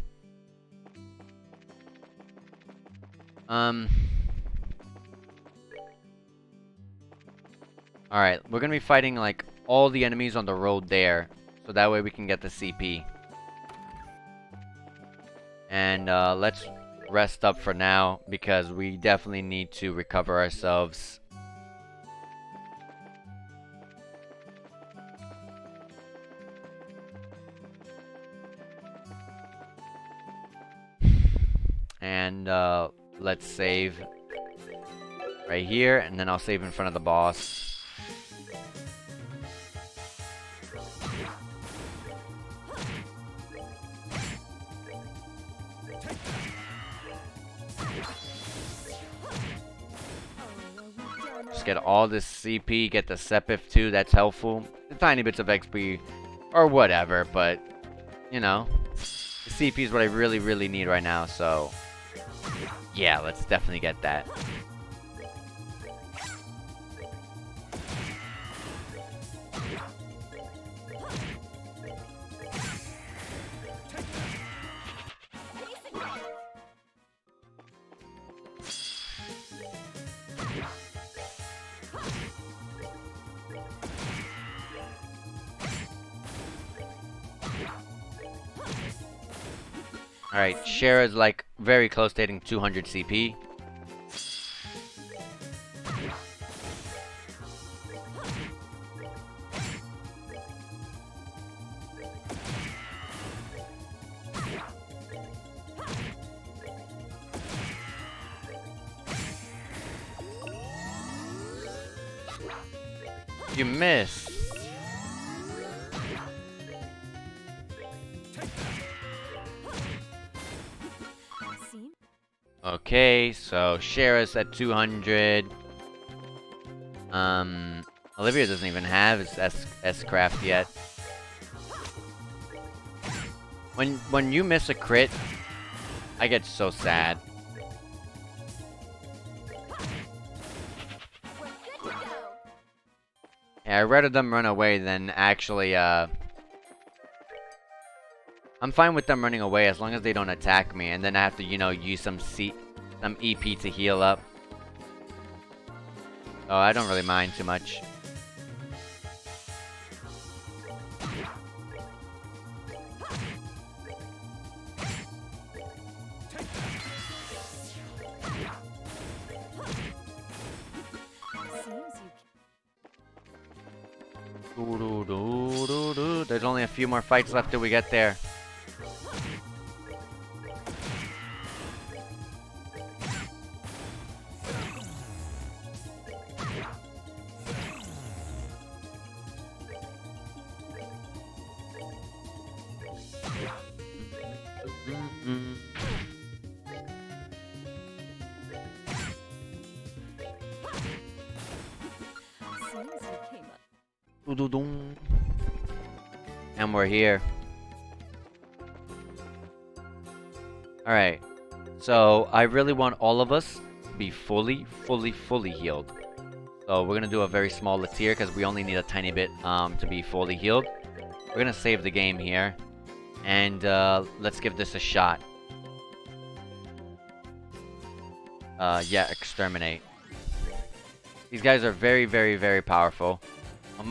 Alright, we're gonna be fighting like all the enemies on the road there, so that way we can get the CP. And let's rest up for now, because we definitely need to recover ourselves. And let's save right here, and then I'll save in front of the boss. Just get all this CP, get the Sepif too, that's helpful. The tiny bits of XP or whatever, but you know, the CP is what I really need right now, so yeah, let's definitely get that. Alright, Shara's like very close to hitting 200 CP. You missed. Okay, so Shara's at 200. Olivia doesn't even have his S-Craft yet. When you miss a crit, I get so sad. Yeah, I'd rather them run away than actually, I'm fine with them running away as long as they don't attack me, and then I have to, you know, use some EP to heal up. Oh, I don't really mind too much. There's only a few more fights left till we get there. And we're here. Alright. So, I really want all of us to be fully healed. So, we're gonna do a very small Latir because we only need a tiny bit to be fully healed. We're gonna save the game here. And let's give this a shot. Yeah, exterminate. These guys are very powerful.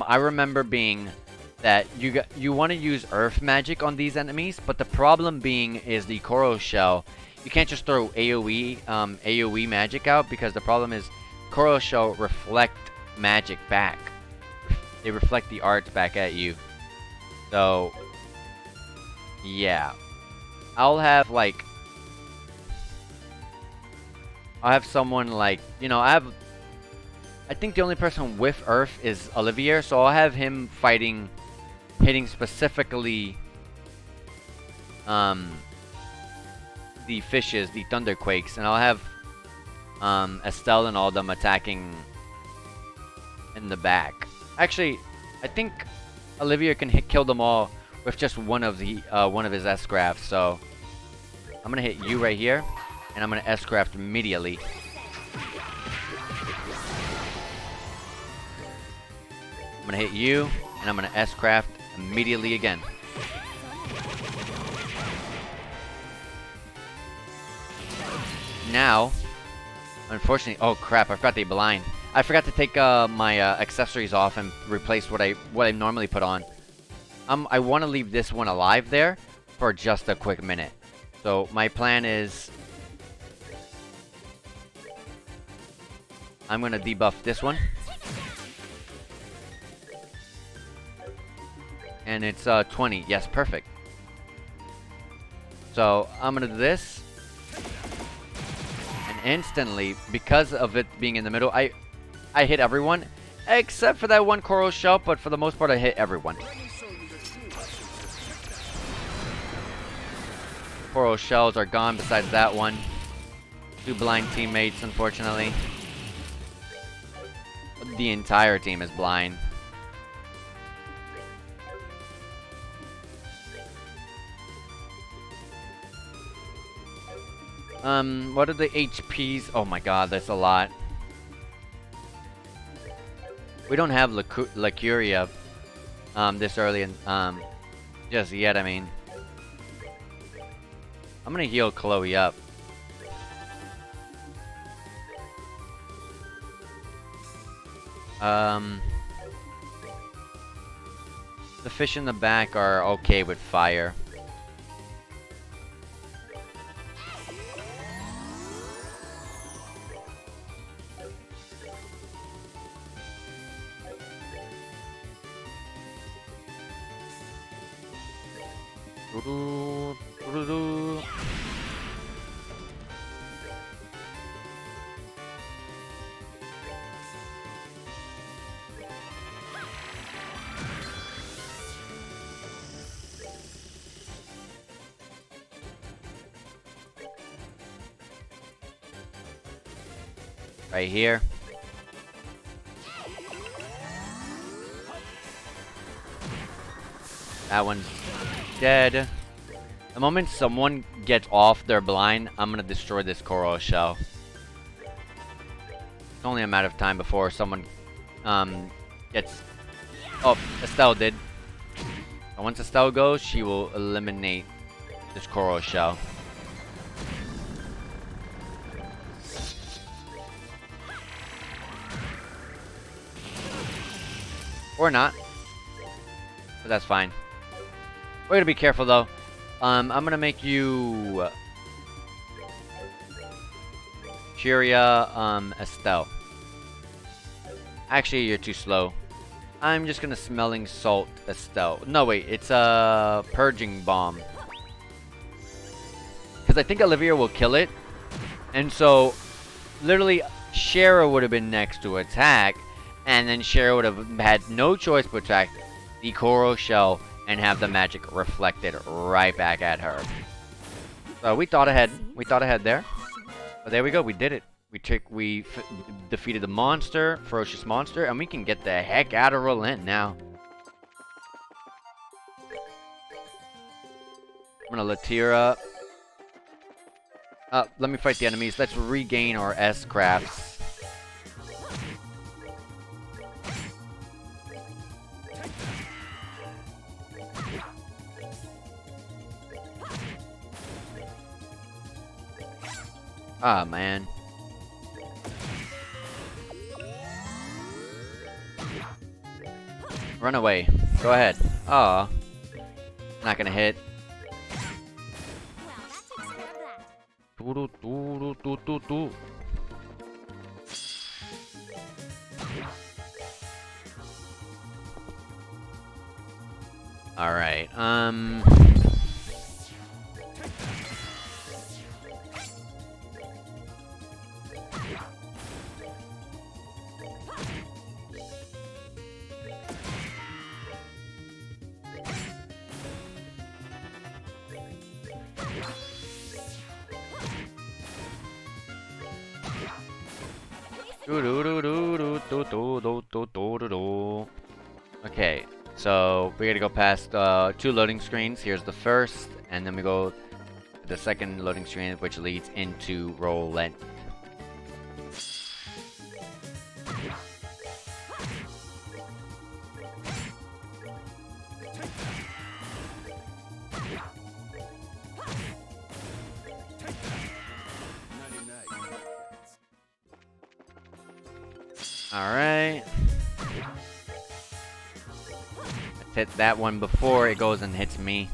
I remember being that you want to use earth magic on these enemies, but the problem being is the coral shell. You can't just throw AoE magic out because the problem is coral shell reflect magic back. They reflect the art back at you. So yeah, I'll have someone like, you know, I think the only person with Earth is Olivier, so I'll have him hitting specifically the fishes, the thunderquakes, and I'll have Estelle and all them attacking in the back. Actually, I think Olivier can kill them all with just one of his S-crafts. So I'm gonna hit you right here, and I'm gonna S-craft immediately. I'm gonna hit you, and I'm gonna S-craft immediately again. Now, unfortunately, oh crap! I forgot to be blind. I forgot to take my accessories off and replace what I normally put on. I want to leave this one alive there for just a quick minute. So my plan is I'm gonna debuff this one. And it's 20. Yes, perfect. So I'm gonna do this. And instantly, because of it being in the middle, I hit everyone. Except for that one coral shell, but for the most part I hit everyone. Coral shells are gone besides that one. 2 blind teammates, unfortunately. The entire team is blind. What are the HPs? Oh my god, that's a lot. We don't have Lacuria, this early in, just yet, I mean. I'm gonna heal Chloe up. The fish in the back are okay with fire. Right here. That one's dead. The moment someone gets off their blind, I'm gonna destroy this coral shell. It's only a matter of time before someone gets... Oh, Estelle did. And once Estelle goes, she will eliminate this coral shell. Or not. But that's fine. We're gonna be careful though. I'm gonna make you Curia, Estelle. Actually, you're too slow. I'm just gonna Smelling Salt Estelle. No, wait, it's a Purging Bomb. Because I think Olivia will kill it. And so, literally, Shara would have been next to attack. And then Shara would have had no choice but to attack the Coral Shell and have the magic reflected right back at her. So we thought ahead. We thought ahead there. But there we go. We did it. We defeated the monster, ferocious monster, and we can get the heck out of Rolent now. I'm gonna Latira. Let me fight the enemies. Let's regain our S-crafts. Ah, man. Run away. Go ahead. Aw. Not gonna hit. Well, that takes care of that. Alright, Okay, so we gotta go past 2 loading screens. Here's the first, and then we go to the second loading screen, which leads into Rolent. Alright. Let's hit that one before it goes and hits me.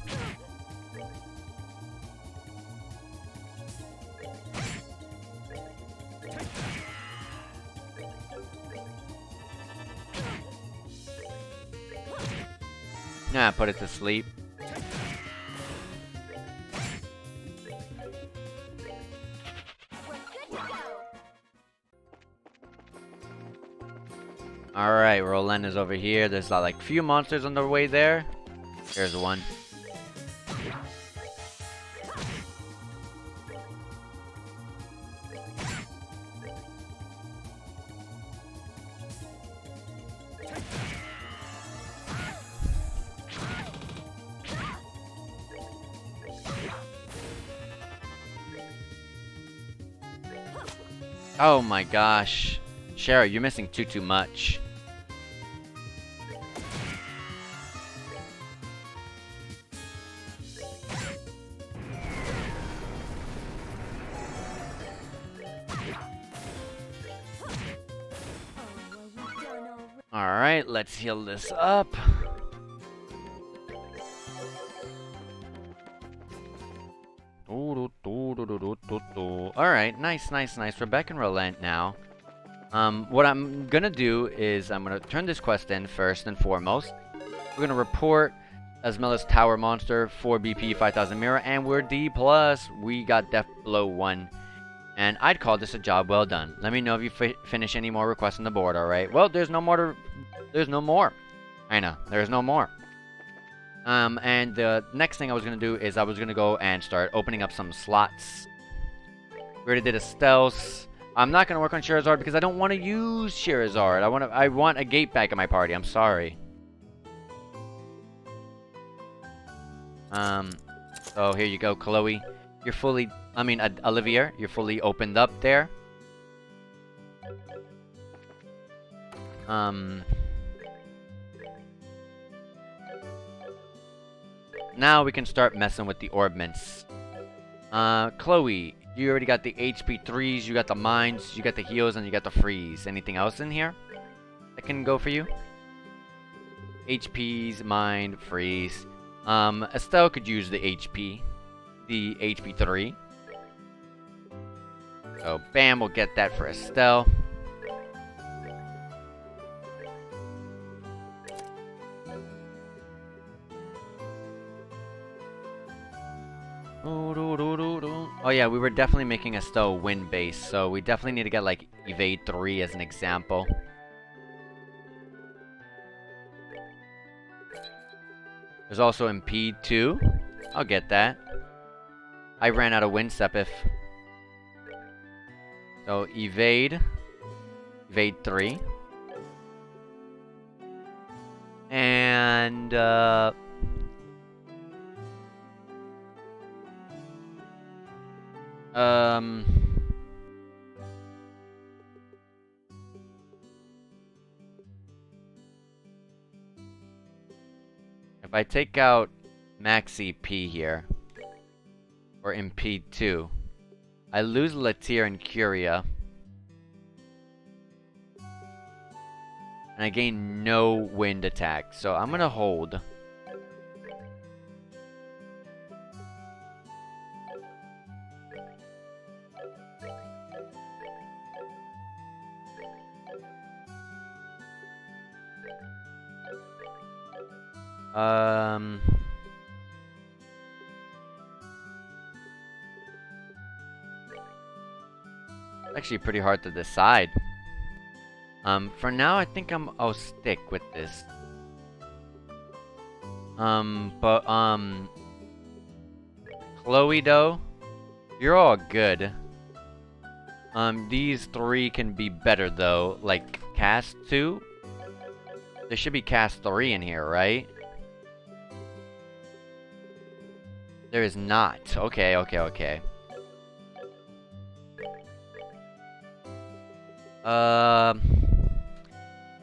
Nah, put it to sleep. Alright, Rolent is over here. There's like few monsters on the way there. Here's one. Oh my gosh. Shara, you're missing too much. Alright, let's heal this up. Alright, nice. We're back in Rolent now. What I'm gonna do is I'm gonna turn this quest in first and foremost. We're gonna report Esmela's Tower Monster, 4 BP, 5000 Mirror, and we're D+. We got Death Blow 1. And I'd call this a job well done. Let me know if you finish any more requests on the board, alright? Well, there's no more. I know, there's no more. And the next thing I was gonna do is I was gonna go and start opening up some slots. We already did Estelle's. I'm not gonna work on Charizard because I don't want to use Charizard. I want a gate back in my party. I'm sorry. So here you go, Chloe. You're fully, Olivia, you're fully opened up there. Now we can start messing with the orbments. Chloe, you already got the HP 3s, you got the mines, you got the heals, and you got the freeze. Anything else in here that can go for you? HP's mind, freeze. Estelle could use the HP. The HP 3. So, bam, we'll get that for Estelle. Oh yeah, we were definitely making Estelle wind base, so we definitely need to get like evade 3 as an example. There's also impede 2. I'll get that. I ran out of wind step if. So evade 3. And if I take out max CP here, or impede 2, I lose Latir and Curia. And I gain no wind attack, so I'm gonna hold. Actually pretty hard to decide. For now, I think I'll stick with this. Chloe though, you're all good. These 3 can be better though, like cast 2. There should be cast 3 in here, right? There is not. Okay.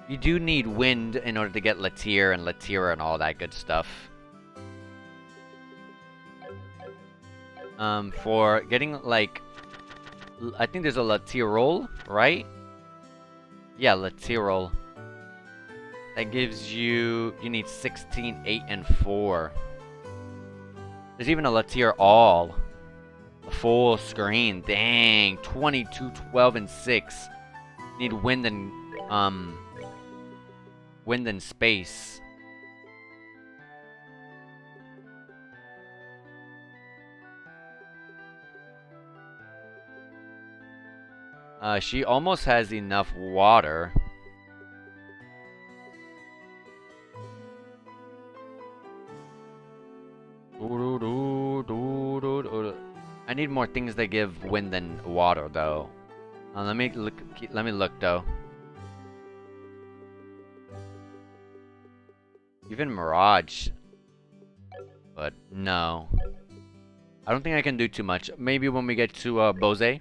You do need wind in order to get Latir and Latira and all that good stuff. For getting like, I think there's a Latirol, right? Yeah, Latirol. That gives you need 16, 8, and 4. There's even a Latir all. A full screen. Dang, 22, 12, and 6. Need wind and space. She almost has enough water. I need more things that give wind than water, though. Let me look, though. Even Mirage. But no. I don't think I can do too much. Maybe when we get to Bose.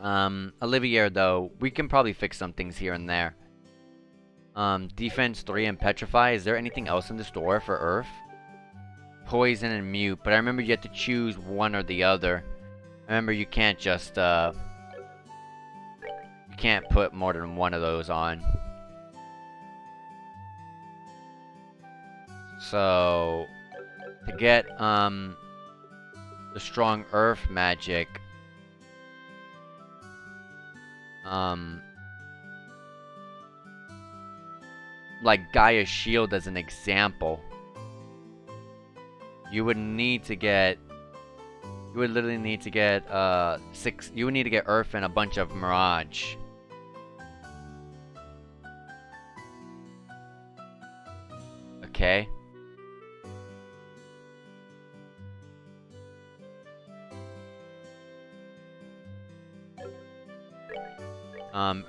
Olivier, though, we can probably fix some things here and there. Defense 3 and Petrify. Is there anything else in the store for Earth? Poison and Mute. But I remember you have to choose one or the other. I remember you can't just, you can't put more than one of those on. So, to get, the strong Earth magic, like Gaia's Shield as an example, you would need to get, you would literally need to get, you would need to get Earth and a bunch of Mirage. Okay.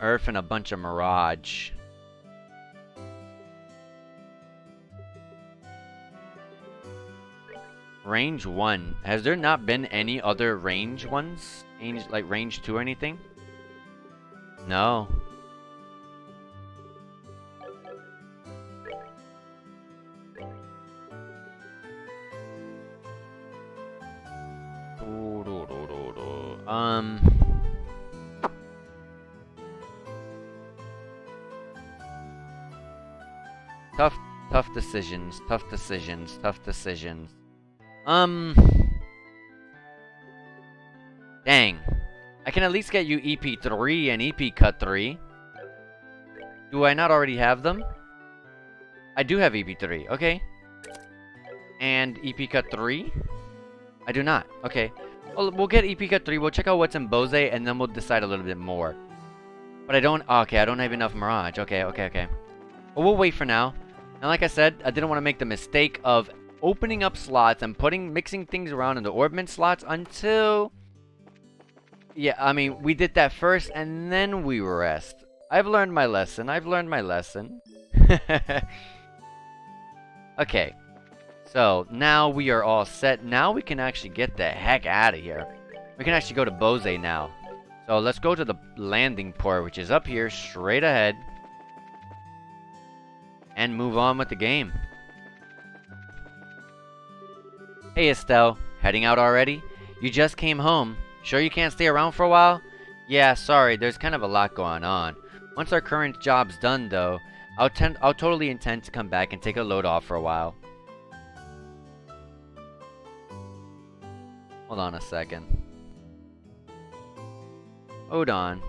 Earth and a bunch of Mirage. Range 1. Has there not been any other range ones? Like range 2 or anything? No. Tough decisions. Tough decisions. Tough decisions. Dang. I can at least get you EP3 and EP Cut 3. Do I not already have them? I do have EP3. Okay. And EP Cut 3? I do not. Okay. Well, we'll get EP Cut 3. We'll check out what's in Bose, and then we'll decide a little bit more. But I don't... Okay, I don't have enough Mirage. Okay. Well, we'll wait for now. And like I said, I didn't want to make the mistake of opening up slots and mixing things around in the orbment slots until... Yeah, I mean, we did that first, and then we rest. I've learned my lesson. Okay. So, now we are all set. Now we can actually get the heck out of here. We can actually go to Bose now. So, let's go to the landing port, which is up here, straight ahead. And move on with the game. Hey, Estelle. Heading out already? You just came home. Sure you can't stay around for a while? Yeah, sorry. There's kind of a lot going on. Once our current job's done, though, I'll totally intend to come back and take a load off for a while. Hold on a second. Hold on.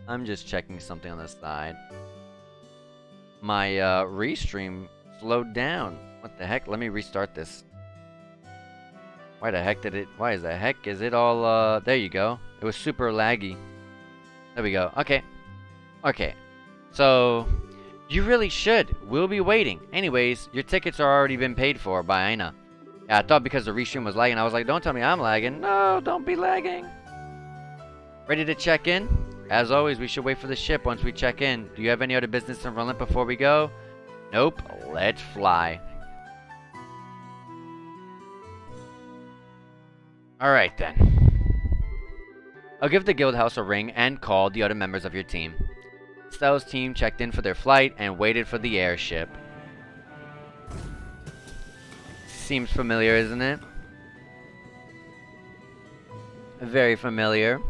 I'm just checking something on the side. My restream slowed down. What the heck? Let me restart this. Why the heck is it all there you go. It was super laggy. There we go. Okay. So you really should. We'll be waiting. Anyways, your tickets are already been paid for by Ina. Yeah, I thought because the restream was lagging, I was like, don't tell me I'm lagging. No, don't be lagging. Ready to check in? As always, we should wait for the ship once we check in. Do you have any other business in Rolent before we go? Nope. Let's fly. Alright then. I'll give the guild house a ring and call the other members of your team. Estelle's team checked in for their flight and waited for the airship. Seems familiar, isn't it? Very familiar.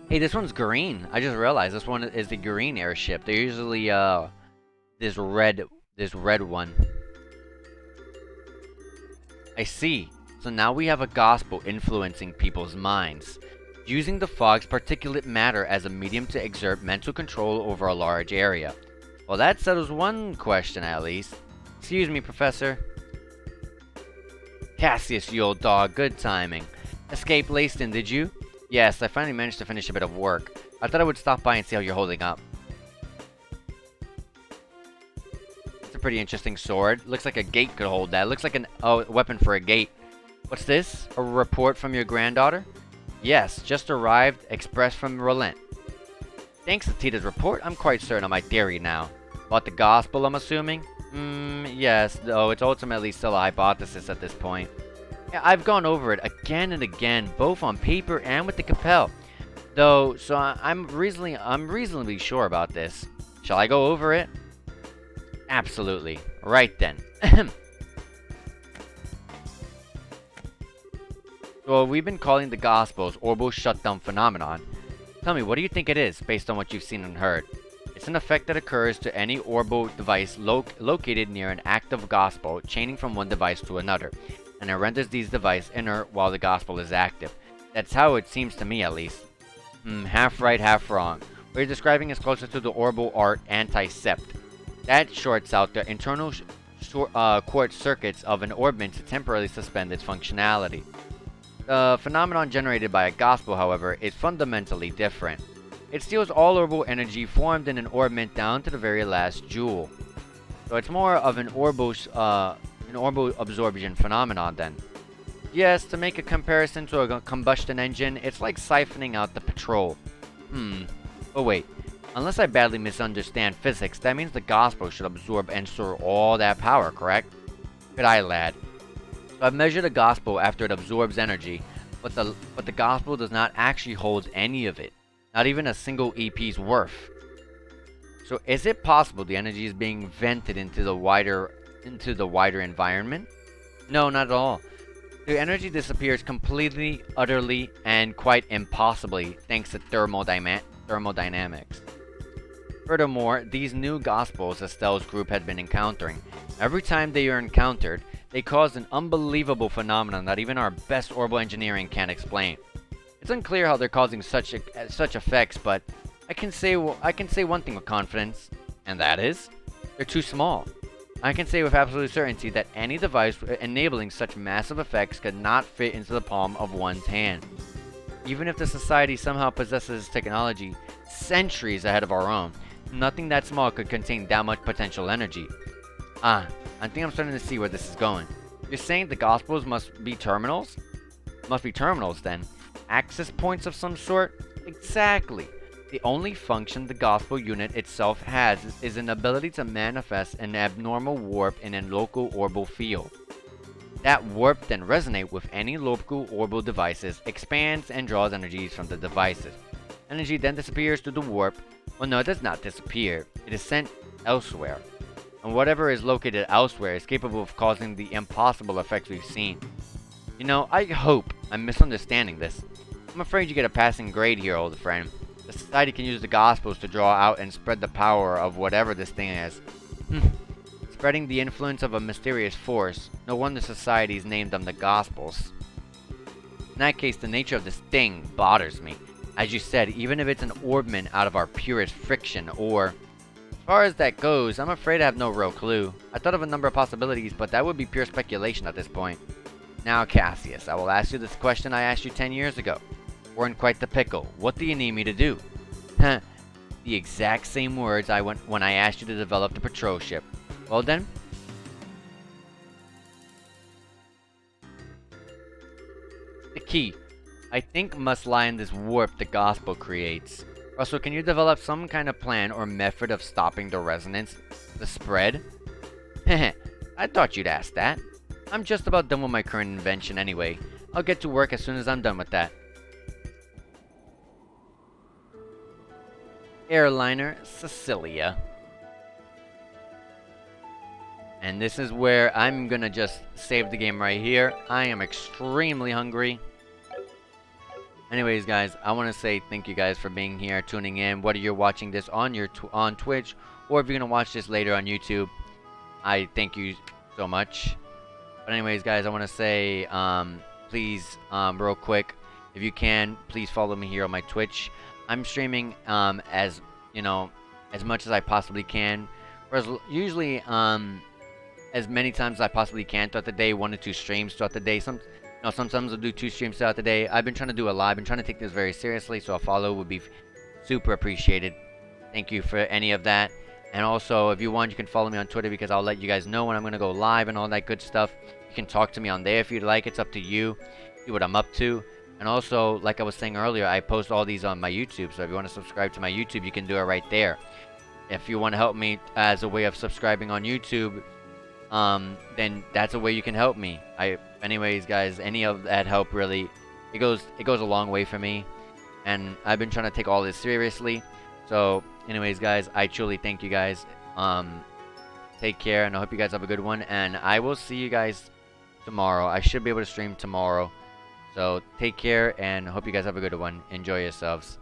Hey, this one's green. I just realized this one is the green airship. They're usually this red one. I see. So now we have a gospel influencing people's minds, using the fog's particulate matter as a medium to exert mental control over a large area. Well, that settles one question at least. Excuse me, Professor. Cassius, you old dog, good timing. Escape Leyston, did you? Yes, I finally managed to finish a bit of work. I thought I would stop by and see how you're holding up. It's a pretty interesting sword. Looks like a gate could hold that. Looks like a weapon for a gate. What's this? A report from your granddaughter? Yes, just arrived, express from Rolent. Thanks to Tita's report, I'm quite certain of my theory now. About the gospel, I'm assuming? Yes, though it's ultimately still a hypothesis at this point. Yeah, I've gone over it again and again, both on paper and with the Capel. Though, so I'm reasonably sure about this. Shall I go over it? Absolutely. Right then. So we've been calling the Gospels orbital shutdown phenomenon. Tell me, what do you think it is, based on what you've seen and heard? It's an effect that occurs to any orbital device located near an active gospel, chaining from one device to another, and it renders these devices inert while the gospel is active. That's how it seems to me, at least. Half right, half wrong. What you're describing is closer to the orbital art anti-sept. That shorts out the internal quartz circuits of an orbment to temporarily suspend its functionality. The phenomenon generated by a gospel, however, is fundamentally different. It steals all orbital energy formed in an orbment down to the very last joule. So it's more of an orbital absorption phenomenon then. Yes, to make a comparison to a combustion engine, it's like siphoning out the petrol. But wait, unless I badly misunderstand physics, that means the gospel should absorb and store all that power, correct? Good eye, lad. So I've measured a gospel after it absorbs energy, but the gospel does not actually hold any of it. Not even a single EP's worth. So is it possible the energy is being vented into the wider environment? No, not at all. The energy disappears completely, utterly, and quite impossibly thanks to thermodynamics. Furthermore, these new gospels Estelle's group had been encountering, every time they are encountered, they cause an unbelievable phenomenon that even our best orbital engineering can't explain. It's unclear how they're causing such effects, but I can say one thing with confidence, and that is, they're too small. I can say with absolute certainty that any device enabling such massive effects could not fit into the palm of one's hand. Even if the society somehow possesses technology centuries ahead of our own, nothing that small could contain that much potential energy. I think I'm starting to see where this is going. You're saying the Gospels must be terminals? Must be terminals then. Access points of some sort? Exactly. The only function the Gospel unit itself has is an ability to manifest an abnormal warp in a local orbital field. That warp then resonates with any local orbital devices, expands and draws energies from the devices. Energy then disappears through the warp. Well, no, it does not disappear. It is sent elsewhere. And whatever is located elsewhere is capable of causing the impossible effects we've seen. You know, I hope I'm misunderstanding this. I'm afraid you get a passing grade here, old friend. The society can use the Gospels to draw out and spread the power of whatever this thing is. Spreading the influence of a mysterious force. No wonder societies named them the Gospels. In that case, the nature of this thing bothers me. As you said, even if it's an orbment out of our purest friction, or... As far as that goes, I'm afraid I have no real clue. I thought of a number of possibilities, but that would be pure speculation at this point. Now, Cassius, I will ask you this question I asked you 10 years ago. We're in quite the pickle. What do you need me to do? The exact same words I went when I asked you to develop the patrol ship. Well then. The key, I think, must lie in this warp the Gospel creates. Russell, can you develop some kind of plan or method of stopping the resonance, the spread? I thought you'd ask that. I'm just about done with my current invention anyway. I'll get to work as soon as I'm done with that. Airliner Cecilia. And this is where I'm gonna just save the game right here. I am extremely hungry. Anyways, guys, I want to say thank you guys for being here, tuning in. Whether you're watching this on on Twitch or if you're gonna watch this later on YouTube, I thank you so much. But anyways, guys, I want to say, please, real quick, if you can, please follow me here on my Twitch. I'm streaming as much as I possibly can, or usually as many times as I possibly can throughout the day. 1 to 2 streams throughout the day. Sometimes I'll do 2 streams throughout the day. I've been trying to do a lot. I've been trying to take this very seriously, so a follow would be super appreciated. Thank you for any of that. And also, if you want, you can follow me on Twitter because I'll let you guys know when I'm gonna go live and all that good stuff. You can talk to me on there if you'd like. It's up to you. See what I'm up to. And also, like I was saying earlier, I post all these on my YouTube, so if you want to subscribe to my YouTube, you can do it right there. If you want to help me as a way of subscribing on YouTube, then that's a way you can help me. Anyways, guys, any of that help really, it goes a long way for me, and I've been trying to take all this seriously. So, anyways, guys, I truly thank you guys. Take care, and I hope you guys have a good one, and I will see you guys tomorrow. I should be able to stream tomorrow. So take care and hope you guys have a good one. Enjoy yourselves.